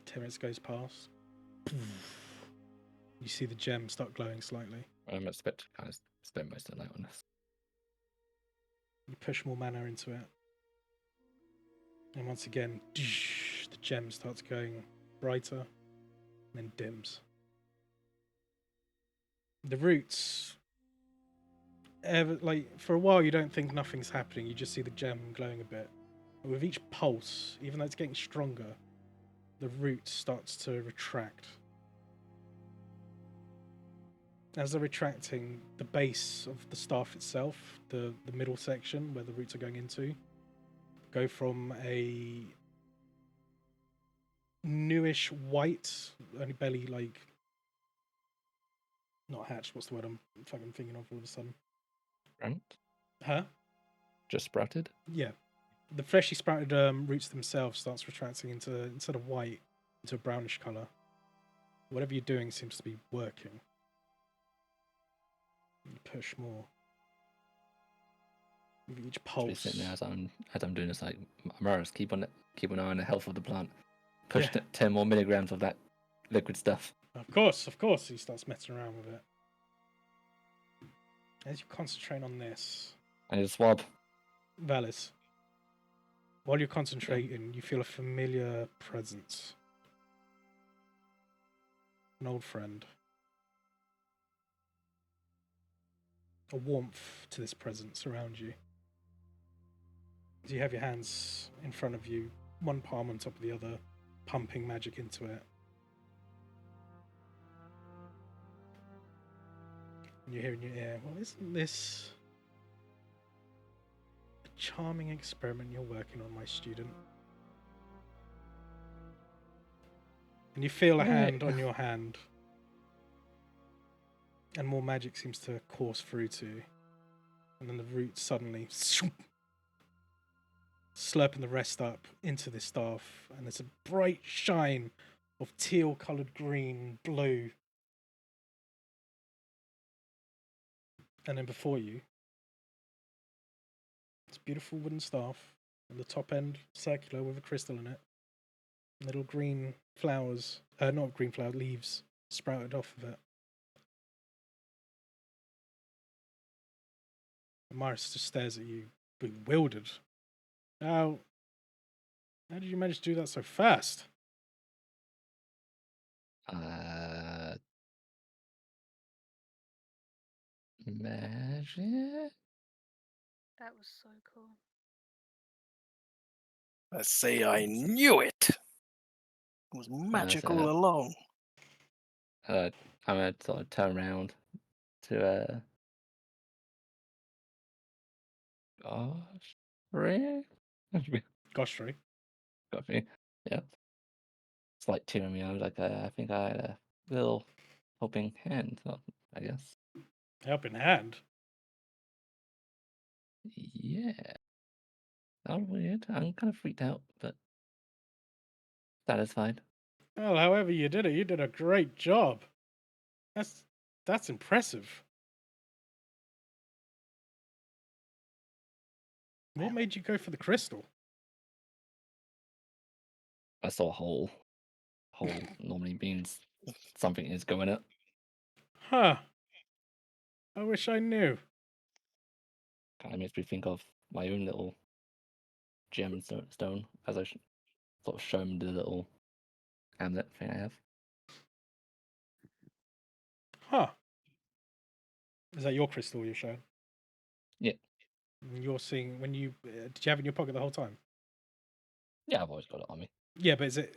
10 minutes goes past. You see the gem start glowing slightly. I'm expect to kind of spend most of the night on this. You push more mana into it. And once again, the gem starts going brighter and then dims. The roots, for a while you don't think nothing's happening, you just see the gem glowing a bit. But with each pulse, even though it's getting stronger, the root starts to retract. As they're retracting, the base of the staff itself, the middle section where the roots are going into, go from a newish white, only barely not hatched, what's the word I'm fucking thinking of all of a sudden? Right? Huh? Just sprouted? Yeah. The freshly sprouted roots themselves starts retracting into, instead of white, into a brownish colour. Whatever you're doing seems to be working. You push more. With each Just be pulse. sitting there as I'm doing this, like, Amaris, keep an eye on the health of the plant. Push 10 more milligrams of that liquid stuff. Of course, he starts messing around with it. As you concentrate on this, I need a swab. Valis, while you're concentrating, you feel a familiar presence. An old friend. A warmth to this presence around you. As you have your hands in front of you, one palm on top of the other, pumping magic into it. And you hear in your ear, well, isn't this a charming experiment you're working on, my student? And you feel a hand on your hand. And more magic seems to course through to you. And then the root suddenly slurping the rest up into the staff. And there's a bright shine of teal coloured green, blue. And then before you, it's a beautiful wooden staff. And the top end circular with a crystal in it. Little green flowers, not green flower, leaves sprouted off of it. Maris just stares at you, bewildered. How did you manage to do that so fast? Magic? That was so cool. I say I knew it. It was magic all along. I'm gonna sort of turn around to gosh, Rick? Goshry. Got me. Yeah. It's like tearing me. I was like, I think I had a little helping hand, I guess. Helping hand. Yeah. That was weird. I'm kind of freaked out, but satisfied. Well, however you did it, you did a great job. That's impressive. What made you go for the crystal? I saw a hole. Hole normally means something is going up. Huh. I wish I knew. Kind of makes me think of my own little gemstone as I sort of show him the little amulet thing I have. Huh. Is that your crystal you're showing? Yeah. And you're seeing, when you, did you have it in your pocket the whole time? Yeah, I've always got it on me. Yeah, but is it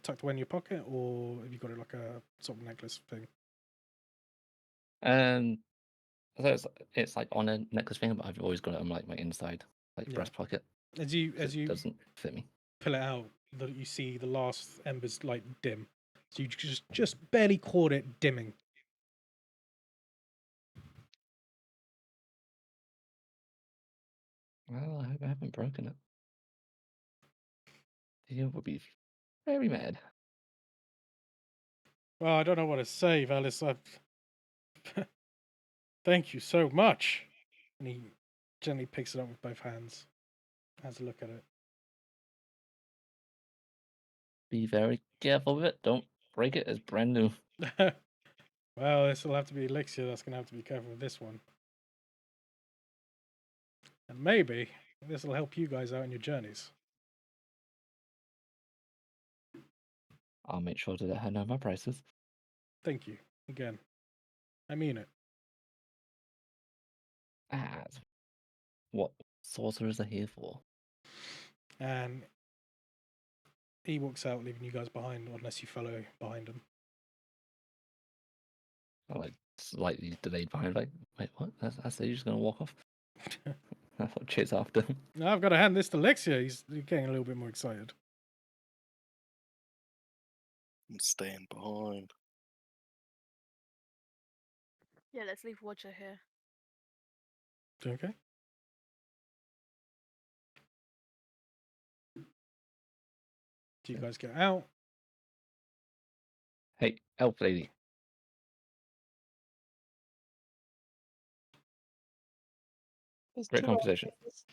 tucked away in your pocket, or have you got it like a sort of necklace thing? So it's like on a necklace thing, but I've always got it on like my inside, like Yeah. breast pocket. As you 'cause it doesn't fit me. pull it out, you see the last embers like dim. So you just barely caught it dimming. Well, I hope I haven't broken it. You would be very mad. Well, I don't know what to say, Valis. Thank you so much. And he gently picks it up with both hands, has a look at Be very careful with it. Don't break it. It's brand new. it. Well, this will have to be Elixir that's going to have to be careful with this one. And maybe this will help you guys out in your journeys. I'll make sure to let her know my prices. Thank you. Again. I mean it. That's what sorcerers are here for. And he walks out, leaving you guys behind, unless you follow behind him. I'm like slightly delayed behind. Like, wait, what? That's you're just gonna walk off? I thought chase after. Now I've got to hand this to Lexia. He's getting a little bit more excited. I'm staying behind. Yeah, let's leave Roger here. Okay. Do you guys get out? Hey, elf lady. There's Great two conversation. options.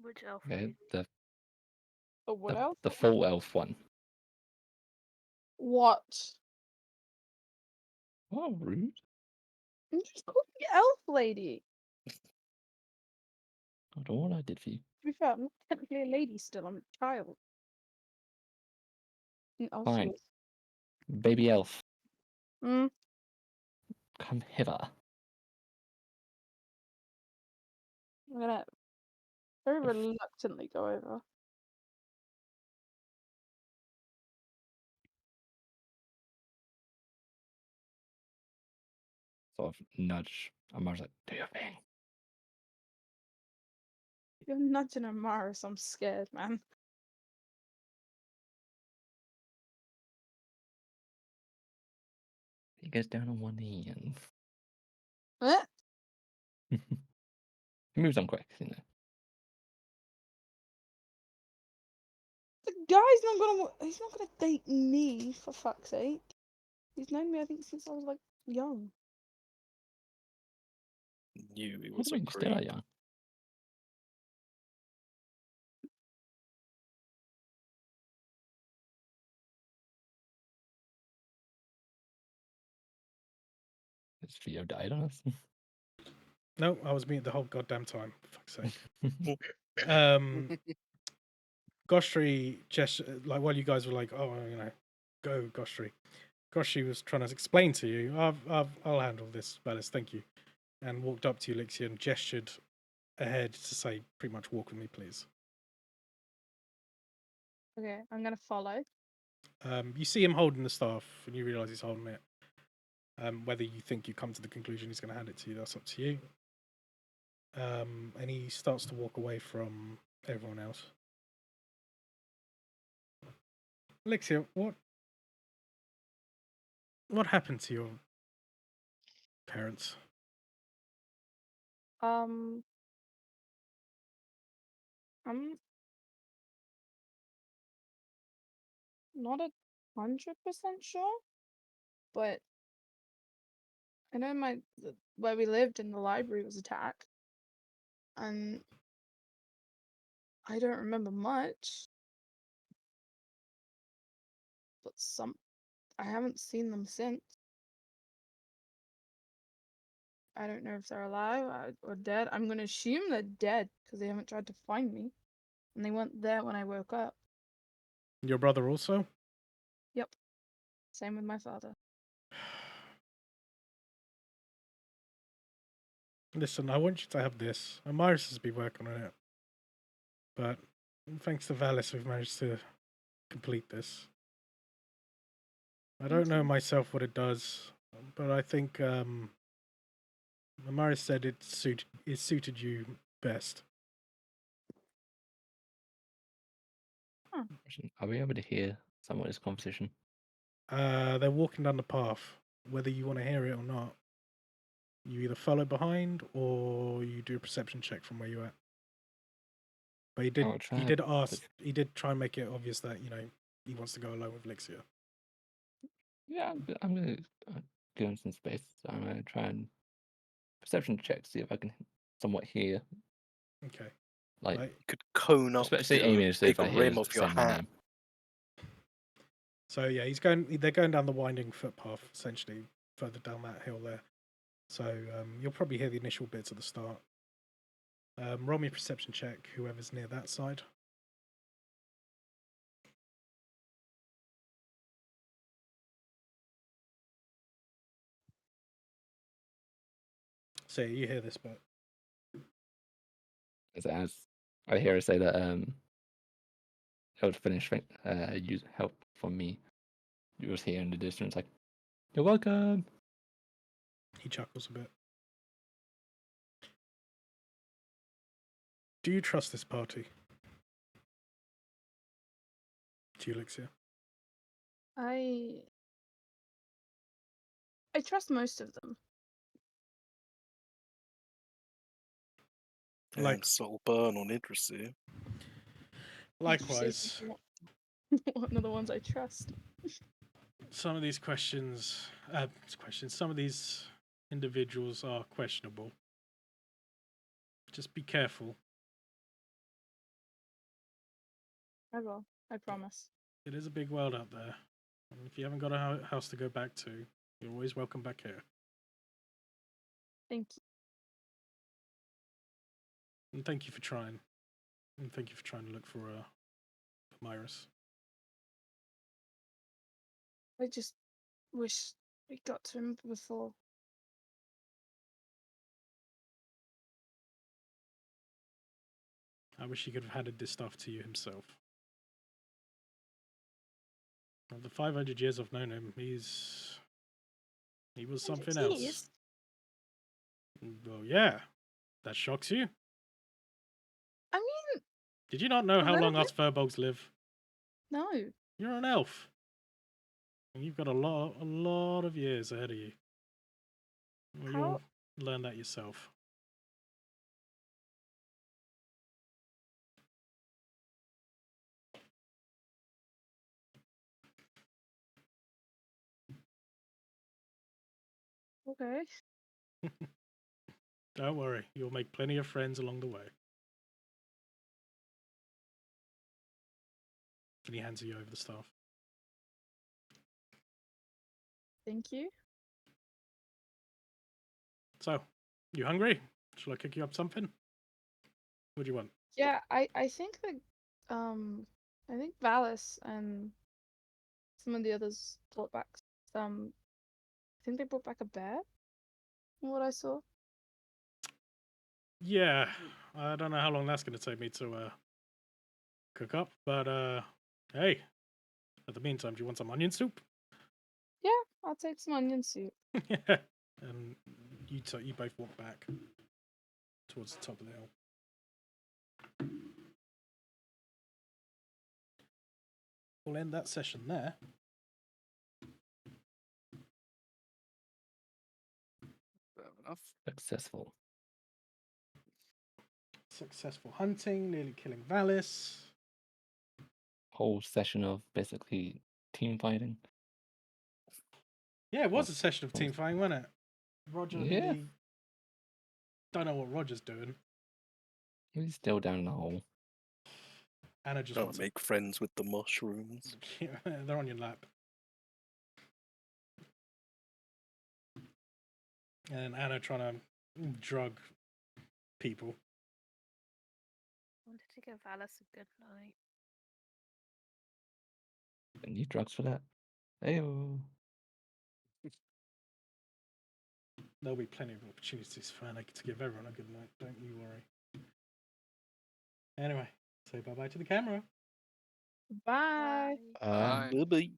Which elf? Okay, lady? Oh, what else? the full elf one. What? Oh, rude. You just called me elf lady. I don't know what I did for you. To be fair, I'm not technically a lady still. I'm a child. And elf Fine. is. Baby elf, Mm, come hither. I'm gonna very reluctantly go over. Sort of nudge. I'm like, do your thing. You're nudging a Mars. I'm scared, man. He goes down on one knee and Eh? he moves on quick, you know. The guy's not gonna. He's not gonna date me, for fuck's sake. He's known me, I think, since I was like young. Knew he What was do a you mean you still are creep. young? Has Theo died on us? No, I was meeting the whole goddamn time. For fuck's sake. Goshri like while you guys were like, oh, go Goshri. Goshri was trying to explain to you, I'll handle this, Valis, thank you. And walked up to Elixir and gestured ahead to say, pretty much walk with me, please. Okay, I'm gonna follow. You see him holding the staff and you realise he's holding it. Whether you think you come to the conclusion he's going to hand it to you, that's up to you. And he starts to walk away from everyone else. Elixir, what happened to your parents? I'm not 100% sure, but I know where we lived in the library was attacked, and I don't remember much, but I haven't seen them since. I don't know if they're alive or dead. I'm gonna assume they're dead because they haven't tried to find me, and they weren't there when I woke up. Your brother also? Yep. Same with my father. Listen, I want you to have this. Amaris has been working on it. But thanks to Valis, we've managed to complete this. I don't Thank know you. myself what it does, but I think Amaris said it suited you best. Are we able to hear some of this conversation? They're walking down the path. Whether you want to hear it or not, you either follow behind or you do a perception check from where you're at. But he I'll try. did ask. He did try and make it obvious that he wants to go alone with Lixia. Yeah, I'm gonna give him some space. So I'm gonna try and perception check, see if I can somewhat hear. Okay. Like, You could cone up especially the aiming to see if big I hear rim of your saying my hat. name. So yeah, they're going down the winding footpath, essentially further down that hill there. So you'll probably hear the initial bits at the start. Roll me a perception check, whoever's near that side. So you hear this bit. As I hear her say that he'll finish use help from me. You was here in the distance, like, you're welcome. He chuckles a bit. Do you trust this party? To you, Lixia? I trust most of them. Damn, Like- subtle burn on Idris here. Likewise, One of the ones I trust. some of these some of these individuals are questionable. Just be careful. I will. I promise. It is a big world out there. And if you haven't got a house to go back to, you're always welcome back here. Thank you. And thank you for trying. And thank you for trying to look for Myris. I just wish we got to him before. I wish he could have handed this stuff to you himself. Of the 500 years I've known him, he was something else. Well, yeah. That shocks you? I mean, Did you not know A how little long us furbolgs live? no. You're an elf. And you've got a lot of years ahead of you. Well, How? you'll learn that yourself. Okay. Don't worry, you'll make plenty of friends along the way. And he hands you over the staff. Thank you. So, you hungry? Shall I cook you up something? What do you want? Yeah, I think that I think Valis and some of the others brought back some. I think they brought back a bear. From what I saw. Yeah, I don't know how long that's going to take me to cook up, but hey, at the meantime, do you want some onion soup? Yeah, I'll take some onion soup. And you both walk back towards the top of the hill. We'll end that session there. Fair enough. Successful. Successful hunting, nearly killing Valis. Whole session of basically team fighting. Yeah, it was a session of team fighting, wasn't it? Roger Yeah. nearly... Don't know what Roger's doing. He's still down in the hole. Anna just Gotta wants make friends with the mushrooms. to... They're on your lap. And Anna trying to drug people. Wanted to give Alice a good night. And need drugs for that. Ayo. There'll be plenty of opportunities for Anna to give everyone a good night. Don't you worry. Anyway, say bye-bye to the camera. Bye. Bye. Bye-bye.